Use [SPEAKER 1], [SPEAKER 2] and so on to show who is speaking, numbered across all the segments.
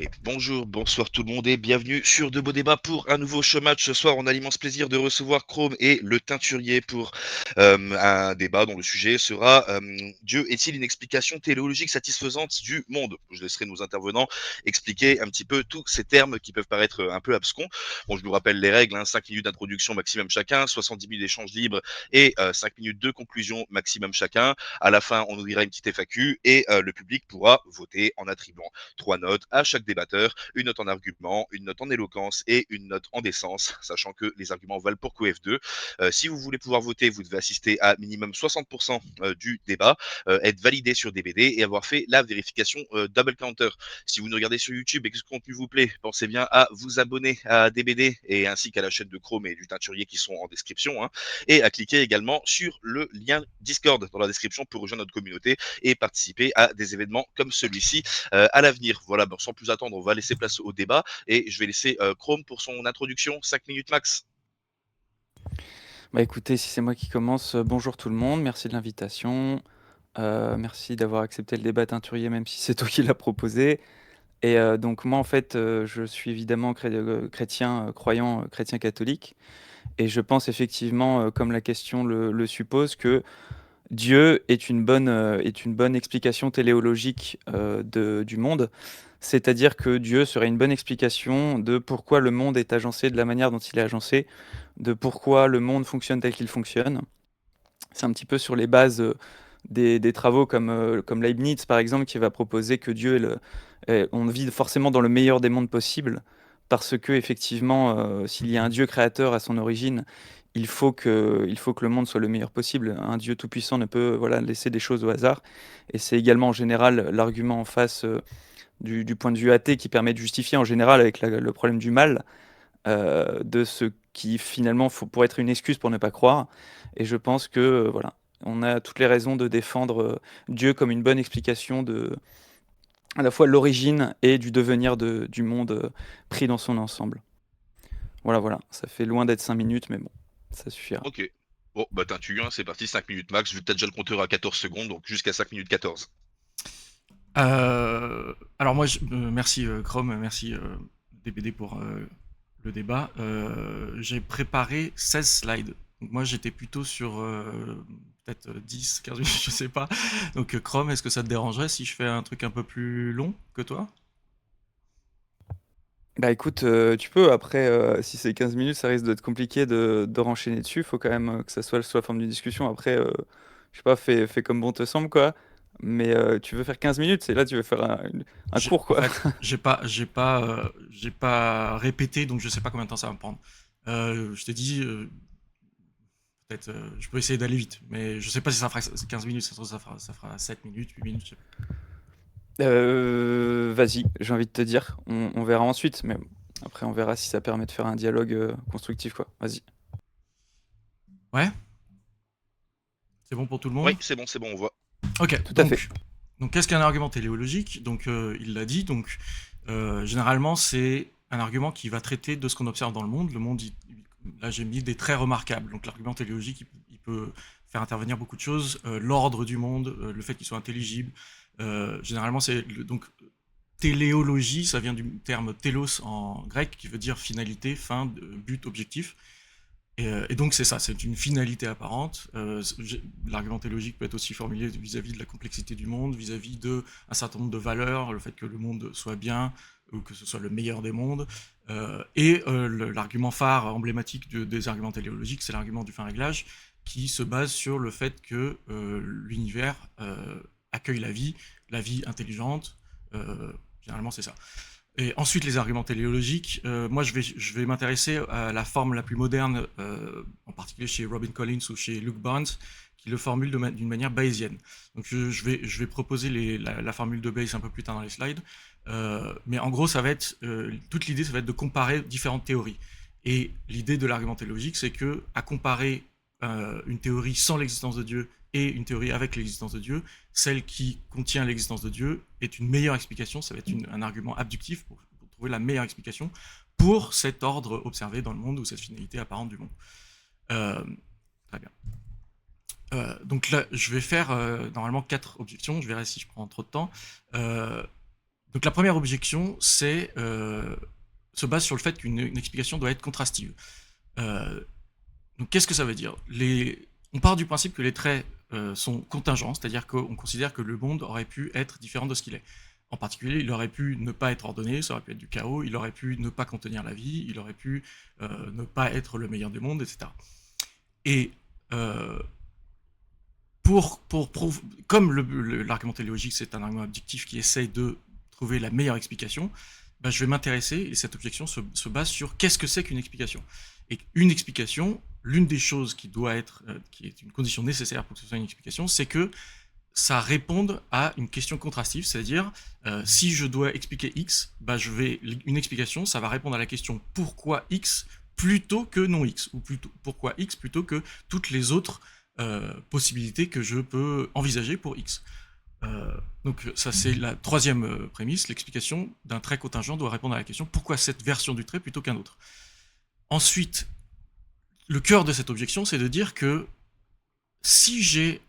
[SPEAKER 1] Et bonjour, bonsoir tout le monde et bienvenue sur De Beaux Débats pour un nouveau showmatch. Ce soir, on a l'immense plaisir de recevoir Chrome et le Teinturier pour un débat dont le sujet sera Dieu est-il une explication téléologique satisfaisante du monde? Je laisserai nos intervenants expliquer un petit peu tous ces termes qui peuvent paraître un peu abscons. Bon, je vous rappelle les règles, 5 minutes d'introduction maximum chacun, 70 minutes d'échange libre et 5 minutes de conclusion maximum chacun. À la fin, on ouvrira une petite FAQ et le public pourra voter en attribuant 3 notes à chaque débatteur, une note en argument, une note en éloquence et une note en décence, sachant que les arguments valent pour QF2. Si vous voulez pouvoir voter, vous devez assister à minimum 60% du débat, être validé sur DBD et avoir fait la vérification double counter. Si vous nous regardez sur YouTube et que ce contenu vous plaît, pensez bien à vous abonner à DBD et ainsi qu'à la chaîne de Chrome et du Teinturier qui sont en description, et à cliquer également sur le lien Discord dans la description pour rejoindre notre communauté et participer à des événements comme celui-ci à l'avenir. Voilà, bon, sans plus attendre, on va laisser place au débat et je vais laisser Chrome pour son introduction, 5 minutes max.
[SPEAKER 2] Bah écoutez, si c'est moi qui commence, bonjour tout le monde, merci de l'invitation. Merci d'avoir accepté le débat teinturier, même si c'est toi qui l'as proposé. Et donc moi, en fait, je suis évidemment chrétien, croyant, chrétien catholique. Et je pense effectivement, comme la question le suppose, que Dieu est une bonne explication téléologique du monde. C'est-à-dire que Dieu serait une bonne explication de pourquoi le monde est agencé de la manière dont il est agencé, de pourquoi le monde fonctionne tel qu'il fonctionne. C'est un petit peu sur les bases des travaux comme Leibniz, par exemple, qui va proposer que Dieu on vit forcément dans le meilleur des mondes possibles, parce que effectivement, s'il y a un Dieu créateur à son origine, il faut que le monde soit le meilleur possible. Un Dieu tout-puissant ne peut voilà, laisser des choses au hasard. Et c'est également en général l'argument en face du point de vue athée qui permet de justifier en général avec le problème du mal, de ce qui finalement pourrait être une excuse pour ne pas croire. Et je pense que voilà, on a toutes les raisons de défendre Dieu comme une bonne explication de à la fois l'origine et du devenir du monde pris dans son ensemble. Voilà, voilà, ça fait loin d'être 5 minutes, mais bon, ça suffira.
[SPEAKER 1] Ok. Bon, bah t'intues, c'est parti, 5 minutes max, vu que t'as déjà le compteur à 14 secondes, donc jusqu'à 5 minutes 14.
[SPEAKER 3] Alors moi, merci Chrome, merci DBD pour le débat. J'ai préparé 16 slides. Donc moi, j'étais plutôt sur peut-être 10, 15 minutes, je sais pas. Donc Chrome, est-ce que ça te dérangerait si je fais un truc un peu plus long que toi?
[SPEAKER 2] Bah écoute, tu peux, après, si c'est 15 minutes, ça risque d'être compliqué de renchaîner dessus. Il faut quand même que ça soit sous la forme d'une discussion. Après, je sais pas, fais comme bon te semble, quoi. Mais tu veux faire 15 minutes, c'est là, tu veux faire un cours,
[SPEAKER 3] En
[SPEAKER 2] quoi.
[SPEAKER 3] fait, j'ai pas répété, donc je sais pas combien de temps ça va me prendre. Je t'ai dit, peut-être, je peux essayer d'aller vite, mais je sais pas si ça fera 15 minutes, ça fera 7 minutes, 8 minutes, je sais pas.
[SPEAKER 2] Vas-y, j'ai envie de te dire. On verra ensuite, mais bon, après, on verra si ça permet de faire un dialogue constructif, quoi. Vas-y.
[SPEAKER 3] Ouais, c'est bon pour tout le
[SPEAKER 1] Oui,
[SPEAKER 3] monde?
[SPEAKER 1] c'est bon, on voit.
[SPEAKER 3] Ok,
[SPEAKER 2] Tout à fait.
[SPEAKER 3] donc qu'est-ce qu'un argument téléologique? Donc, il l'a dit, donc, généralement, c'est un argument qui va traiter de ce qu'on observe dans le monde. Le monde, là, j'ai mis des traits remarquables. Donc, l'argument téléologique, il peut faire intervenir beaucoup de choses. L'ordre du monde, le fait qu'il soit intelligible. Généralement, donc, téléologie, ça vient du terme télos en grec, qui veut dire finalité, fin, but, objectif. Et donc c'est ça, c'est une finalité apparente. L'argumenté logique peut être aussi formulé vis-à-vis de la complexité du monde, vis-à-vis de un certain nombre de valeurs, le fait que le monde soit bien ou que ce soit le meilleur des mondes. L'argument phare emblématique des arguments téléologiques, c'est l'argument du fin réglage, qui se base sur le fait que l'univers accueille la vie intelligente. Généralement c'est ça. Et ensuite, les arguments téléologiques. Moi, je vais m'intéresser à la forme la plus moderne, en particulier chez Robin Collins ou chez Luke Barnes, qui le formule d'une manière bayésienne. Donc, je vais proposer la formule de Bayes un peu plus tard dans les slides. Mais en gros, toute l'idée, ça va être de comparer différentes théories. Et l'idée de l'argument téléologique, c'est que à comparer une théorie sans l'existence de Dieu et une théorie avec l'existence de Dieu, celle qui contient l'existence de Dieu est une meilleure explication, ça va être un argument abductif pour trouver la meilleure explication pour cet ordre observé dans le monde ou cette finalité apparente du monde. Euh, Très bien. Donc là, je vais faire normalement 4 objections, je verrai si je prends trop de temps. Euh, Donc la première objection, c'est se base sur le fait qu'une explication doit être contrastive. Donc qu'est-ce que ça veut dire? On part du principe que les traits sont contingents, c'est-à-dire qu'on considère que le monde aurait pu être différent de ce qu'il est. En particulier, il aurait pu ne pas être ordonné, ça aurait pu être du chaos, il aurait pu ne pas contenir la vie, il aurait pu ne pas être le meilleur des mondes, etc. Et comme l'argument téléologique, c'est un argument objectif qui essaye de trouver la meilleure explication, je vais m'intéresser, et cette objection se base sur qu'est-ce que c'est qu'une explication. Et une explication, l'une des choses qui doit être, qui est une condition nécessaire pour que ce soit une explication, c'est que ça réponde à une question contrastive, c'est-à-dire si je dois expliquer X, une explication, ça va répondre à la question pourquoi X plutôt que non X, ou plutôt pourquoi X plutôt que toutes les autres possibilités que je peux envisager pour X. Donc ça c'est la troisième prémisse, l'explication d'un trait contingent doit répondre à la question pourquoi cette version du trait plutôt qu'un autre. Ensuite, le cœur de cette objection, c'est de dire que si j'ai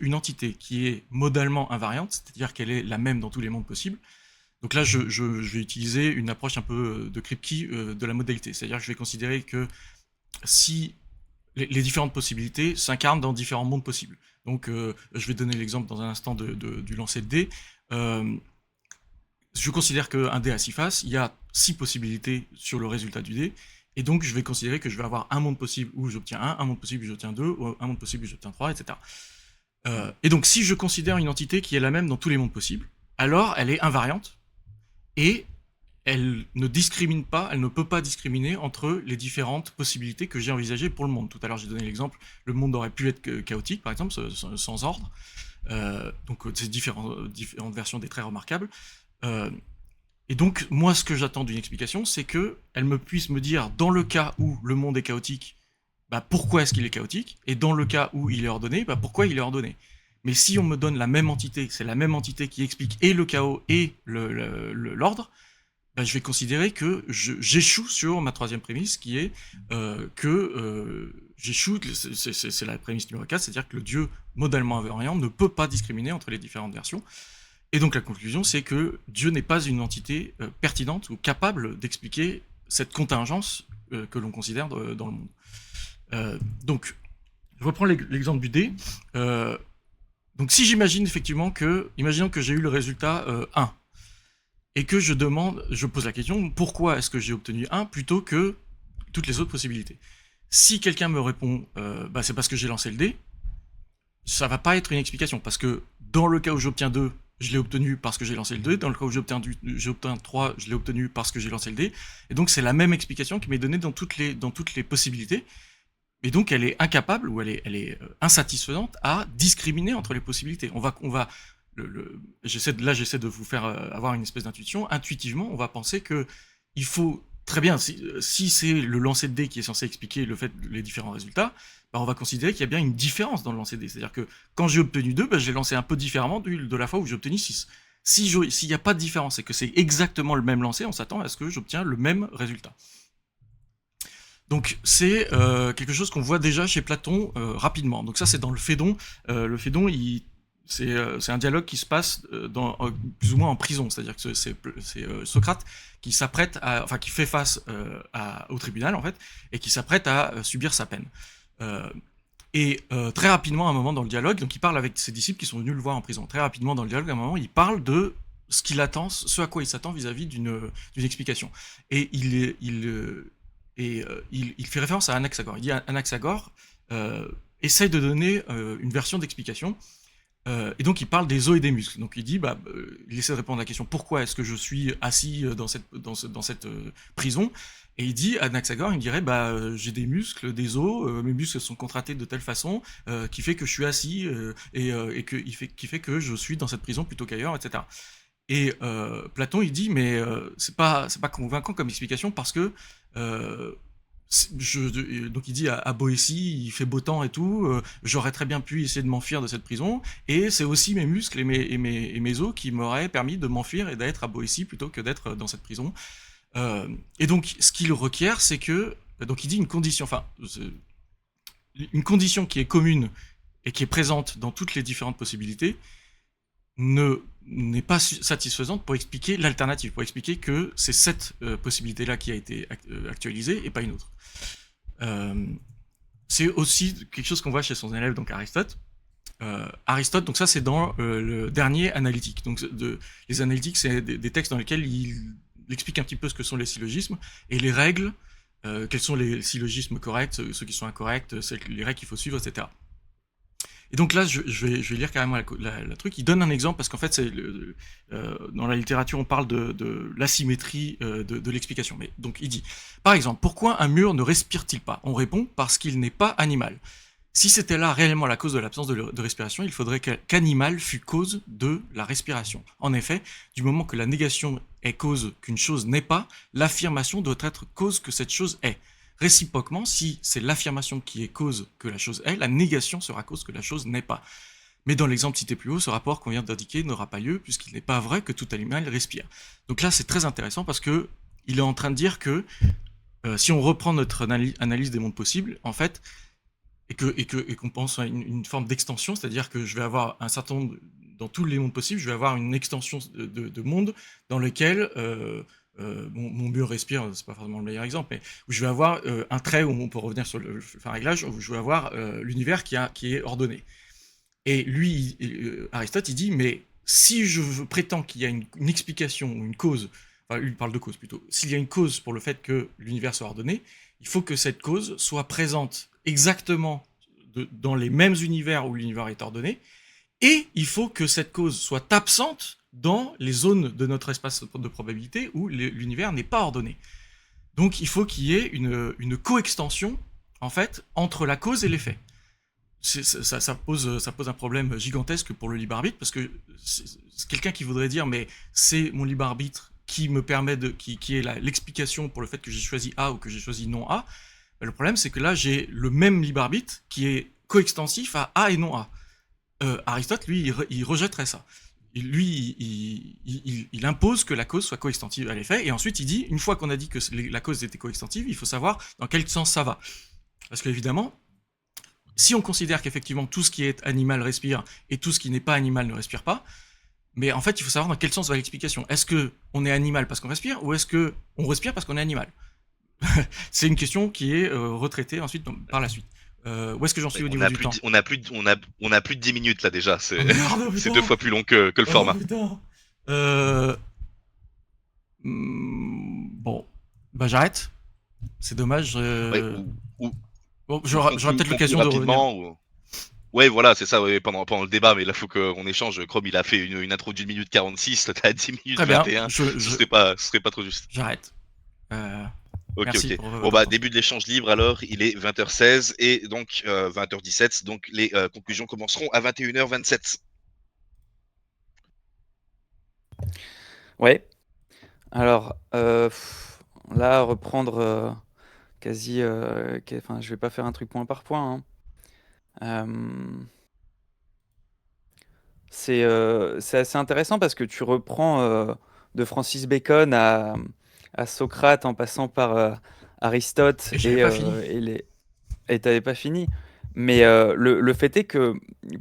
[SPEAKER 3] une entité qui est modalement invariante, c'est-à-dire qu'elle est la même dans tous les mondes possibles, donc là je vais utiliser une approche un peu de Kripke de la modalité, c'est-à-dire que je vais considérer que si les différentes possibilités s'incarnent dans différents mondes possibles. Donc je vais donner l'exemple dans un instant du lancer de dés. Je considère qu'un dé a 6 faces, il y a 6 possibilités sur le résultat du dé, et donc je vais considérer que je vais avoir un monde possible où j'obtiens 1, un monde possible où j'obtiens 2, un monde possible où j'obtiens 3, etc. Et donc si je considère une entité qui est la même dans tous les mondes possibles, alors elle est invariante, et elle ne discrimine pas, elle ne peut pas discriminer entre les différentes possibilités que j'ai envisagées pour le monde. Tout à l'heure, j'ai donné l'exemple, le monde aurait pu être chaotique, par exemple, sans ordre. Donc, c'est différentes versions des traits remarquables. Et donc, moi, ce que j'attends d'une explication, c'est qu'elle me puisse me dire, dans le cas où le monde est chaotique, pourquoi est-ce qu'il est chaotique, et dans le cas où il est ordonné, pourquoi il est ordonné. Mais si on me donne la même entité, c'est la même entité qui explique et le chaos et l'ordre, je vais considérer que j'échoue sur ma troisième prémisse, qui est que j'échoue, c'est la prémisse numéro 4, c'est-à-dire que le Dieu modalement invariant ne peut pas discriminer entre les différentes versions. Et donc la conclusion, c'est que Dieu n'est pas une entité pertinente ou capable d'expliquer cette contingence que l'on considère dans le monde. Donc, je reprends l'exemple du dé. Donc si j'imagine effectivement imaginons que j'ai eu le résultat 1, et que je pose la question, pourquoi est-ce que j'ai obtenu 1 plutôt que toutes les autres possibilités? Si quelqu'un me répond, c'est parce que j'ai lancé le dé, ça va pas être une explication, parce que dans le cas où j'obtiens 2, je l'ai obtenu parce que j'ai lancé le dé, dans le cas où j'obtiens 3, je l'ai obtenu parce que j'ai lancé le dé, et donc c'est la même explication qui m'est donnée dans toutes les possibilités, et donc elle est incapable, ou elle est insatisfaisante à discriminer entre les possibilités. J'essaie de vous faire avoir une espèce d'intuition. Intuitivement, on va penser que il faut très bien, si c'est le lancer de dés qui est censé expliquer les différents résultats, on va considérer qu'il y a bien une différence dans le lancer de dés. C'est-à-dire que quand j'ai obtenu 2, j'ai lancé un peu différemment de la fois où j'ai obtenu 6. S'il n'y a pas de différence et que c'est exactement le même lancer, on s'attend à ce que j'obtiens le même résultat. Donc c'est quelque chose qu'on voit déjà chez Platon rapidement. Donc ça c'est dans le Phédon. Le Phédon, c'est un dialogue qui se passe plus ou moins en prison, c'est-à-dire que c'est Socrate qui qui fait face au tribunal en fait, et qui s'apprête à subir sa peine. Et très rapidement, à un moment dans le dialogue, donc il parle avec ses disciples qui sont venus le voir en prison. Très rapidement dans le dialogue, à un moment, il parle de ce qu'il attend, ce à quoi il s'attend vis-à-vis d'une explication. Et il fait référence à Anaxagore. Il dit Anaxagore essaye de donner une version d'explication. Et donc il parle des os et des muscles. Donc il dit, il essaie de répondre à la question pourquoi est-ce que je suis assis dans cette prison. Et il dit, Anaxagore, il dirait, j'ai des muscles, des os, mes muscles sont contractés de telle façon qui fait que je suis assis et qui fait que je suis dans cette prison plutôt qu'ailleurs, etc. Et Platon, il dit, mais c'est pas convaincant comme explication parce que donc il dit à Boétie, il fait beau temps et tout, j'aurais très bien pu essayer de m'enfuir de cette prison, et c'est aussi mes muscles et mes os qui m'auraient permis de m'enfuir et d'être à Boétie plutôt que d'être dans cette prison. Et donc ce qu'il requiert, c'est que, donc il dit une condition qui est commune et qui est présente dans toutes les différentes possibilités, ne n'est pas satisfaisante pour expliquer l'alternative, pour expliquer que c'est cette possibilité-là qui a été actualisée et pas une autre. C'est aussi quelque chose qu'on voit chez son élève, donc Aristote. Aristote, donc ça c'est dans le dernier analytique. Donc les analytiques, c'est des textes dans lesquels il explique un petit peu ce que sont les syllogismes et les règles, quels sont les syllogismes corrects, ceux qui sont incorrects, les règles qu'il faut suivre, etc. Et donc là, je vais lire carrément la truc. Il donne un exemple parce qu'en fait, dans la littérature, on parle de l'asymétrie de l'explication. Mais donc, il dit, par exemple, pourquoi un mur ne respire-t-il pas? On répond parce qu'il n'est pas animal. Si c'était là réellement la cause de l'absence de respiration, il faudrait qu'animal fût cause de la respiration. En effet, du moment que la négation est cause qu'une chose n'est pas, l'affirmation doit être cause que cette chose est. Réciproquement, si c'est l'affirmation qui est cause que la chose est, la négation sera cause que la chose n'est pas. Mais dans l'exemple cité plus haut, ce rapport qu'on vient d'indiquer n'aura pas lieu puisqu'il n'est pas vrai que tout animal respire. Donc là, c'est très intéressant parce que il est en train de dire que si on reprend notre analyse des mondes possibles, en fait, et qu'on pense à une forme d'extension, c'est-à-dire que je vais avoir un certain nombre, dans tous les mondes possibles, je vais avoir une extension de monde dans lequel mon mur respire, c'est pas forcément le meilleur exemple, mais où je vais avoir un trait où on peut revenir sur le réglage, où je vais avoir l'univers qui est ordonné. Et lui, Aristote, il dit, mais si je prétends qu'il y a une explication ou une cause, enfin, lui, il parle de cause plutôt, s'il y a une cause pour le fait que l'univers soit ordonné, il faut que cette cause soit présente exactement dans les mêmes univers où l'univers est ordonné, et il faut que cette cause soit absente dans les zones de notre espace de probabilité où l'univers n'est pas ordonné. Donc il faut qu'il y ait une coextension, en fait, entre la cause et l'effet. Ça pose un problème gigantesque pour le libre arbitre, parce que c'est quelqu'un qui voudrait dire, mais c'est mon libre arbitre qui me permet qui est l'explication pour le fait que j'ai choisi A ou que j'ai choisi non A. Le problème, c'est que là, j'ai le même libre arbitre qui est coextensif à A et non A. Aristote, lui, il rejetterait ça. Il impose que la cause soit coextensive à l'effet, et ensuite il dit, une fois qu'on a dit que la cause était coextensive, il faut savoir dans quel sens ça va. Parce qu'évidemment, si on considère qu'effectivement tout ce qui est animal respire et tout ce qui n'est pas animal ne respire pas, mais en fait il faut savoir dans quel sens va l'explication. Est-ce qu'on est animal parce qu'on respire, ou est-ce qu'on respire parce qu'on est animal? C'est une question qui est retraitée ensuite par la suite. Où est-ce que j'en suis au niveau du temps?
[SPEAKER 1] On a plus de 10 minutes là déjà, c'est
[SPEAKER 3] merde,
[SPEAKER 1] c'est 2 fois plus long que le format.
[SPEAKER 3] Putain. Bon, bah j'arrête. C'est dommage.
[SPEAKER 1] Ouais,
[SPEAKER 3] Bon, j'aurai peut-être l'occasion de revenir.
[SPEAKER 1] Ouais, voilà, c'est ça, ouais, pendant le débat, mais là, faut qu'on échange. Chrome, il a fait une intro d'1 minute 46, toi, t'as 10 minutes
[SPEAKER 3] Très bien.
[SPEAKER 1] 21. Ce serait pas trop juste.
[SPEAKER 3] J'arrête.
[SPEAKER 1] Ok,
[SPEAKER 3] Merci
[SPEAKER 1] ok. Bon, bah, début de l'échange libre, alors, il est 20h16, et donc 20h17, donc les conclusions commenceront à 21h27.
[SPEAKER 2] Ouais. Alors, là, reprendre quasi... Enfin, je vais pas faire un truc point par point, hein. C'est assez intéressant parce que tu reprends de Francis Bacon à Socrate en passant par Aristote
[SPEAKER 3] Et j'avais pas fini.
[SPEAKER 2] Et t'avais pas fini. Mais le fait est que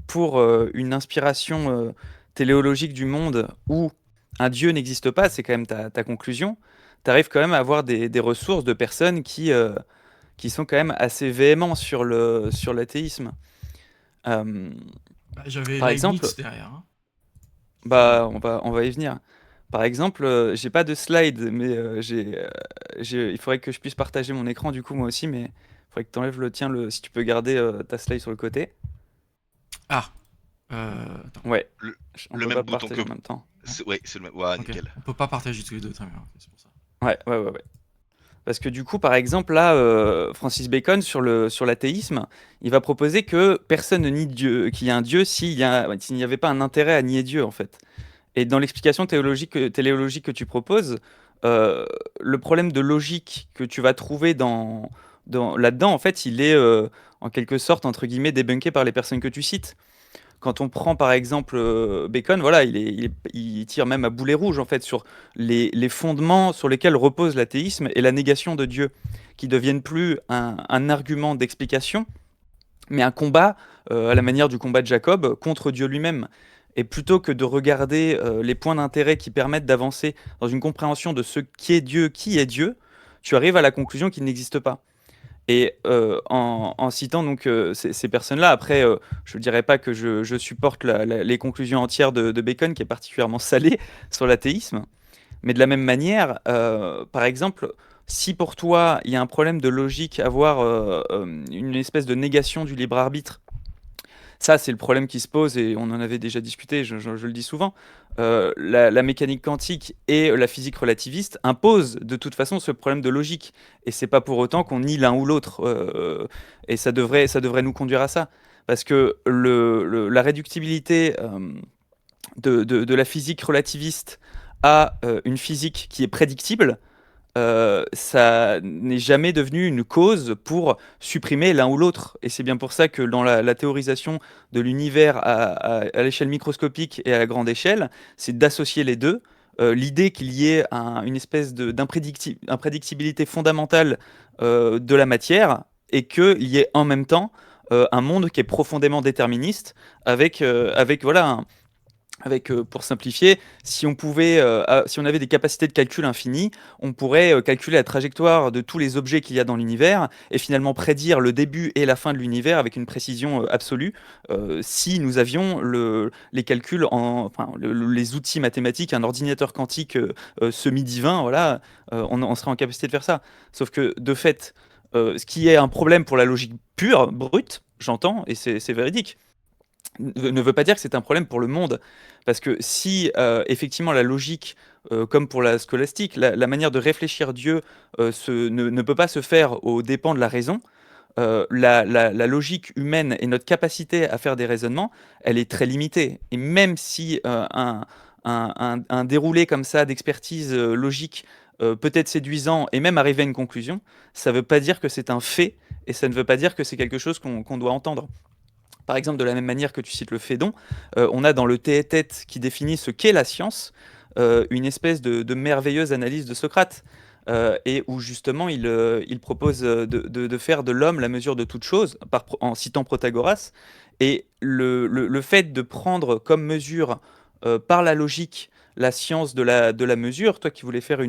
[SPEAKER 2] pour une inspiration téléologique du monde où un dieu n'existe pas, c'est quand même ta conclusion, tu arrives quand même à avoir des ressources de personnes qui sont quand même assez véhéments sur l'athéisme.
[SPEAKER 3] J'avais
[SPEAKER 2] Par
[SPEAKER 3] Leibniz
[SPEAKER 2] exemple,
[SPEAKER 3] derrière. Hein.
[SPEAKER 2] bah, on va y venir. Par exemple, j'ai pas de slide, mais il faudrait que je puisse partager mon écran du coup moi aussi, mais il faudrait que tu enlèves le tien, si tu peux garder ta slide sur le côté.
[SPEAKER 3] Ah, attends.
[SPEAKER 2] Ouais, on
[SPEAKER 1] le
[SPEAKER 2] peut
[SPEAKER 1] même
[SPEAKER 2] pas
[SPEAKER 1] bouton
[SPEAKER 2] partager
[SPEAKER 1] que...
[SPEAKER 2] en même temps.
[SPEAKER 1] Ouais, c'est le même. Ouais,
[SPEAKER 3] Okay.
[SPEAKER 1] nickel.
[SPEAKER 3] On peut pas partager tous les deux, très bien, c'est pour ça.
[SPEAKER 2] Ouais. Parce que du coup, par exemple, là, Francis Bacon, sur l'athéisme, il va proposer que personne ne nie Dieu, qu'il y a un Dieu s'il n'y avait pas un intérêt à nier Dieu, en fait. Et dans l'explication téléologique que tu proposes, le problème de logique que tu vas trouver là-dedans, en fait, il est en quelque sorte, entre guillemets, débunké par les personnes que tu cites. Quand on prend par exemple Bacon, voilà, il tire même à boulet rouge en fait sur les fondements sur lesquels repose l'athéisme et la négation de Dieu, qui deviennent plus un argument d'explication, mais un combat à la manière du combat de Jacob contre Dieu lui-même. Et plutôt que de regarder les points d'intérêt qui permettent d'avancer dans une compréhension de ce qui est Dieu, tu arrives à la conclusion qu'il n'existe pas. Et en citant donc ces personnes-là, après, je ne dirais pas que je supporte les conclusions entières de Bacon, qui est particulièrement salée sur l'athéisme, mais de la même manière, par exemple, si pour toi, il y a un problème de logique, avoir une espèce de négation du libre arbitre, ça, c'est le problème qui se pose et on en avait déjà discuté, je le dis souvent. La mécanique quantique et la physique relativiste imposent de toute façon ce problème de logique. Et c'est pas pour autant qu'on nie l'un ou l'autre. Et ça devrait nous conduire à ça. Parce que la réductibilité de la physique relativiste à une physique qui est prédictible, ça n'est jamais devenu une cause pour supprimer l'un ou l'autre. Et c'est bien pour ça que dans la théorisation de l'univers à l'échelle microscopique et à la grande échelle, c'est d'associer les deux. L'idée qu'il y ait une espèce d'imprédictibilité fondamentale de la matière et qu'il y ait en même temps un monde qui est profondément déterministe avec voilà, pour simplifier, si on avait des capacités de calcul infinies, on pourrait calculer la trajectoire de tous les objets qu'il y a dans l'univers et finalement prédire le début et la fin de l'univers avec une précision absolue si nous avions les calculs, les outils mathématiques, un ordinateur quantique semi-divin, voilà, on serait en capacité de faire ça. Sauf que de fait, ce qui est un problème pour la logique pure, brute, j'entends, et c'est véridique, ne veut pas dire que c'est un problème pour le monde. Parce que si effectivement la logique, comme pour la scolastique, la manière de réfléchir Dieu ne peut pas se faire aux dépens de la raison, la logique humaine et notre capacité à faire des raisonnements, elle est très limitée. Et même si un déroulé comme ça d'expertise logique peut être séduisant et même arriver à une conclusion, ça ne veut pas dire que c'est un fait et ça ne veut pas dire que c'est quelque chose qu'on doit entendre. Par exemple, de la même manière que tu cites le Phédon, on a dans le Théétète qui définit ce qu'est la science, une espèce de merveilleuse analyse de Socrate, et où justement il propose de faire de l'homme la mesure de toute chose, en citant Protagoras. Et le fait de prendre comme mesure par la logique la science de la mesure, toi qui voulais faire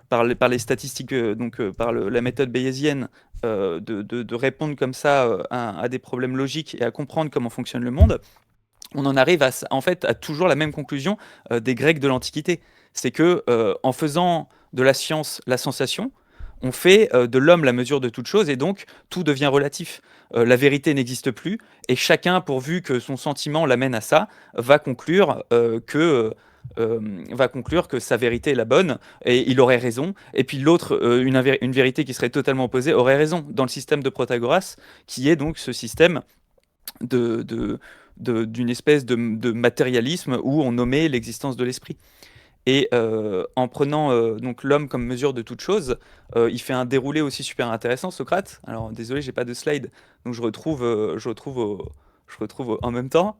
[SPEAKER 2] par les statistiques, par la méthode bayésienne, de répondre comme ça à des problèmes logiques et à comprendre comment fonctionne le monde, on en arrive en fait à toujours la même conclusion des Grecs de l'Antiquité. C'est que en faisant de la science la sensation, on fait de l'homme la mesure de toute chose et donc tout devient relatif. La vérité n'existe plus et chacun, pourvu que son sentiment l'amène à ça, va conclure que sa vérité est la bonne et il aurait raison. Et puis l'autre, une vérité qui serait totalement opposée, aurait raison dans le système de Protagoras, qui est donc ce système d'une espèce de matérialisme où on nommait l'existence de l'esprit. Et en prenant donc l'homme comme mesure de toute chose, il fait un déroulé aussi super intéressant, Socrate. Alors désolé, j'ai pas de slide, donc je retrouve en même temps.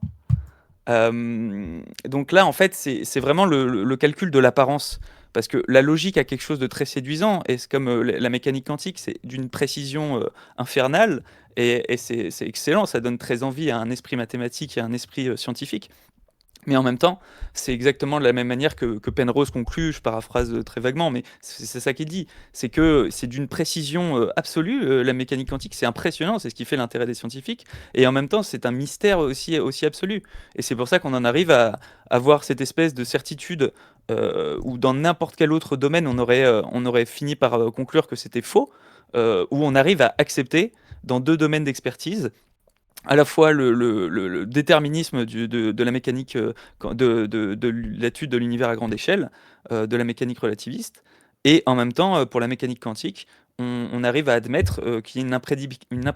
[SPEAKER 2] Donc là, en fait, c'est vraiment le calcul de l'apparence. Parce que la logique a quelque chose de très séduisant, et c'est comme la mécanique quantique, c'est d'une précision infernale, et c'est excellent, ça donne très envie à un esprit mathématique et à un esprit scientifique. Mais en même temps, c'est exactement de la même manière que Penrose conclut, je paraphrase très vaguement, mais c'est ça qu'il dit. C'est que c'est d'une précision absolue, la mécanique quantique, c'est impressionnant, c'est ce qui fait l'intérêt des scientifiques, et en même temps, c'est un mystère aussi absolu. Et c'est pour ça qu'on en arrive à avoir cette espèce de certitude où dans n'importe quel autre domaine, on aurait fini par conclure que c'était faux, où on arrive à accepter, dans deux domaines d'expertise, à la fois le déterminisme de la mécanique, de l'étude de l'univers à grande échelle, de la mécanique relativiste, et en même temps, pour la mécanique quantique, on arrive à admettre qu'il y a une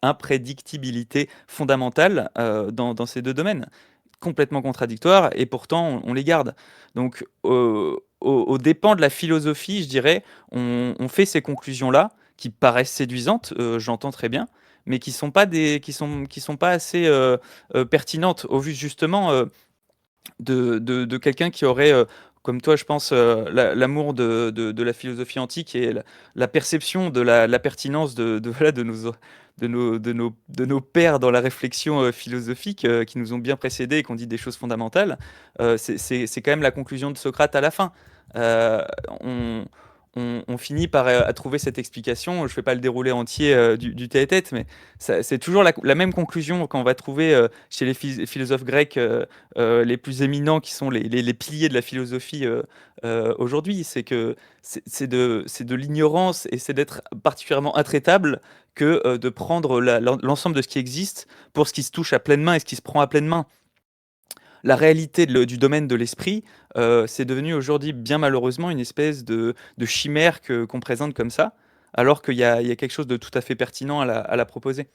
[SPEAKER 2] imprédictibilité fondamentale dans ces deux domaines, complètement contradictoires, et pourtant on les garde. Donc, aux dépens de la philosophie, je dirais, on fait ces conclusions-là, qui paraissent séduisantes, j'entends très bien, mais qui sont pas assez pertinentes au vu justement de quelqu'un qui aurait comme toi, je pense, l'amour de la philosophie antique et la perception de la pertinence voilà, de nos pères dans la réflexion philosophique qui nous ont bien précédés et qui ont dit des choses fondamentales. C'est quand même la conclusion de Socrate à la fin. Euh, on, on finit par à trouver cette explication. Je ne vais pas le dérouler entier du tête-à-tête, mais c'est toujours la même conclusion qu'on va trouver chez les philosophes grecs les plus éminents, qui sont les piliers de la philosophie aujourd'hui. C'est que c'est de l'ignorance et c'est d'être particulièrement intraitable que de prendre l'ensemble de ce qui existe pour ce qui se touche à pleine main et ce qui se prend à pleine main. La réalité du domaine de l'esprit, c'est devenu aujourd'hui, bien malheureusement, une espèce de chimère qu'on présente comme ça, alors qu'il y a quelque chose de tout à fait pertinent à la proposer.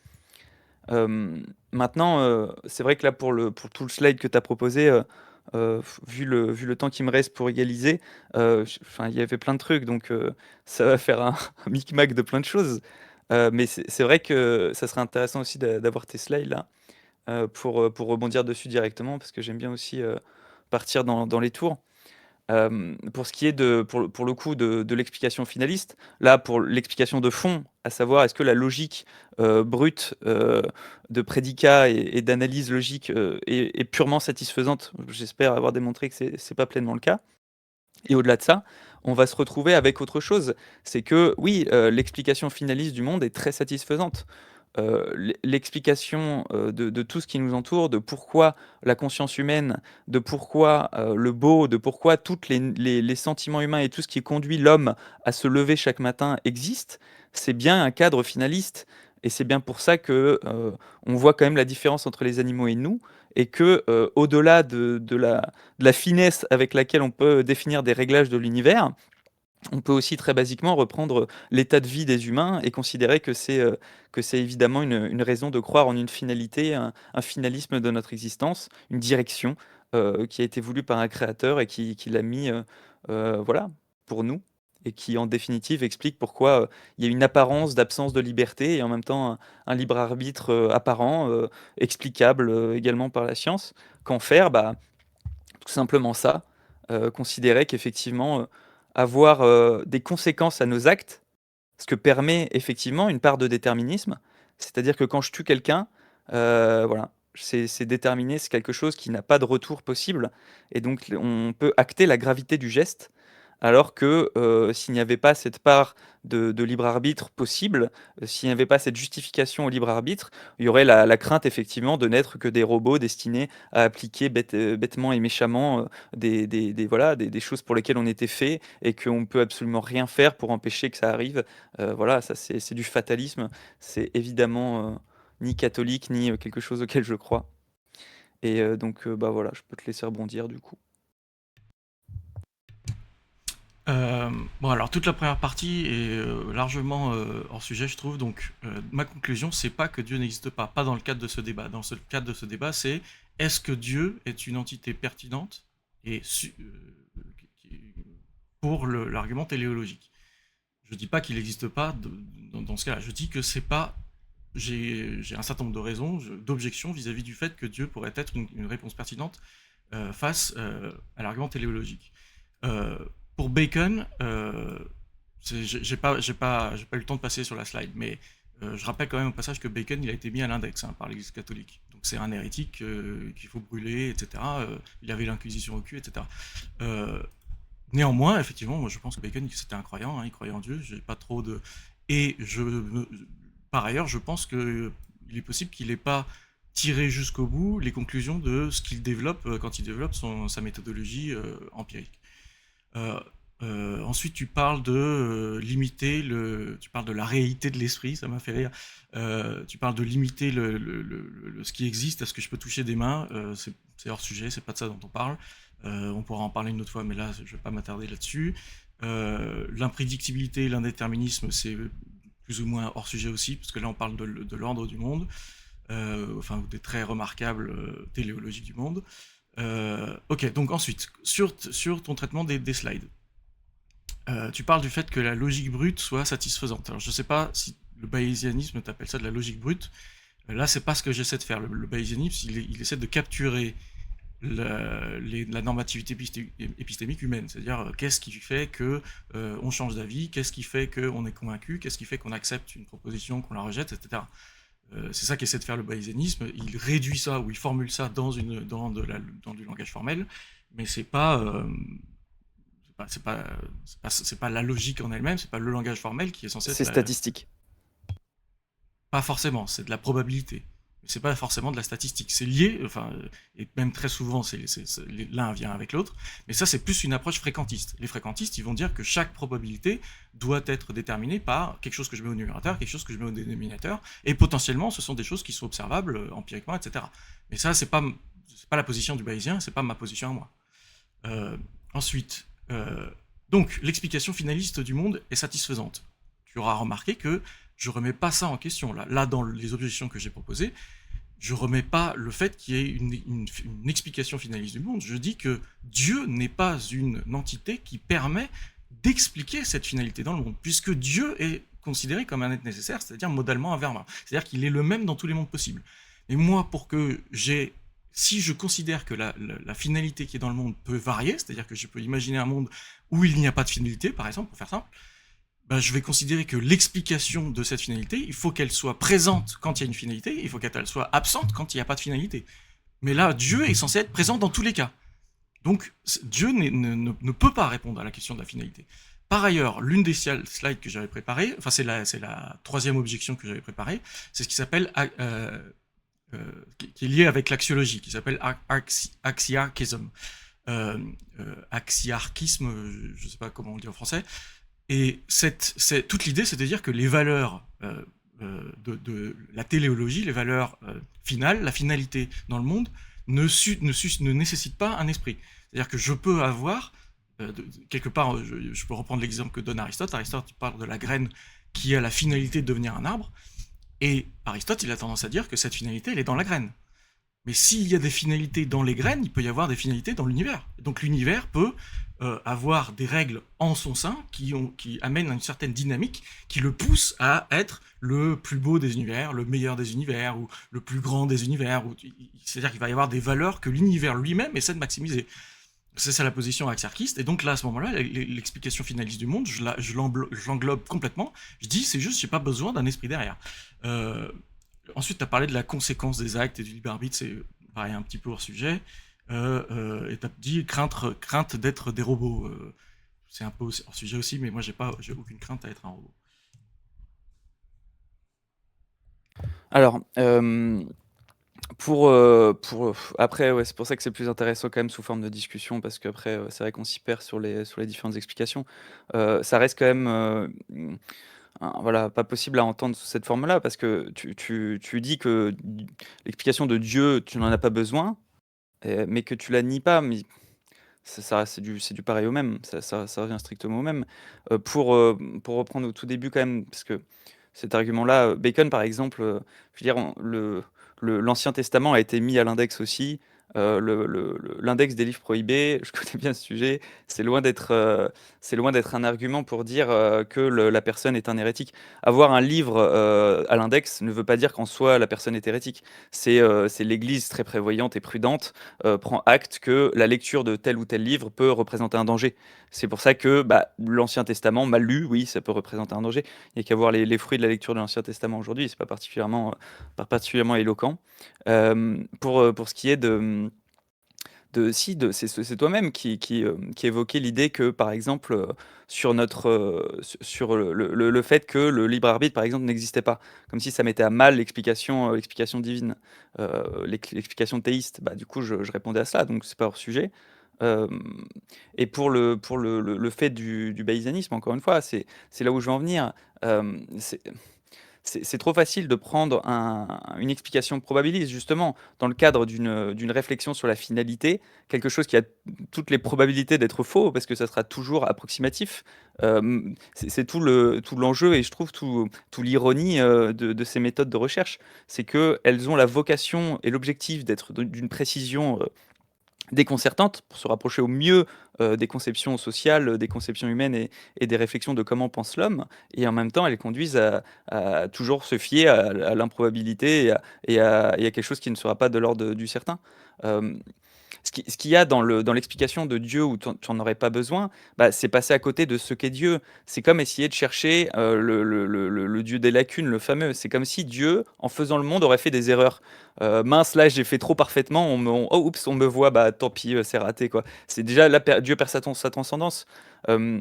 [SPEAKER 2] Maintenant, c'est vrai que là, pour tout le slide que tu as proposé, vu le temps qui me reste pour égaliser, il y avait plein de trucs, donc ça va faire un micmac de plein de choses. Mais c'est vrai que ça serait intéressant aussi d'avoir tes slides là pour rebondir dessus directement, parce que j'aime bien aussi partir dans les tours. Pour ce qui est pour le coup de l'explication finaliste, là pour l'explication de fond, à savoir est-ce que la logique brute de prédicat et d'analyse logique est purement satisfaisante, j'espère avoir démontré que c'est pas pleinement le cas. Et au-delà de ça, on va se retrouver avec autre chose. C'est que oui, l'explication finaliste du monde est très satisfaisante. L'explication de tout ce qui nous entoure, de pourquoi la conscience humaine, de pourquoi le beau, de pourquoi tous les sentiments humains et tout ce qui conduit l'homme à se lever chaque matin existe, c'est bien un cadre finaliste. Et c'est bien pour ça que on voit quand même la différence entre les animaux et nous, et que au-delà de la finesse avec laquelle on peut définir des réglages de l'univers, on peut aussi très basiquement reprendre l'état de vie des humains et considérer que c'est évidemment une raison de croire en une finalité, un finalisme de notre existence, une direction qui a été voulue par un créateur et qui l'a mis voilà, pour nous, et qui en définitive explique pourquoi il y a une apparence d'absence de liberté et en même temps un libre arbitre apparent, explicable également par la science. Qu'en faire? Bah, tout simplement ça, considérer qu'effectivement, avoir des conséquences à nos actes, ce que permet effectivement une part de déterminisme. C'est-à-dire que quand je tue quelqu'un, voilà, c'est déterminé, c'est quelque chose qui n'a pas de retour possible. Et donc on peut acter la gravité du geste, alors que s'il n'y avait pas cette part de libre arbitre possible, s'il n'y avait pas cette justification au libre arbitre, il y aurait la crainte effectivement de n'être que des robots destinés à appliquer bêtement et méchamment voilà, des choses pour lesquelles on était fait et qu'on ne peut absolument rien faire pour empêcher que ça arrive. Voilà, ça c'est du fatalisme, c'est évidemment ni catholique ni quelque chose auquel je crois. Et donc bah voilà, je peux te laisser rebondir du coup.
[SPEAKER 3] Bon, alors toute la première partie est largement hors sujet, je trouve. Donc, ma conclusion, c'est pas que Dieu n'existe pas, pas dans le cadre de ce débat. Dans le cadre de ce débat, c'est est-ce que Dieu est une entité pertinente et pour l'argument téléologique. Je dis pas qu'il n'existe pas dans ce cas-là. Je dis que c'est pas. J'ai un certain nombre de raisons, d'objections vis-à-vis du fait que Dieu pourrait être une réponse pertinente face à l'argument téléologique. Pour Bacon, j'ai pas eu le temps de passer sur la slide, mais je rappelle quand même au passage que Bacon il a été mis à l'index par l'Église catholique. Donc c'est un hérétique qu'il faut brûler, etc. Il avait l'Inquisition au cul, etc. Néanmoins, effectivement, moi je pense que Bacon c'était un croyant, il croyait en Dieu. J'ai pas trop de et par ailleurs, je pense qu'il est possible qu'il n'ait pas tiré jusqu'au bout les conclusions de ce qu'il développe quand il développe sa méthodologie empirique. Ensuite, tu parles de limiter tu parles de la réalité de l'esprit, ça m'a fait rire. Tu parles de limiter ce qui existe à ce que je peux toucher des mains. C'est hors sujet, c'est pas de ça dont on parle. On pourra en parler une autre fois, mais là, je vais pas m'attarder là-dessus. L'imprédictibilité, l'indéterminisme, c'est plus ou moins hors sujet aussi, parce que là, on parle de l'ordre du monde, enfin, des traits remarquables téléologiques du monde. Ok, donc ensuite, sur ton traitement des slides, tu parles du fait que la logique brute soit satisfaisante. Alors je sais pas si le bayésianisme t'appelle ça de la logique brute. Là, c'est pas ce que j'essaie de faire. Le bayésianisme, il essaie de capturer la normativité épistémique humaine, c'est-à-dire qu'est-ce qui fait que on change d'avis, qu'est-ce qui fait qu'on est convaincu, qu'est-ce qui fait qu'on accepte une proposition, qu'on la rejette, etc. C'est ça qu'essaie de faire le bayésianisme. Il réduit ça ou il formule ça dans du langage formel, mais c'est pas la logique en elle-même, c'est pas le langage formel qui est censé être
[SPEAKER 2] C'est statistique.
[SPEAKER 3] Pas forcément, c'est de la probabilité. Mais c'est pas forcément de la statistique. C'est lié, et même très souvent, l'un vient avec l'autre. Mais ça, c'est plus une approche fréquentiste. Les fréquentistes, ils vont dire que chaque probabilité doit être déterminée par quelque chose que je mets au numérateur, quelque chose que je mets au dénominateur, et potentiellement, ce sont des choses qui sont observables empiriquement, etc. Mais ça, c'est pas la position du bayésien, c'est pas ma position à moi. Ensuite, donc, l'explication finaliste du monde est satisfaisante. Tu auras remarqué que je remets pas ça en question. Là, dans les objections que j'ai proposées, je remets pas le fait qu'il y ait une explication finaliste du monde. Je dis que Dieu n'est pas une entité qui permet d'expliquer cette finalité dans le monde, puisque Dieu est considéré comme un être nécessaire, c'est-à-dire modalement invariant. C'est-à-dire qu'il est le même dans tous les mondes possibles. Et moi, si je considère que la finalité qui est dans le monde peut varier, c'est-à-dire que je peux imaginer un monde où il n'y a pas de finalité, par exemple, pour faire simple, je vais considérer que l'explication de cette finalité, il faut qu'elle soit présente quand il y a une finalité, il faut qu'elle soit absente quand il n'y a pas de finalité. Mais là, Dieu est censé être présent dans tous les cas. Donc, Dieu ne peut pas répondre à la question de la finalité. Par ailleurs, l'une des slides que j'avais préparées, c'est la troisième objection que j'avais préparée, c'est ce qui s'appelle, qui est lié avec l'axiologie, qui s'appelle axiarchisme. Axiarchisme, je ne sais pas comment on le dit en français. Et toute l'idée, c'est de dire que les valeurs de la téléologie, les valeurs finales, la finalité dans le monde, ne nécessitent pas un esprit. C'est-à-dire que je peux avoir, quelque part, je peux reprendre l'exemple que donne Aristote. Aristote parle de la graine qui a la finalité de devenir un arbre. Et Aristote, il a tendance à dire que cette finalité, elle est dans la graine. Mais s'il y a des finalités dans les graines, il peut y avoir des finalités dans l'univers. Donc l'univers peut avoir des règles en son sein qui amènent à une certaine dynamique, qui le pousse à être le plus beau des univers, le meilleur des univers, ou le plus grand des univers. C'est-à-dire qu'il va y avoir des valeurs que l'univers lui-même essaie de maximiser. C'est ça la position axiarchiste. Et donc là, à ce moment-là, l'explication finaliste du monde, je l'englobe complètement. Je dis, c'est juste, j'ai pas besoin d'un esprit derrière. Ensuite, tu as parlé de la conséquence des actes et du libre arbitre, c'est pareil un petit peu hors sujet. Et tu as dit crainte d'être des robots. C'est un peu hors sujet aussi, mais moi, j'ai aucune crainte à être un robot.
[SPEAKER 2] Alors, après, ouais, c'est pour ça que c'est plus intéressant quand même sous forme de discussion, parce qu'après, c'est vrai qu'on s'y perd sur les différentes explications. Ça reste quand même voilà, pas possible à entendre sous cette forme-là, parce que tu dis que l'explication de Dieu, tu n'en as pas besoin, mais que tu la nies pas. Mais c'est du pareil au même, ça revient strictement au même. Pour reprendre au tout début quand même, parce que cet argument-là, Bacon par exemple, je veux dire, l'Ancien Testament a été mis à l'index aussi. L'index des livres prohibés, je connais bien ce sujet, c'est loin d'être un argument pour dire que la personne est un hérétique. Avoir un livre à l'index ne veut pas dire qu'en soi la personne est hérétique. C'est l'Église très prévoyante et prudente prend acte que la lecture de tel ou tel livre peut représenter un danger. C'est pour ça que l'Ancien Testament, mal lu, oui, ça peut représenter un danger. Il n'y a qu'à voir les fruits de la lecture de l'Ancien Testament aujourd'hui, c'est pas particulièrement éloquent. Pour ce qui est c'est toi-même qui évoquait l'idée que, par exemple, sur le fait que le libre arbitre, par exemple, n'existait pas, comme si ça mettait à mal l'explication divine, l'explication théiste. Du coup, je répondais à ça, donc c'est pas hors sujet. Et pour le fait du bayésianisme, encore une fois, c'est là où je veux en venir. C'est trop facile de prendre une explication probabiliste, justement, dans le cadre d'une réflexion sur la finalité, quelque chose qui a toutes les probabilités d'être faux, parce que ça sera toujours approximatif. C'est tout l'enjeu, et je trouve tout l'ironie de ces méthodes de recherche, c'est qu'elles ont la vocation et l'objectif d'être d'une précision déconcertante pour se rapprocher au mieux des conceptions sociales, des conceptions humaines et des réflexions de comment pense l'homme, et en même temps elles conduisent à toujours se fier à l'improbabilité et à quelque chose qui ne sera pas de l'ordre du certain. Ce qu'il y a dans l'explication de Dieu où tu n'en aurais pas besoin, bah, c'est passer à côté de ce qu'est Dieu. C'est comme essayer de chercher le Dieu des lacunes, le fameux. C'est comme si Dieu, en faisant le monde, aurait fait des erreurs. Mince, là, j'ai fait trop parfaitement. Oh, oups, on me voit, bah tant pis, c'est raté, quoi. C'est déjà là, Dieu perd sa transcendance. Euh,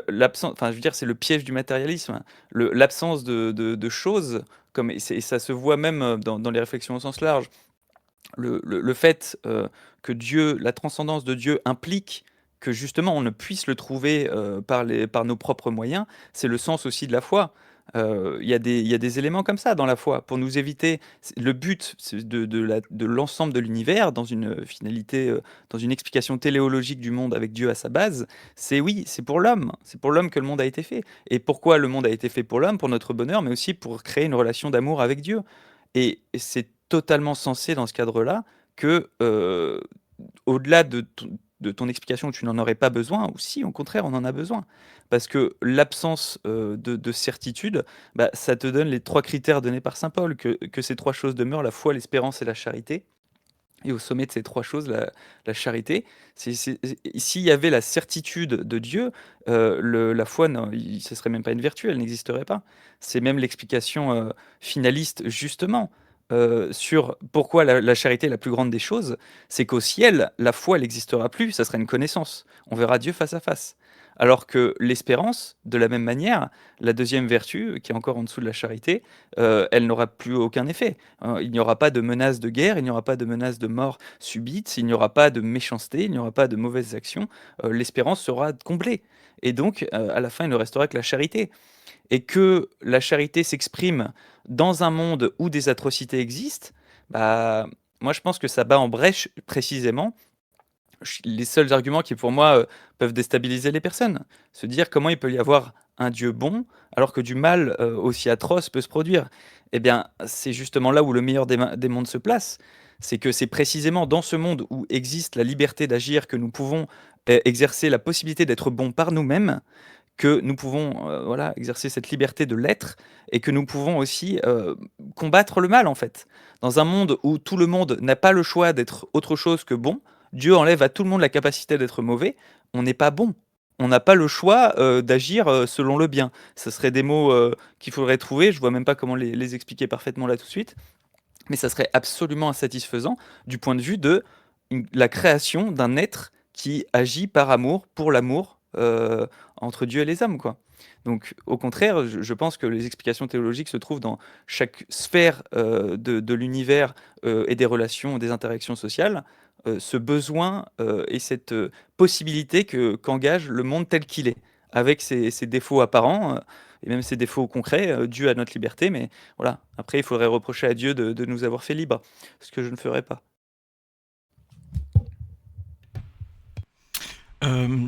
[SPEAKER 2] l'absence, enfin, je veux dire, c'est le piège du matérialisme, hein. L'absence de choses, et ça se voit même dans les réflexions au sens large. Le fait que Dieu, la transcendance de Dieu implique que justement on ne puisse le trouver par nos propres moyens, c'est le sens aussi de la foi. Il y a des éléments comme ça dans la foi pour nous éviter. Le but de l'ensemble de l'univers, dans une finalité, dans une explication téléologique du monde avec Dieu à sa base, c'est pour l'homme. C'est pour l'homme que le monde a été fait. Et pourquoi le monde a été fait pour l'homme, pour notre bonheur, mais aussi pour créer une relation d'amour avec Dieu. Et c'est totalement sensé dans ce cadre-là que, au-delà de ton explication où tu n'en aurais pas besoin, ou si, au contraire, on en a besoin. Parce que l'absence de certitude, bah, ça te donne les 3 critères donnés par saint Paul, que ces 3 choses demeurent, la foi, l'espérance et la charité. Et au sommet de ces 3 choses, la charité, s'il y avait la certitude de Dieu, la foi, non, ce serait même pas une vertu, elle n'existerait pas. C'est même l'explication finaliste, justement, sur pourquoi la charité est la plus grande des choses, c'est qu'au ciel, la foi, elle n'existera plus, ça serait une connaissance. On verra Dieu face à face. Alors que l'espérance, de la même manière, la deuxième vertu, qui est encore en dessous de la charité, elle n'aura plus aucun effet. Il n'y aura pas de menace de guerre, il n'y aura pas de menace de mort subite, il n'y aura pas de méchanceté, il n'y aura pas de mauvaises actions. L'espérance sera comblée. Et donc, à la fin, il ne restera que la charité. Et que la charité s'exprime dans un monde où des atrocités existent, bah, moi je pense que ça bat en brèche précisément les seuls arguments qui pour moi peuvent déstabiliser les personnes. Se dire comment il peut y avoir un Dieu bon alors que du mal aussi atroce peut se produire. Eh bien, c'est justement là où le meilleur des mondes se place. C'est que c'est précisément dans ce monde où existe la liberté d'agir que nous pouvons exercer la possibilité d'être bons par nous-mêmes, que nous pouvons voilà, exercer cette liberté de l'être et que nous pouvons aussi combattre le mal en fait. Dans un monde où tout le monde n'a pas le choix d'être autre chose que bon, Dieu enlève à tout le monde la capacité d'être mauvais, on n'est pas bon. On n'a pas le choix d'agir selon le bien. Ce seraient des mots qu'il faudrait trouver, je vois même pas comment les expliquer parfaitement là tout de suite, mais ça serait absolument insatisfaisant du point de vue de la création d'un être qui agit par amour, pour l'amour, entre Dieu et les hommes, quoi. Donc, au contraire, je pense que les explications théologiques se trouvent dans chaque sphère de l'univers et des relations, des interactions sociales, ce besoin et cette possibilité qu'engage le monde tel qu'il est, avec ses défauts apparents et même ses défauts concrets, dus à notre liberté. Mais voilà, après, il faudrait reprocher à Dieu de nous avoir fait libres, ce que je ne ferai pas.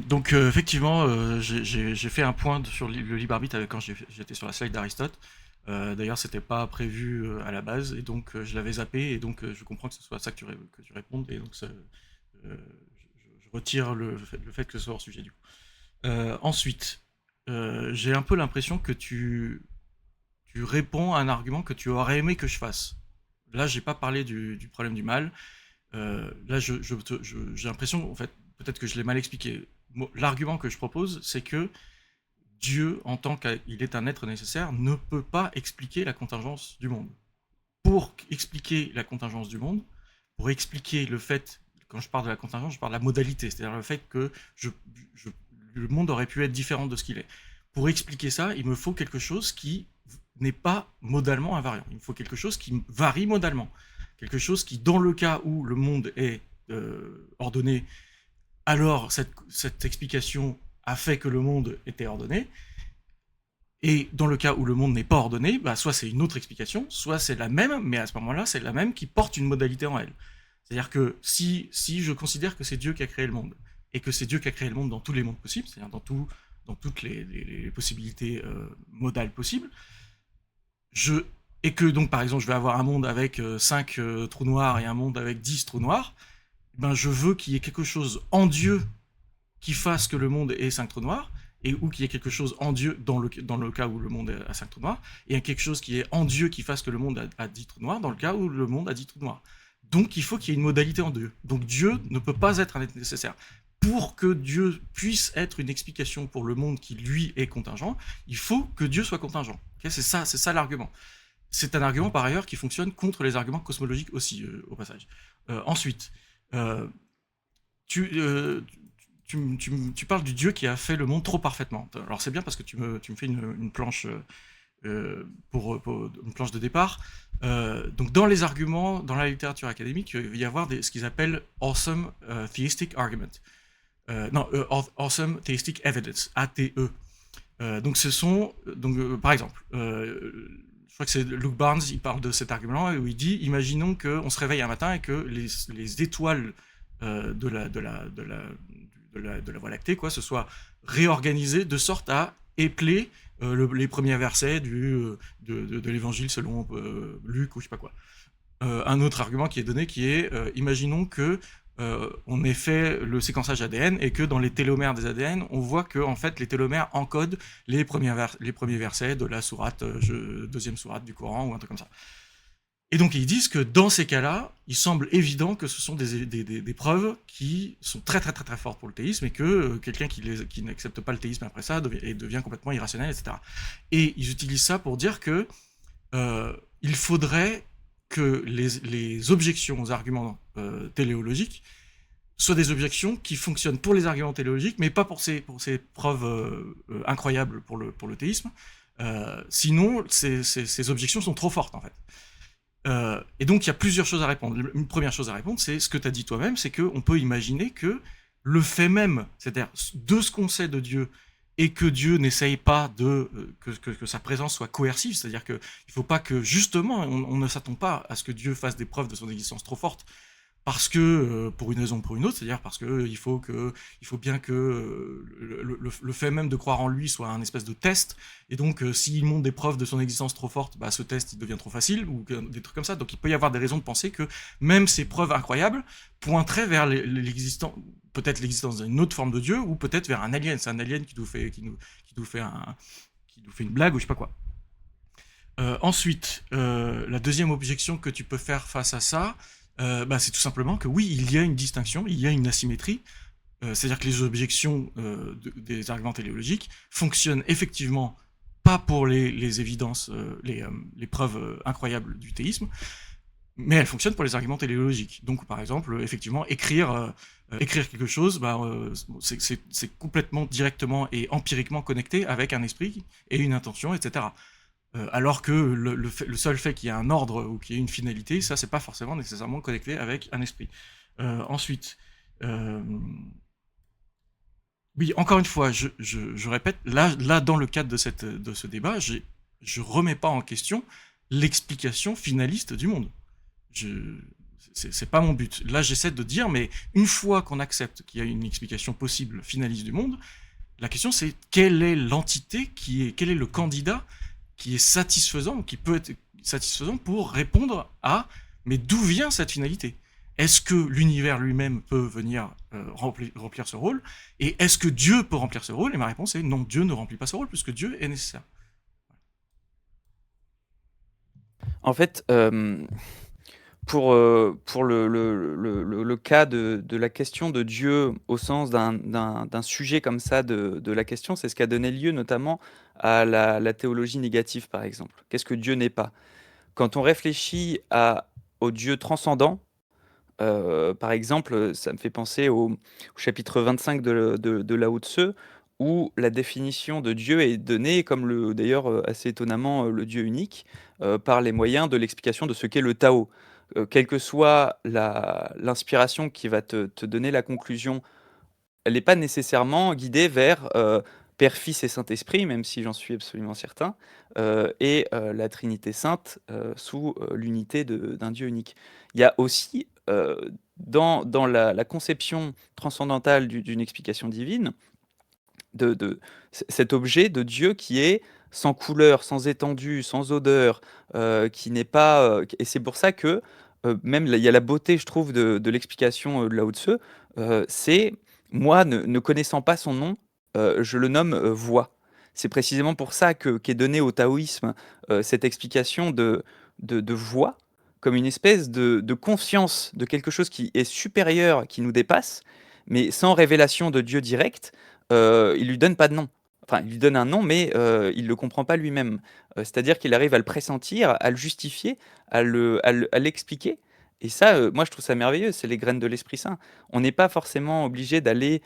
[SPEAKER 3] Donc effectivement, j'ai fait un point sur le libre arbitre quand j'étais sur la slide d'Aristote. D'ailleurs, c'était pas prévu à la base, et donc je l'avais zappé, et donc je comprends que ce soit ça que tu répondes, et donc je retire le fait que ce soit hors sujet du coup. Ensuite, j'ai un peu l'impression que tu réponds à un argument que tu aurais aimé que je fasse. Là, j'ai pas parlé du problème du mal. Là, j'ai l'impression, en fait, peut-être que je l'ai mal expliqué. L'argument que je propose, c'est que Dieu, en tant qu'il est un être nécessaire, ne peut pas expliquer la contingence du monde. Pour expliquer la contingence du monde, pour expliquer le fait, quand je parle de la contingence, je parle de la modalité, c'est-à-dire le fait que le monde aurait pu être différent de ce qu'il est. Pour expliquer ça, il me faut quelque chose qui n'est pas modalement invariant. Il me faut quelque chose qui varie modalement. Quelque chose qui, dans le cas où le monde est ordonné, alors cette explication a fait que le monde était ordonné. Et dans le cas où le monde n'est pas ordonné, bah soit c'est une autre explication, soit c'est la même, mais à ce moment-là, c'est la même qui porte une modalité en elle. C'est-à-dire que si je considère que c'est Dieu qui a créé le monde, et que c'est Dieu qui a créé le monde dans tous les mondes possibles, c'est-à-dire dans toutes les possibilités modales possibles, et que donc par exemple je vais avoir un monde avec 5 trous noirs et un monde avec 10 trous noirs, ben je veux qu'il y ait quelque chose en Dieu qui fasse que le monde ait 5 trous noirs, ou qu'il y ait quelque chose en Dieu dans le cas où le monde a 5 trous noirs, et quelque chose qui est en Dieu qui fasse que le monde a 10 trous noirs dans le cas où le monde a 10 trous noirs. Donc il faut qu'il y ait une modalité en Dieu. Donc Dieu ne peut pas être un être nécessaire. Pour que Dieu puisse être une explication pour le monde qui lui est contingent, il faut que Dieu soit contingent. Okay, c'est ça l'argument. C'est un argument par ailleurs qui fonctionne contre les arguments cosmologiques aussi, au passage. Ensuite, tu parles du Dieu qui a fait le monde trop parfaitement. Alors c'est bien parce que tu me fais une planche pour une planche de départ. Donc dans les arguments, dans la littérature académique, il va y avoir ce qu'ils appellent awesome theistic argument. Awesome theistic evidence, ATE. Donc ce sont, par exemple, je crois que c'est Luke Barnes, il parle de cet argument-là où il dit, imaginons qu'on se réveille un matin et que les étoiles de la Voie lactée, quoi, se soient réorganisées de sorte à épeler les premiers versets de l'évangile selon Luc ou je sais pas quoi. Un autre argument qui est donné qui est, imaginons que on ait fait le séquençage ADN et que dans les télomères des ADN, on voit que en fait les télomères encodent les premiers versets de la sourate, deuxième sourate du Coran ou un truc comme ça. Et donc ils disent que dans ces cas-là, il semble évident que ce sont des preuves qui sont très très très très fortes pour le théisme et que quelqu'un qui n'accepte pas le théisme après ça devient complètement irrationnel, etc. Et ils utilisent ça pour dire que il faudrait que les objections aux arguments téléologiques soient des objections qui fonctionnent pour les arguments téléologiques, mais pas pour ces preuves incroyables pour le théisme. Sinon, ces objections sont trop fortes, en fait. Et donc, il y a plusieurs choses à répondre. Une première chose à répondre, c'est ce que tu as dit toi-même, c'est qu'on peut imaginer que le fait même, c'est-à-dire de ce qu'on sait de Dieu, et que Dieu n'essaye pas que sa présence soit coercive, c'est-à-dire qu'il ne faut pas que, justement, on ne s'attend pas à ce que Dieu fasse des preuves de son existence trop fortes, parce que, pour une raison ou pour une autre, c'est-à-dire parce qu'il faut bien que le fait même de croire en lui soit un espèce de test, et donc s'il montre des preuves de son existence trop fortes, bah, ce test il devient trop facile, ou des trucs comme ça, donc il peut y avoir des raisons de penser que même ces preuves incroyables pointeraient vers peut-être l'existence d'une autre forme de Dieu, ou peut-être vers un alien, c'est un alien qui nous fait une blague, ou je sais pas quoi. Ensuite, la deuxième objection que tu peux faire face à ça, c'est tout simplement que oui, il y a une distinction, il y a une asymétrie, c'est-à-dire que les objections des arguments téléologiques fonctionnent effectivement pas pour les évidences, les preuves incroyables du théisme, mais elles fonctionnent pour les arguments téléologiques. Donc par exemple, effectivement, écrire quelque chose, c'est complètement directement et empiriquement connecté avec un esprit et une intention, etc. Alors que le seul fait qu'il y ait un ordre ou qu'il y ait une finalité, ça c'est pas forcément nécessairement connecté avec un esprit. Ensuite, oui, encore une fois, je répète, là dans le cadre de ce débat, je remets pas en question l'explication finaliste du monde. C'est pas mon but. Là, j'essaie de dire, mais une fois qu'on accepte qu'il y a une explication possible finaliste du monde, la question c'est quelle est l'entité quel est le candidat qui est satisfaisant, qui peut être satisfaisant pour répondre à mais d'où vient cette finalité? Est-ce que l'univers lui-même peut venir remplir ce rôle? Et est-ce que Dieu peut remplir ce rôle? Et ma réponse est non, Dieu ne remplit pas ce rôle puisque Dieu est nécessaire.
[SPEAKER 2] En fait, pour le cas de la question de Dieu au sens d'un sujet comme ça de la question, c'est ce qui a donné lieu notamment à la théologie négative, par exemple. Qu'est-ce que Dieu n'est pas? Quand on réfléchit au Dieu transcendant, par exemple, ça me fait penser au chapitre 25 de Lao Tse, où la définition de Dieu est donnée, comme d'ailleurs assez étonnamment le Dieu unique, par les moyens de l'explication de ce qu'est le Tao. Quelle que soit l'inspiration qui va te donner la conclusion, elle n'est pas nécessairement guidée vers Père, Fils et Saint-Esprit, même si j'en suis absolument certain, et la Trinité Sainte sous l'unité d'un Dieu unique. Il y a aussi, dans la conception transcendantale d'une explication divine, cet objet de Dieu qui est sans couleur, sans étendue, sans odeur, qui n'est pas... et c'est pour ça que même il y a la beauté, je trouve, de l'explication de Lao Tse, c'est moi, ne connaissant pas son nom, je le nomme voix. C'est précisément pour ça qu'est donnée au taoïsme cette explication de voix comme une espèce de conscience de quelque chose qui est supérieur, qui nous dépasse, mais sans révélation de Dieu direct, il lui donne pas de nom. Enfin, il lui donne un nom, mais il le comprend pas lui-même. C'est-à-dire qu'il arrive à le pressentir, à le justifier, à l'expliquer. Et ça, moi, je trouve ça merveilleux. C'est les graines de l'Esprit Saint. On n'est pas forcément obligé d'aller.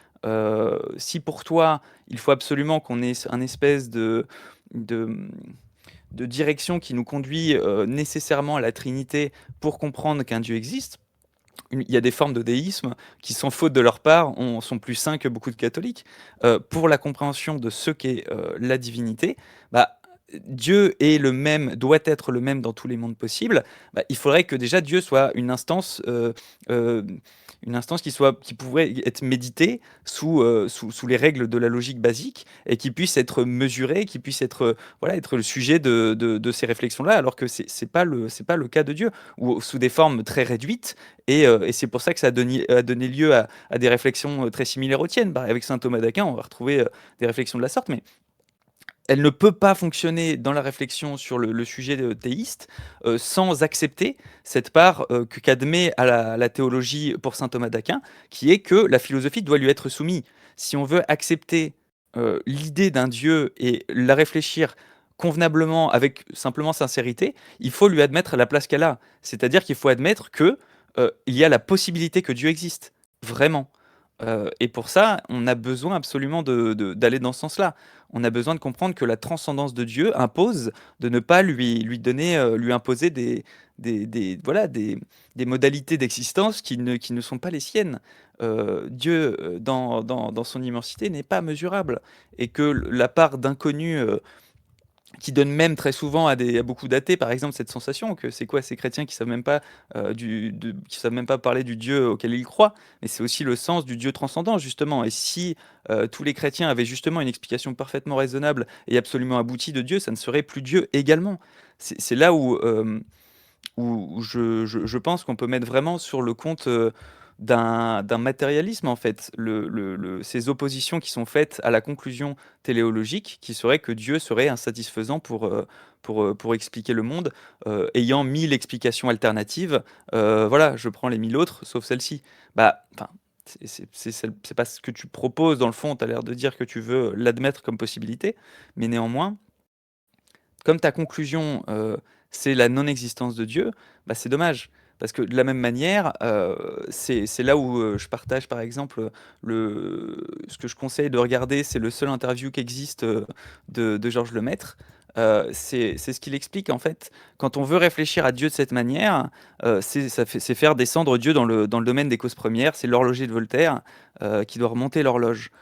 [SPEAKER 2] Si pour toi, il faut absolument qu'on ait un espèce de, de direction qui nous conduit nécessairement à la Trinité pour comprendre qu'un Dieu existe. Il y a des formes de déisme qui, sans faute de leur part, sont plus saints que beaucoup de catholiques. Pour la compréhension de ce qu'est la divinité, bah, Dieu est le même, doit être le même dans tous les mondes possibles. Bah, il faudrait que déjà Dieu soit une instance qui pourrait être méditée sous les règles de la logique basique et qui puisse être mesurée, qui puisse être, voilà, être le sujet de ces réflexions-là, alors que c'est pas le cas de Dieu, ou sous des formes très réduites. Et c'est pour ça que ça a donné lieu à des réflexions très similaires aux tiennes. Avec saint Thomas d'Aquin, on va retrouver des réflexions de la sorte, mais elle ne peut pas fonctionner dans la réflexion sur le sujet théiste sans accepter cette part qu'admet à la théologie pour saint Thomas d'Aquin, qui est que la philosophie doit lui être soumise. Si on veut accepter l'idée d'un Dieu et la réfléchir convenablement avec simplement sincérité, il faut lui admettre la place qu'elle a. C'est-à-dire qu'il faut admettre que il y a la possibilité que Dieu existe, vraiment. Et pour ça, on a besoin absolument d'aller dans ce sens-là. On a besoin de comprendre que la transcendance de Dieu impose de ne pas lui imposer voilà, des modalités d'existence qui ne sont pas les siennes. Dieu, dans son immensité, n'est pas mesurable. Et que la part d'inconnu qui donne même très souvent à beaucoup d'athées, par exemple, cette sensation que c'est quoi ces chrétiens qui savent même pas qui savent même pas parler du Dieu auquel ils croient, mais c'est aussi le sens du Dieu transcendant justement. Et si tous les chrétiens avaient justement une explication parfaitement raisonnable et absolument aboutie de Dieu, ça ne serait plus Dieu également. C'est là où je pense qu'on peut mettre vraiment sur le compte d'un matérialisme, en fait, ces oppositions qui sont faites à la conclusion téléologique, qui serait que Dieu serait insatisfaisant pour expliquer le monde, ayant 1000 explications alternatives. Voilà, je prends les 1000 autres, sauf celle-ci. Bah, enfin, c'est pas ce que tu proposes, dans le fond, tu as l'air de dire que tu veux l'admettre comme possibilité, mais néanmoins, comme ta conclusion, c'est la non-existence de Dieu, bah, c'est dommage. Parce que de la même manière, c'est là où je partage par exemple ce que je conseille de regarder, c'est le seul interview qui existe de Georges Lemaître. C'est ce qu'il explique en fait. Quand on veut réfléchir à Dieu de cette manière, c'est faire descendre Dieu dans le domaine des causes premières. C'est l'horloger de Voltaire qui doit remonter l'horloge.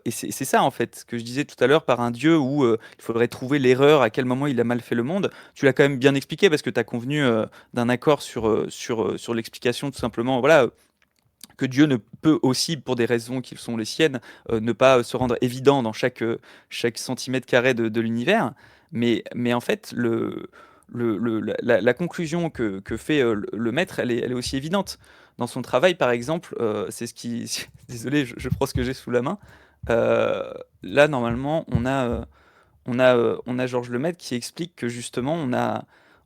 [SPEAKER 2] Et c'est ça, en fait, ce que je disais tout à l'heure par un Dieu où il faudrait trouver l'erreur, à quel moment il a mal fait le monde. Tu l'as quand même bien expliqué parce que tu as convenu d'un accord sur l'explication, tout simplement. Voilà, que Dieu ne peut aussi, pour des raisons qui sont les siennes, ne pas se rendre évident dans chaque centimètre carré de l'univers. Mais en fait, la conclusion que fait le maître, elle est aussi évidente. Dans son travail, par exemple, c'est ce qui... Désolé, je prends ce que j'ai sous la main. Là, normalement, on a Georges Lemaître qui explique que justement,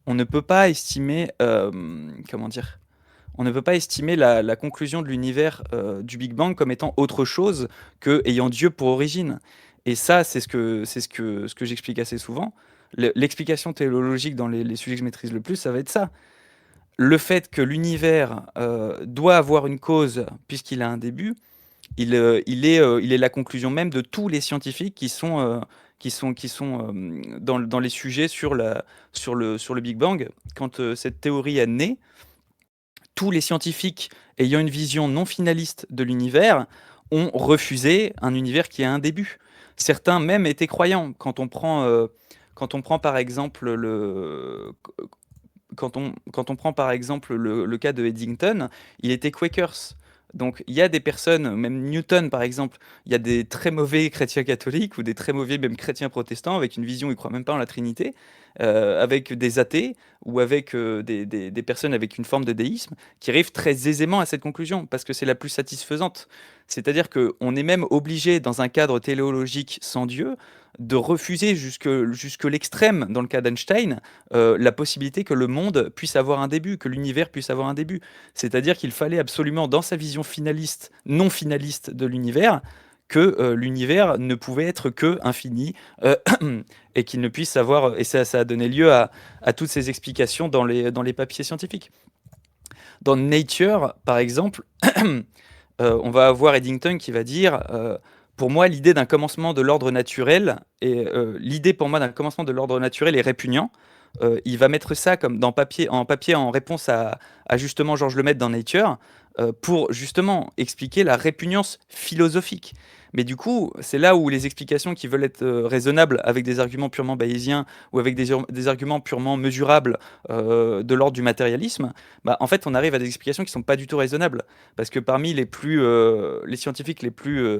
[SPEAKER 2] on ne peut pas estimer... comment dire? On ne peut pas estimer la conclusion de l'univers du Big Bang comme étant autre chose que ayant Dieu pour origine. Et ça, c'est ce que j'explique assez souvent. L'explication théologique dans les sujets que je maîtrise le plus, ça va être ça. Le fait que l'univers doit avoir une cause puisqu'il a un début, il est la conclusion même de tous les scientifiques qui sont dans les sujets sur le Big Bang. Quand cette théorie est née, tous les scientifiques ayant une vision non finaliste de l'univers ont refusé un univers qui a un début. Certains même étaient croyants. Quand on prend par exemple le cas de Eddington, il était Quakers. Donc il y a des personnes, même Newton par exemple, il y a des très mauvais chrétiens catholiques ou des très mauvais même chrétiens protestants avec une vision, ils ne croient même pas en la Trinité, avec des athées ou avec des personnes avec une forme de déisme qui arrivent très aisément à cette conclusion parce que c'est la plus satisfaisante. C'est-à-dire qu'on est même obligé, dans un cadre téléologique sans Dieu, de refuser jusque l'extrême, dans le cas d'Einstein, la possibilité que le monde puisse avoir un début, que l'univers puisse avoir un début. C'est-à-dire qu'il fallait absolument, dans sa vision finaliste, non finaliste de l'univers, que l'univers ne pouvait être que infini, et qu'il ne puisse avoir... Et ça a donné lieu à toutes ces explications dans les papiers scientifiques. Dans Nature, par exemple, on va avoir Eddington qui va dire pour moi, l'idée d'un commencement de l'ordre naturel est répugnant. Il va mettre ça comme en papier en réponse à justement Georges Lemaitre dans Nature, pour justement expliquer la répugnance philosophique. Mais du coup, c'est là où les explications qui veulent être raisonnables avec des arguments purement bayésiens ou avec des arguments purement mesurables de l'ordre du matérialisme, bah, en fait, on arrive à des explications qui ne sont pas du tout raisonnables. Parce que parmi les scientifiques les plus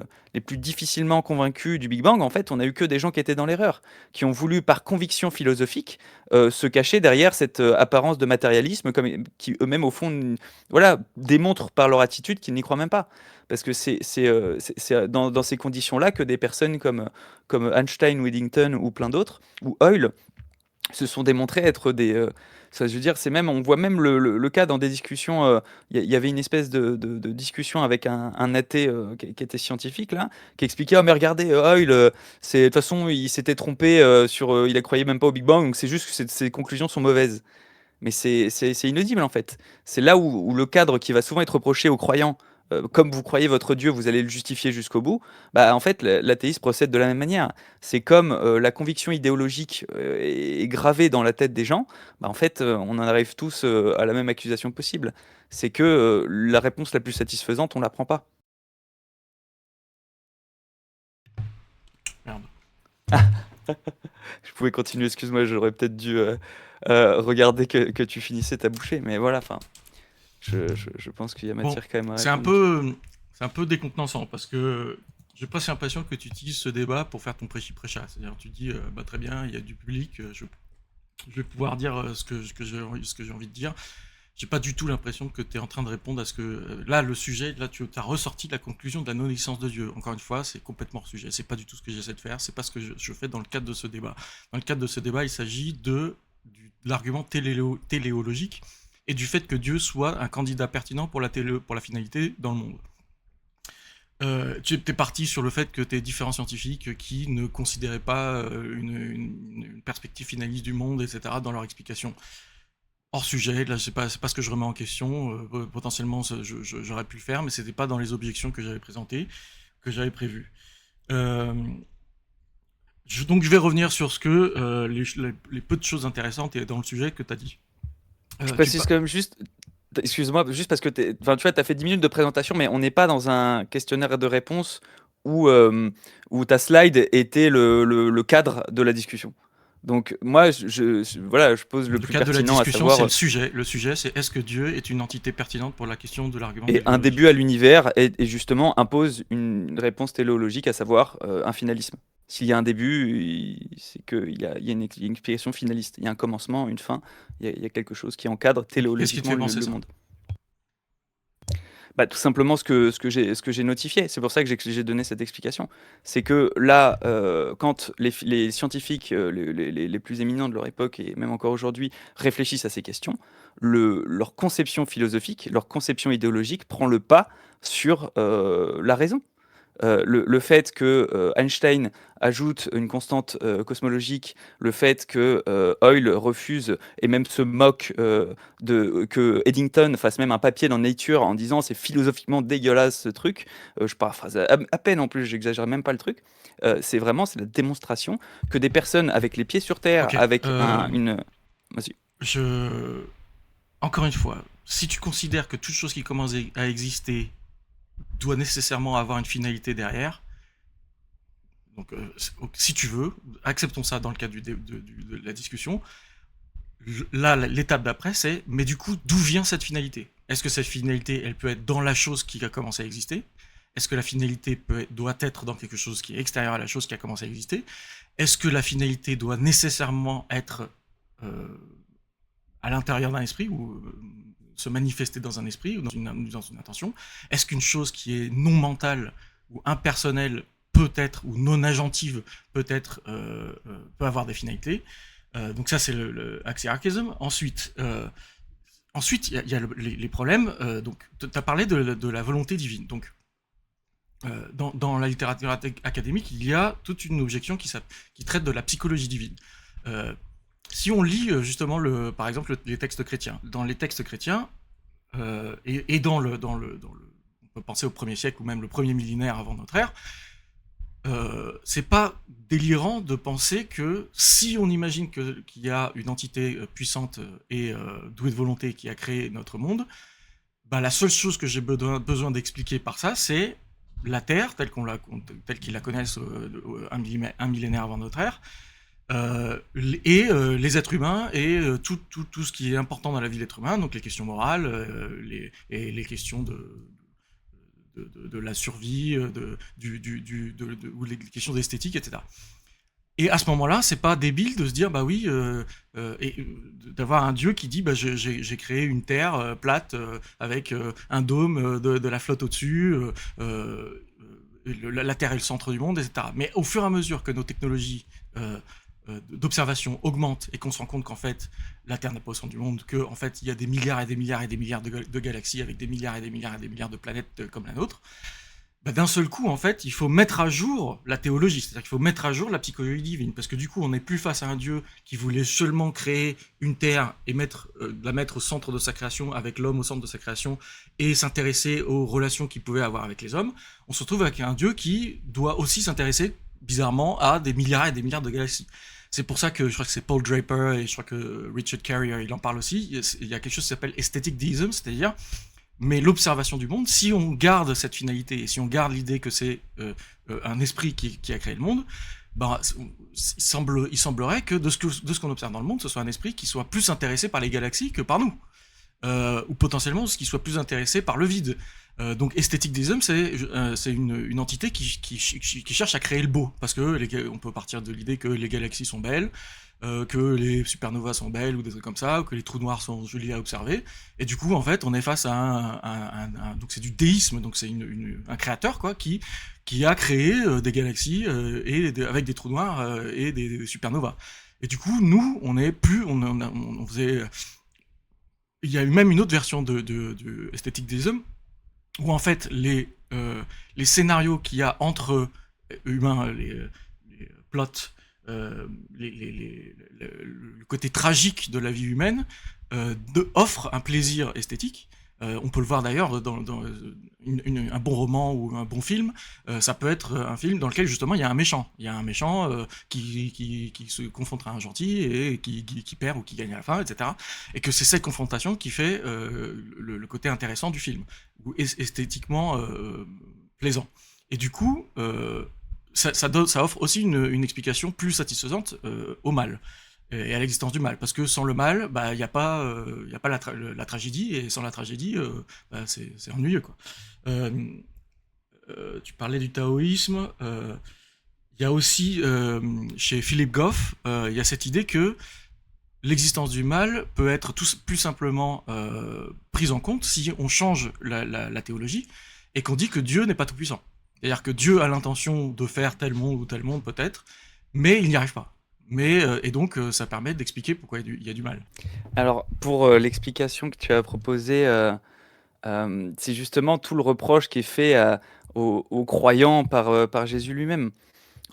[SPEAKER 2] difficilement convaincus du Big Bang, en fait, on n'a eu que des gens qui étaient dans l'erreur, qui ont voulu, par conviction philosophique, se cacher derrière cette apparence de matérialisme, qui eux-mêmes, au fond, voilà, démontrent par leur attitude qu'ils n'y croient même pas. Parce que c'est dans ces conditions-là que des personnes comme Einstein ou Eddington ou plein d'autres, ou Euler, se sont démontrés être des... ça, je veux dire, on voit même le cas dans des discussions. Il y avait une espèce de discussion avec un athée qui était scientifique, là, qui expliquait: oh, mais regardez, Euler, de toute façon, il s'était trompé il ne croyait même pas au Big Bang, donc c'est juste que ses conclusions sont mauvaises. Mais c'est inaudible, en fait. C'est là où le cadre qui va souvent être reproché aux croyants, comme vous croyez votre Dieu, vous allez le justifier jusqu'au bout, bah, en fait, l'athéisme procède de la même manière. C'est comme la conviction idéologique est gravée dans la tête des gens, bah, en fait, on en arrive tous à la même accusation possible. C'est que la réponse la plus satisfaisante, on ne la prend pas.
[SPEAKER 3] Merde.
[SPEAKER 2] Je pouvais continuer, excuse-moi, j'aurais peut-être dû regarder que tu finissais ta bouchée, mais voilà, enfin, je pense qu'il y a matière quand même à
[SPEAKER 3] c'est un
[SPEAKER 2] répondre.
[SPEAKER 3] peu, décontenançant parce que j'ai presque l'impression que tu utilises ce débat pour faire ton prêchi-prêcha. C'est-à-dire, tu dis, bah, très bien, il y a du public, je vais pouvoir dire ce que j'ai envie de dire. J'ai pas du tout l'impression que tu es en train de répondre à ce que... Là, le sujet, là, tu as ressorti la conclusion de la non-existence de Dieu. Encore une fois, c'est complètement hors sujet. C'est pas du tout ce que j'essaie de faire. C'est pas ce que je fais dans le cadre de ce débat. Dans le cadre de ce débat, il s'agit de l'argument téléologique et du fait que Dieu soit un candidat pertinent pour la finalité dans le monde. Tu es parti sur le fait que tu es différents scientifiques qui ne considéraient pas une perspective finaliste du monde, etc., dans leur explication. Hors sujet, là, c'est pas ce que je remets en question. Potentiellement, j'aurais pu le faire, mais c'était pas dans les objections que j'avais présentées, que j'avais prévues. Donc, je vais revenir sur ce que les peu de choses intéressantes dans le sujet que tu as dit.
[SPEAKER 2] Je précise quand même juste, excuse-moi, juste parce que tu vois, tu as fait 10 minutes de présentation, mais on n'est pas dans un questionnaire de réponse où ta slide était le cadre de la discussion. Donc moi, voilà, je pose le plus
[SPEAKER 3] cadre
[SPEAKER 2] pertinent,
[SPEAKER 3] de la discussion,
[SPEAKER 2] à savoir...
[SPEAKER 3] c'est le sujet. Le sujet, c'est est-ce que Dieu est une entité pertinente pour la question de l'argument
[SPEAKER 2] Et un début à l'univers, et justement impose une réponse téléologique, à savoir un finalisme. S'il y a un début, c'est qu'il y a une explication finaliste. Il y a un commencement, une fin. Il y a quelque chose qui encadre téléologiquement le monde. Bah, tout simplement ce que j'ai notifié. C'est pour ça que j'ai donné cette explication. C'est que là, quand les scientifiques les plus éminents de leur époque, et même encore aujourd'hui, réfléchissent à ces questions, leur conception philosophique, leur conception idéologique prend le pas sur la raison. Le fait que Einstein ajoute une constante cosmologique, le fait que Euler refuse et même se moque que Eddington fasse même un papier dans Nature en disant c'est philosophiquement dégueulasse ce truc, je paraphrase à peine en plus, j'exagère même pas le truc, c'est la démonstration que des personnes avec les pieds sur terre,
[SPEAKER 3] okay.
[SPEAKER 2] avec une... Vas-y.
[SPEAKER 3] Encore une fois, si tu considères que toute chose qui commence à exister doit nécessairement avoir une finalité derrière. Donc, si tu veux, acceptons ça dans le cadre de la discussion. Là, l'étape d'après, c'est, mais du coup, d'où vient cette finalité ? Est-ce que cette finalité, elle peut être dans la chose qui a commencé à exister ? Est-ce que la finalité doit être dans quelque chose qui est extérieur à la chose qui a commencé à exister ? Est-ce que la finalité doit nécessairement être à l'intérieur d'un esprit ou se manifester dans un esprit ou dans une intention? Est-ce qu'une chose qui est non mentale ou impersonnelle peut être, ou non agentive peut être, peut avoir des finalités? Donc ça, c'est le axiarchisme. Ensuite, il y a les problèmes. Donc, tu as parlé de la volonté divine. Donc, dans la littérature académique, il y a toute une objection qui traite de la psychologie divine. Si on lit justement, par exemple, les textes chrétiens, dans les textes chrétiens, et on peut penser au 1er siècle ou même le 1er millénaire avant notre ère, c'est pas délirant de penser que si on imagine qu'il y a une entité puissante et douée de volonté qui a créé notre monde, bah, la seule chose que j'ai besoin d'expliquer par ça, c'est la Terre, telle qu'ils la connaissent un millénaire avant notre ère, et les êtres humains et tout ce qui est important dans la vie de l'être humain, donc les questions morales, les questions de la survie, ou les questions d'esthétique, etc. Et à ce moment-là, c'est pas débile de se dire, bah oui, d'avoir un dieu qui dit, bah j'ai créé une terre plate avec un dôme, de la flotte au-dessus, la Terre est le centre du monde, etc. Mais au fur et à mesure que nos technologies d'observation augmentent et qu'on se rend compte qu'en fait, la Terre n'est pas au centre du monde, qu'en fait, il y a des milliards et des milliards et des milliards de galaxies avec des milliards et des milliards et des milliards de planètes comme la nôtre, bah, d'un seul coup, en fait, il faut mettre à jour la théologie, c'est-à-dire qu'il faut mettre à jour la psychologie divine, parce que du coup, on n'est plus face à un Dieu qui voulait seulement créer une terre et la mettre au centre de sa création, avec l'homme au centre de sa création, et s'intéresser aux relations qu'il pouvait avoir avec les hommes. On se retrouve avec un Dieu qui doit aussi s'intéresser, bizarrement, à des milliards et des milliards de galaxies. C'est pour ça que je crois que c'est Paul Draper et je crois que Richard Carrier, il en parle aussi. Il y a quelque chose qui s'appelle aesthetic deism, c'est-à-dire mais l'observation du monde, si on garde cette finalité et si on garde l'idée que c'est un esprit qui a créé le monde, bah, il semblerait que de ce qu'on observe dans le monde, ce soit un esprit qui soit plus intéressé par les galaxies que par nous, ou potentiellement ce qui soit plus intéressé par le vide. Donc esthétique des hommes, c'est une entité qui cherche à créer le beau, parce que on peut partir de l'idée que les galaxies sont belles, que les supernovas sont belles ou des trucs comme ça, ou que les trous noirs sont jolis à observer, et du coup en fait on est face à donc c'est du déisme, donc c'est un créateur quoi qui a créé des galaxies avec des trous noirs et des supernovas. Et du coup nous on est plus on faisait il y a eu même une autre version de esthétique des hommes où en fait les scénarios qu'il y a entre humains, les plots, le côté tragique de la vie humaine offre un plaisir esthétique. On peut le voir d'ailleurs dans un bon roman ou un bon film. Ça peut être un film dans lequel justement il y a un méchant. Il y a un méchant qui se confronte à un gentil et qui perd ou qui gagne à la fin, etc. Et que c'est cette confrontation qui fait le côté intéressant du film, ou esthétiquement plaisant. Et du coup, ça offre aussi une explication plus satisfaisante au mal et à l'existence du mal, parce que sans le mal, bah, il n'y a pas la tragédie, et sans la tragédie, bah, c'est ennuyeux, quoi. Tu parlais du taoïsme, il y a aussi, chez Philip Goff, il y a cette idée que l'existence du mal peut être plus simplement prise en compte si on change la théologie, et qu'on dit que Dieu n'est pas tout-puissant. C'est-à-dire que Dieu a l'intention de faire tel monde ou tel monde, peut-être, mais il n'y arrive pas. Et donc, ça permet d'expliquer pourquoi il y a du mal.
[SPEAKER 2] Alors, pour l'explication que tu as proposée, c'est justement tout le reproche qui est fait aux croyants par Jésus lui-même.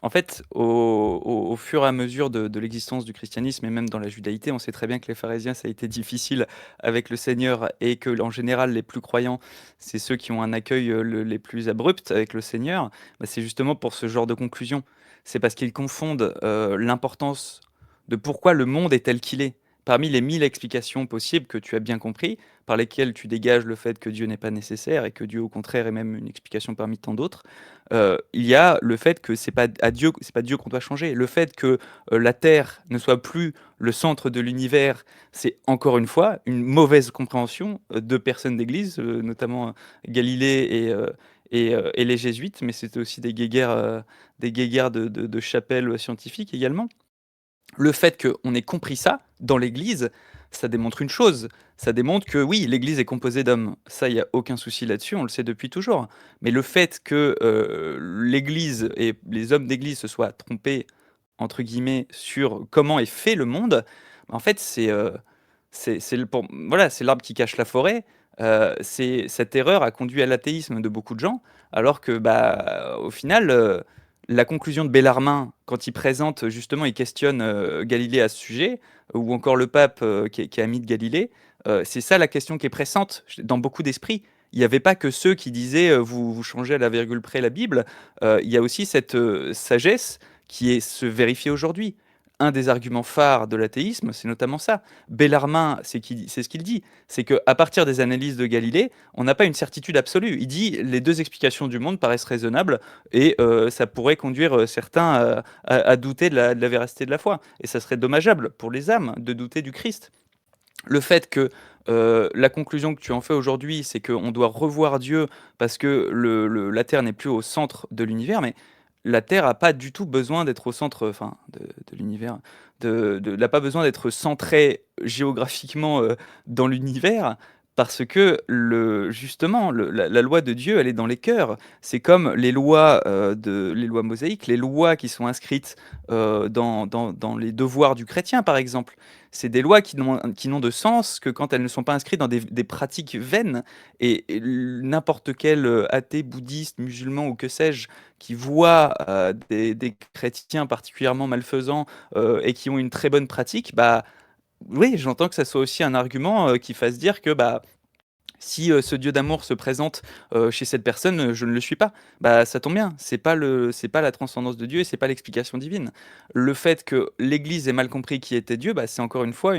[SPEAKER 2] En fait, au fur et à mesure de l'existence du christianisme et même dans la judaïté, on sait très bien que les pharisiens, ça a été difficile avec le Seigneur, et que en général, les plus croyants, c'est ceux qui ont un accueil les plus abrupt avec le Seigneur. Bah, c'est justement pour ce genre de conclusion. C'est parce qu'ils confondent l'importance de pourquoi le monde est tel qu'il est. Parmi les 1000 explications possibles que tu as bien compris, par lesquelles tu dégages le fait que Dieu n'est pas nécessaire et que Dieu, au contraire, est même une explication parmi tant d'autres, il y a le fait que c'est pas Dieu qu'on doit changer. Le fait que la Terre ne soit plus le centre de l'univers, c'est encore une fois une mauvaise compréhension de personnes d'Église, notamment Galilée et les jésuites, mais c'était aussi des guéguerres de chapelles scientifiques également. Le fait qu'on ait compris ça dans l'Église, ça démontre une chose. Ça démontre que oui, l'Église est composée d'hommes. Ça, il n'y a aucun souci là-dessus, on le sait depuis toujours. Mais le fait que l'Église et les hommes d'Église se soient trompés, entre guillemets, sur comment est fait le monde, en fait, voilà, c'est l'arbre qui cache la forêt. Cette erreur a conduit à l'athéisme de beaucoup de gens, alors que, bah, au final, la conclusion de Bellarmine, quand il présente justement, il questionne Galilée à ce sujet, ou encore le pape qui est ami de Galilée, c'est ça la question qui est pressante dans beaucoup d'esprits. Il n'y avait pas que ceux qui disaient vous changez à la virgule près la Bible, il y a aussi cette sagesse qui est se vérifier aujourd'hui. Un des arguments phares de l'athéisme, c'est notamment ça. Bellarmine, c'est ce qu'il dit, c'est qu'à partir des analyses de Galilée, on n'a pas une certitude absolue. Il dit les deux explications du monde paraissent raisonnables et ça pourrait conduire certains à douter de la véracité de la foi. Et ça serait dommageable pour les âmes de douter du Christ. Le fait que la conclusion que tu en fais aujourd'hui, c'est qu'on doit revoir Dieu parce que la Terre n'est plus au centre de l'univers, mais la Terre n'a pas du tout besoin d'être au centre enfin, de l'univers, n'a pas besoin d'être centrée géographiquement dans l'univers, parce que justement, la loi de Dieu, elle est dans les cœurs. C'est comme les lois mosaïques, les lois qui sont inscrites dans les devoirs du chrétien, par exemple. C'est des lois qui n'ont de sens que quand elles ne sont pas inscrites dans des pratiques vaines. Et n'importe quel athée, bouddhiste, musulman ou que sais-je, qui voit des chrétiens particulièrement malfaisants et qui ont une très bonne pratique, bah oui, j'entends que ça soit aussi un argument qui fasse dire que bah si ce Dieu d'amour se présente chez cette personne, je ne le suis pas. Bah, ça tombe bien, c'est pas la transcendance de Dieu et c'est pas l'explication divine. Le fait que l'Église ait mal compris qui était Dieu, bah, c'est encore une fois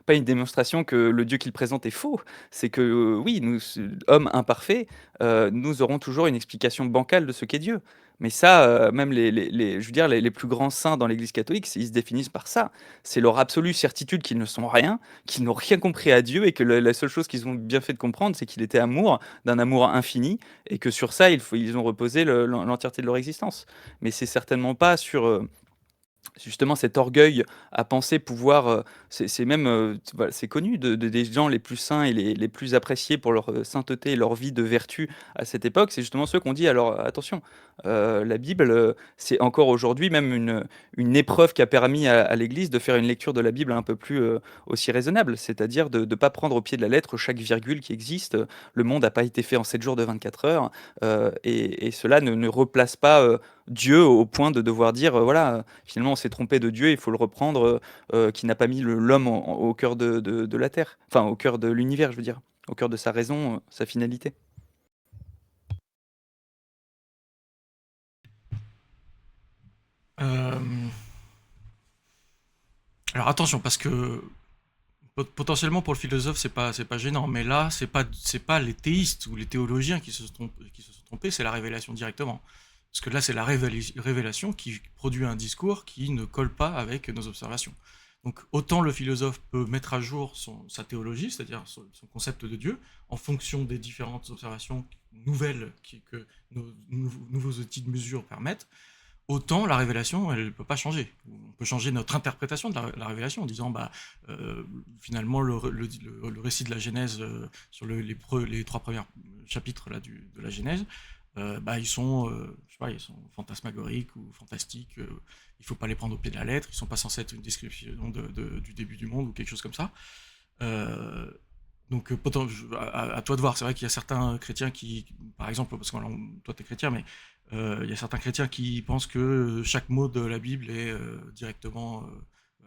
[SPEAKER 2] pas une démonstration que le Dieu qu'il présente est faux. C'est que oui, nous, hommes imparfaits, nous aurons toujours une explication bancale de ce qu'est Dieu. Mais ça, même je veux dire, les plus grands saints dans l'Église catholique, ils se définissent par ça. C'est leur absolue certitude qu'ils ne sont rien, qu'ils n'ont rien compris à Dieu et que la seule chose qu'ils ont bien fait de comprendre, c'est qu'il était amour, d'un amour infini, et que sur ça, ils ont reposé l'entièreté de leur existence. Mais c'est certainement pas sur justement cet orgueil à penser pouvoir, c'est même, voilà, c'est connu des gens les plus saints et les plus appréciés pour leur sainteté et leur vie de vertu à cette époque, c'est justement ceux qu'on dit alors attention, la Bible, c'est encore aujourd'hui même une épreuve qui a permis à l'Église de faire une lecture de la Bible un peu plus aussi raisonnable, c'est-à-dire de ne pas prendre au pied de la lettre chaque virgule qui existe. Le monde n'a pas été fait en 7 jours de 24 heures, et cela ne replace pas Dieu au point de devoir dire voilà, finalement on s'est trompé de Dieu, il faut le reprendre, qui n'a pas mis l'homme au cœur de la terre, enfin au cœur de l'univers, je veux dire, au cœur de sa raison, sa finalité.
[SPEAKER 3] Alors attention, parce que potentiellement pour le philosophe c'est pas gênant, mais là c'est pas les théistes ou les théologiens qui se sont trompés, c'est la révélation directement. Parce que là c'est la révélation qui produit un discours qui ne colle pas avec nos observations. Donc autant le philosophe peut mettre à jour sa théologie, c'est-à-dire son concept de Dieu, en fonction des différentes observations nouvelles que nos nouveaux outils de mesure permettent, autant la révélation, elle ne peut pas changer. On peut changer notre interprétation de la révélation en disant, bah, finalement, le récit de la Genèse, sur les 3 premiers chapitres là, de la Genèse, bah, ils sont, je sais pas, ils sont fantasmagoriques ou fantastiques. Il ne faut pas les prendre au pied de la lettre. Ils ne sont pas censés être une description du début du monde ou quelque chose comme ça. Donc, à toi de voir. C'est vrai qu'il y a certains chrétiens qui, par exemple, parce que toi, tu es chrétien, mais il y a certains chrétiens qui pensent que chaque mot de la Bible est directement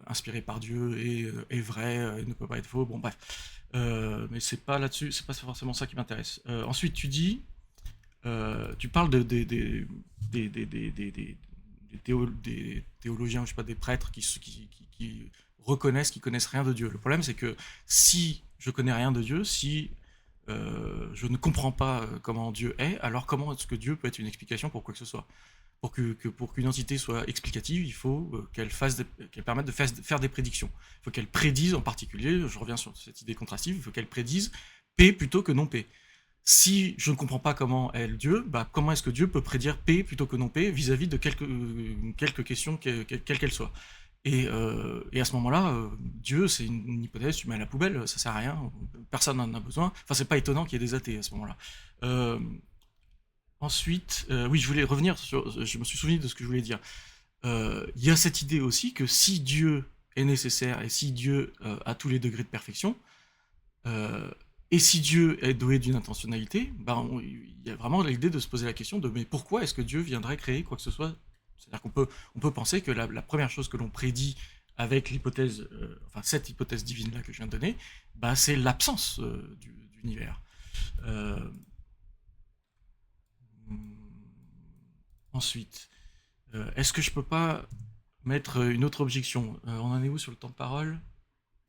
[SPEAKER 3] inspiré par Dieu et est vrai et ne peut pas être faux. Bon, bref. Mais c'est pas là-dessus, c'est pas forcément ça qui m'intéresse. Ensuite, tu parles des théologiens, je sais pas, des prêtres qui reconnaissent qu'ils connaissent rien de Dieu. Le problème, c'est que si je connais rien de Dieu, si je ne comprends pas comment Dieu est, alors comment est-ce que Dieu peut être une explication pour quoi que ce soit? Pour qu'une entité soit explicative, il faut qu'elle permette de faire des prédictions. Il faut qu'elle prédise en particulier, je reviens sur cette idée contrastive, il faut qu'elle prédise P plutôt que non P. Si je ne comprends pas comment est Dieu, bah, comment est-ce que Dieu peut prédire P plutôt que non P vis-à-vis de quelques questions, quelles qu'elles soient? Et à ce moment-là, Dieu, c'est une hypothèse, tu mets à la poubelle, ça sert à rien, personne n'en a besoin. Enfin, c'est pas étonnant qu'il y ait des athées à ce moment-là. Ensuite, oui, je voulais revenir sur... Je me suis souvenu de ce que je voulais dire. Il y a cette idée aussi que si Dieu est nécessaire et si Dieu a tous les degrés de perfection, et si Dieu est doué d'une intentionnalité, il y a vraiment l'idée de se poser la question de mais pourquoi est-ce que Dieu viendrait créer quoi que ce soit? C'est-à-dire on peut penser que la première chose que l'on prédit avec l'hypothèse, enfin cette hypothèse divine-là que je viens de donner, c'est l'absence d'univers. Ensuite, est-ce que je peux pas mettre une autre objection? On en est où sur le temps de parole?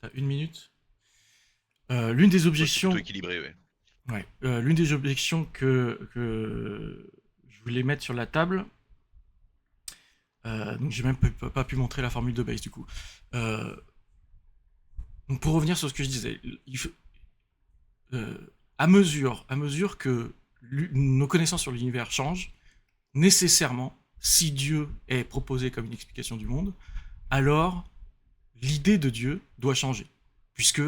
[SPEAKER 3] T'as 1 minute? L'une des
[SPEAKER 1] Ouais, c'est
[SPEAKER 3] objections...
[SPEAKER 1] plutôt équilibré, ouais.
[SPEAKER 3] Ouais. L'une des objections que je voulais mettre sur la table, donc j'ai même pas pu montrer la formule de Bayes du coup. Donc pour revenir sur ce que je disais, à mesure que nos connaissances sur l'univers changent, nécessairement, si Dieu est proposé comme une explication du monde, alors l'idée de Dieu doit changer. Puisque